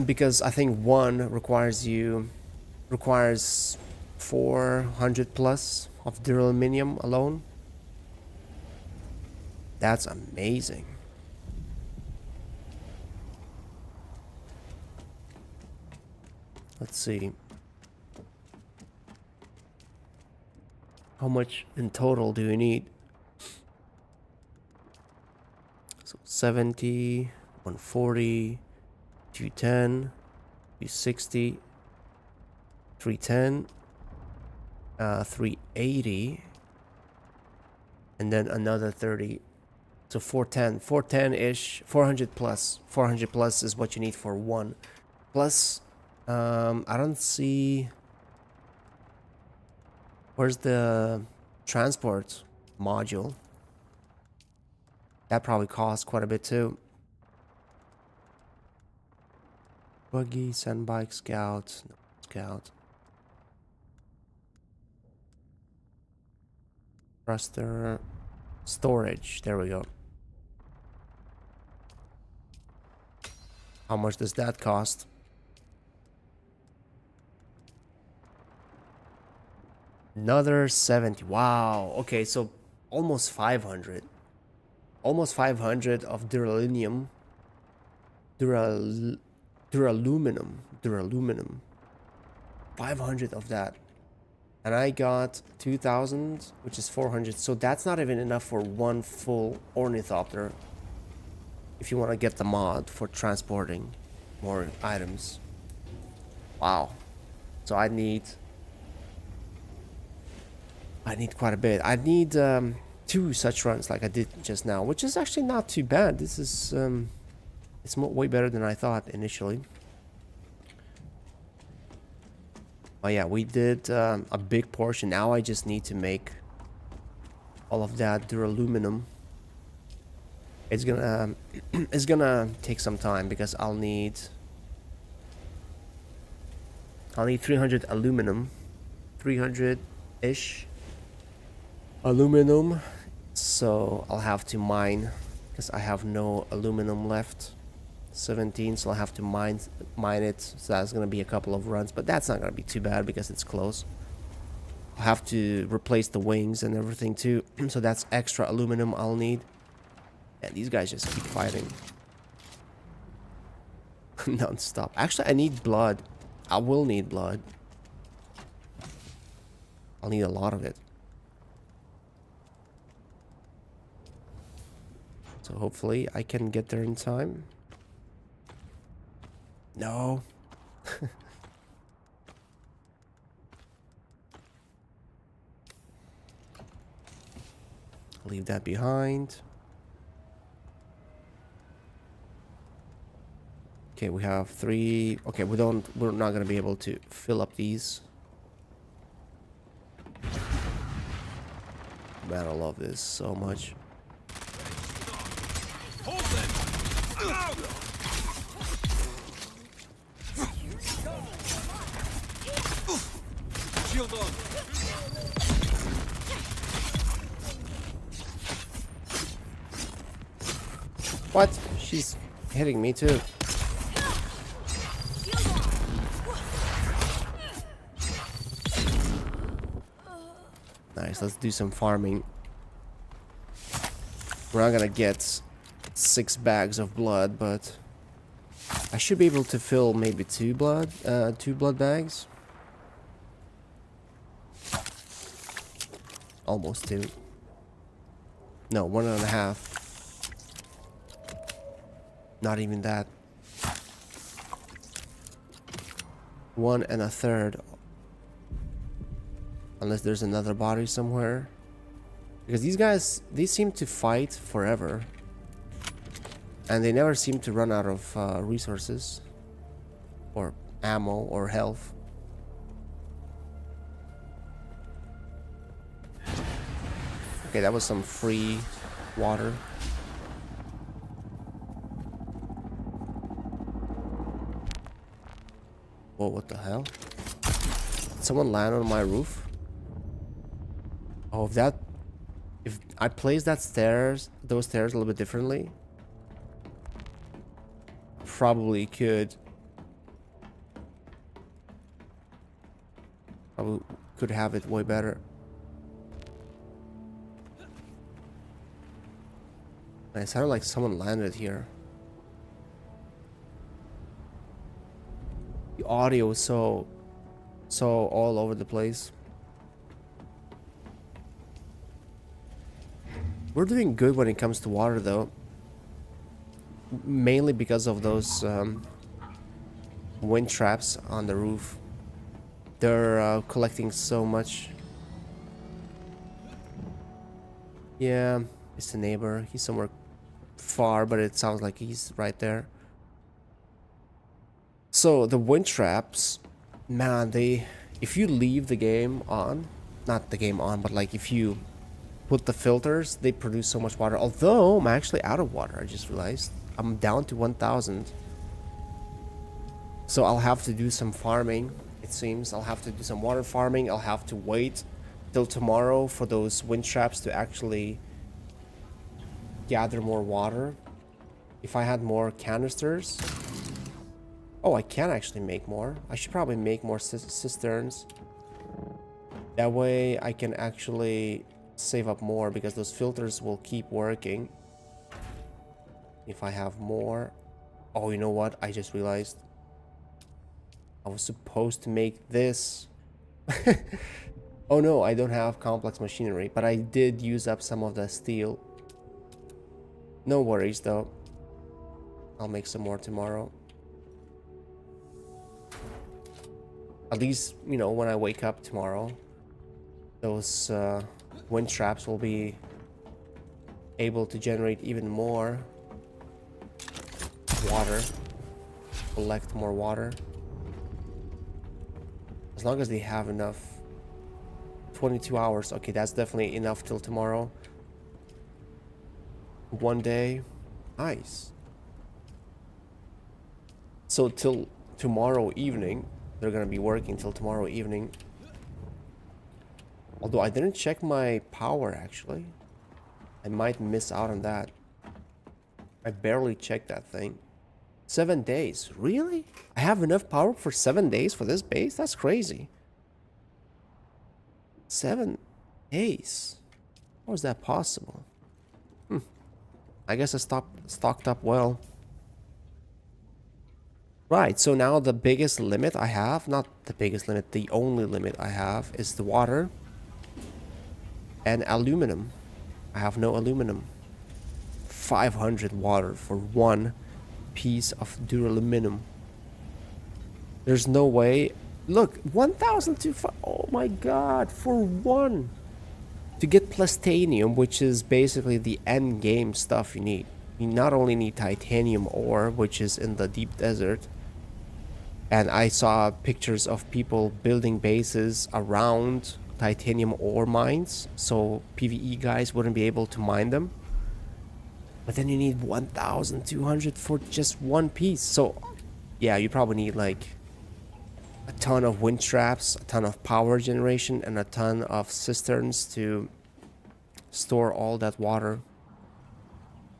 Because I think 1 requires 400 plus of aluminium alone. That's amazing. Let's see. How much in total do you need? So 70, 140, 210, 260, 310, 380, and then another 30. So 410, 410-ish, 400 plus. 400 plus is what you need for 1. Plus, I don't see... Where's the transport module? That probably costs quite a bit too. Buggy, sandbike, scout, no, scout. Thruster, storage, there we go. How much does that cost? Another 70. Wow. Okay, so almost 500. Almost 500 of duraluminum. Duraluminum. 500 of that. And I got 2,000, which is 400. So that's not even enough for 1 full ornithopter. If you want to get the mod for transporting more items. Wow. So I need quite a bit. I need 2 such runs like I did just now, which is actually not too bad. This is it's way better than I thought initially. Oh yeah, we did a big portion. Now I just need to make all of that duraluminum. It's gonna take some time because I'll need 300 aluminum, 300-ish aluminum. So I'll have to mine because I have no aluminum left. 17, so I'll have to mine it. So that's gonna be a couple of runs, but that's not gonna be too bad because it's close. I'll have to replace the wings and everything too. So that's extra aluminum I'll need. And these guys just keep fighting non-stop. Actually, I need blood. I will need blood. I'll need a lot of it. So hopefully I can get there in time. No. Leave that behind. Okay, we have 3. Okay, we're not gonna be able to fill up these. Man, I love this so much. Shield on. What? She's hitting me too. Nice, let's do some farming. We're not gonna get 6 bags of blood, but I should be able to fill maybe 2 blood bags. Almost 2. No, 1.5. Not even that. 1 1/3. Unless there's another body somewhere. Because these guys, they seem to fight forever. And they never seem to run out of resources. Or ammo or health. Okay, that was some free water. Whoa, what the hell? Did someone land on my roof? Oh, if I place those stairs a little bit differently, probably could have it way better. It sounded like someone landed here. The audio is so all over the place. We're doing good when it comes to water though. Mainly because of those wind traps on the roof. They're collecting so much. Yeah, it's the neighbor. He's somewhere far, but it sounds like he's right there. So the wind traps, man, if you leave the game on, not the game on, but like if you put the filters, they produce so much water. Although I'm actually out of water, I just realized. I'm down to 1,000. So I'll have to do some farming, it seems. I'll have to do some water farming. I'll have to wait till tomorrow for those wind traps to actually gather more water. If I had more canisters. Oh, I can actually make more. I should probably make more cisterns. That way I can actually save up more because those filters will keep working. If I have more. Oh, you know what? I just realized. I was supposed to make this. Oh no, I don't have complex machinery, but I did use up some of the steel. No worries though. I'll make some more tomorrow. At least, you know, when I wake up tomorrow, those wind traps will be able to generate even more water, collect more water. As long as they have enough. 22 hours. Okay, that's definitely enough till tomorrow. 1 day. Nice. So till tomorrow evening, they're gonna be working till tomorrow evening. Although I didn't check my power actually. I might miss out on that. I barely checked that thing. 7 days. Really? I have enough power for 7 days for this base? That's crazy. 7 days. How is that possible? I guess I stocked up well. Right, so now the biggest limit I have, not the biggest limit, the only limit I have is the water. And aluminum. I have no aluminum. 500 water for one piece of duraluminum. There's no way. Look, 1,025. Oh my god, for one. To get plastanium, which is basically the end game stuff you need. You not only need titanium ore, which is in the deep desert. And I saw pictures of people building bases around titanium ore mines, so PvE guys wouldn't be able to mine them. But then you need 1,200 for just one piece. So yeah, you probably need like a ton of wind traps, a ton of power generation, and a ton of cisterns to store all that water.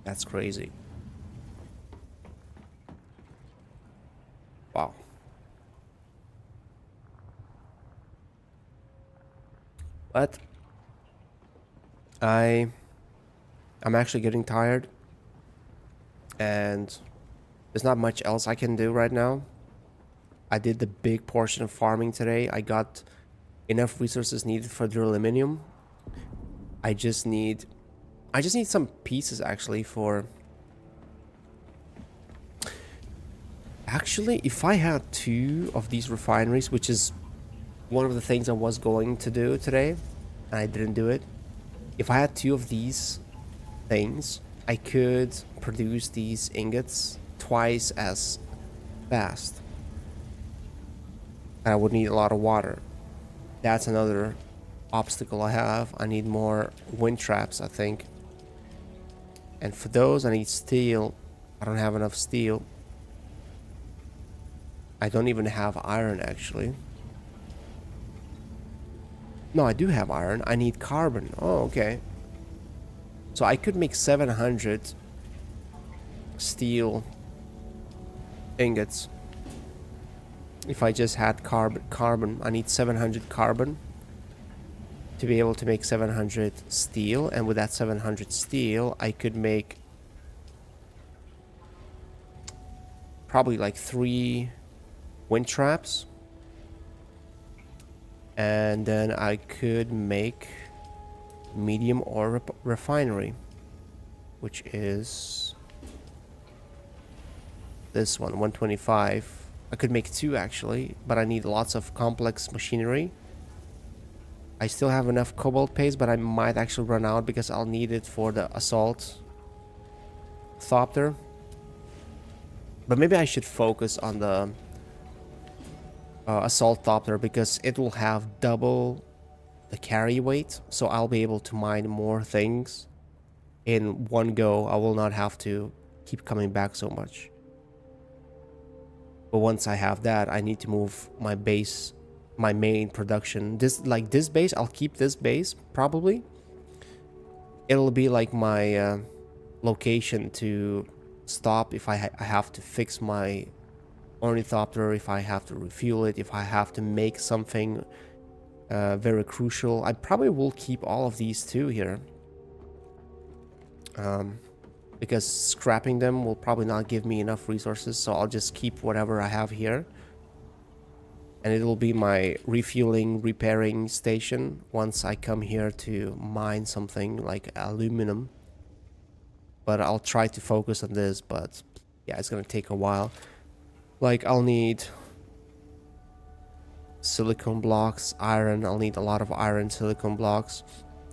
That's crazy. Wow. But I'm actually getting tired, and there's not much else I can do right now. I did the big portion of farming today. I got enough resources needed for the aluminum. I just need some pieces actually for... Actually, if I had 2 of these refineries, which is one of the things I was going to do today, and I didn't do it. If I had 2 of these things, I could produce these ingots twice as fast. And I would need a lot of water. That's another obstacle I have. I need more wind traps, I think. And for those, I need steel. I don't have enough steel. I don't even have iron, actually. No, I do have iron. I need carbon. Oh, okay. So I could make 700 steel ingots. If I just had carbon, I need 700 carbon to be able to make 700 steel. And with that 700 steel, I could make probably like 3 wind traps. And then I could make medium ore refinery, which is this one, 125. I could make 2 actually, but I need lots of complex machinery. I still have enough cobalt paste, but I might actually run out because I'll need it for the assault thopter. But maybe I should focus on the assault thopter because it will have double the carry weight, so I'll be able to mine more things in one go. I will not have to keep coming back so much. But once I have that, I need to move my base, my main production. This base, I'll keep this base probably. It'll be like my location to stop if I have to fix my ornithopter, if I have to refuel it, if I have to make something very crucial. I probably will keep all of these too here. Because scrapping them will probably not give me enough resources, so I'll just keep whatever I have here. And it'll be my refueling, repairing station once I come here to mine something like aluminum. But I'll try to focus on this, but yeah, it's gonna take a while. Like, I'll need silicone blocks, iron. I'll need a lot of iron, silicone blocks,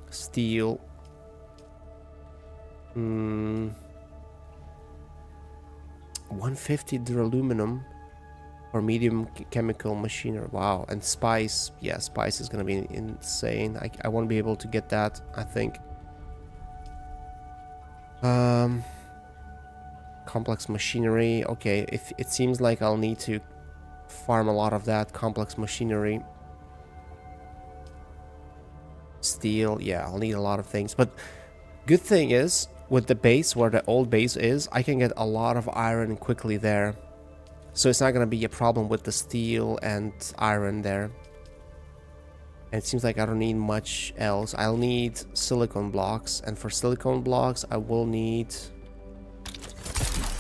steel. 150 duraluminum for medium chemical machinery. Wow. And spice. Yeah, spice is gonna be insane. I won't be able to get that, I think. Complex machinery. Okay, if it seems like I'll need to farm a lot of that complex machinery. Steel. Yeah, I'll need a lot of things. But good thing is, with the base, where the old base is, I can get a lot of iron quickly there. So it's not going to be a problem with the steel and iron there. And it seems like I don't need much else. I'll need silicone blocks. And for silicone blocks, I will need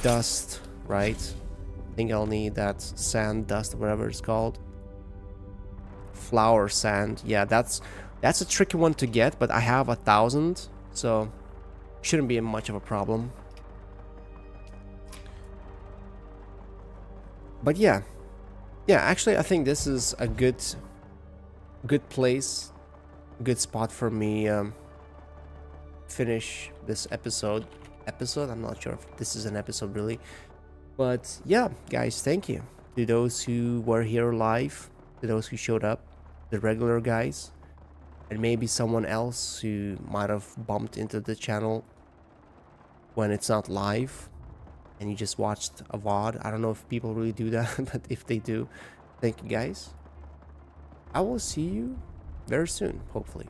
dust, right? I think I'll need that sand dust, whatever it's called. Flour sand. Yeah, that's That's a tricky one to get, but I have 1,000, so shouldn't be much of a problem. But yeah, actually I think this is a good place, good spot for me finish this episode. I'm not sure if this is an episode really, but yeah, guys, thank you to those who were here live, to those who showed up, the regular guys, and maybe someone else who might have bumped into the channel when it's not live and you just watched a VOD. I don't know if people really do that, but if they do, thank you guys. I will see you very soon, hopefully.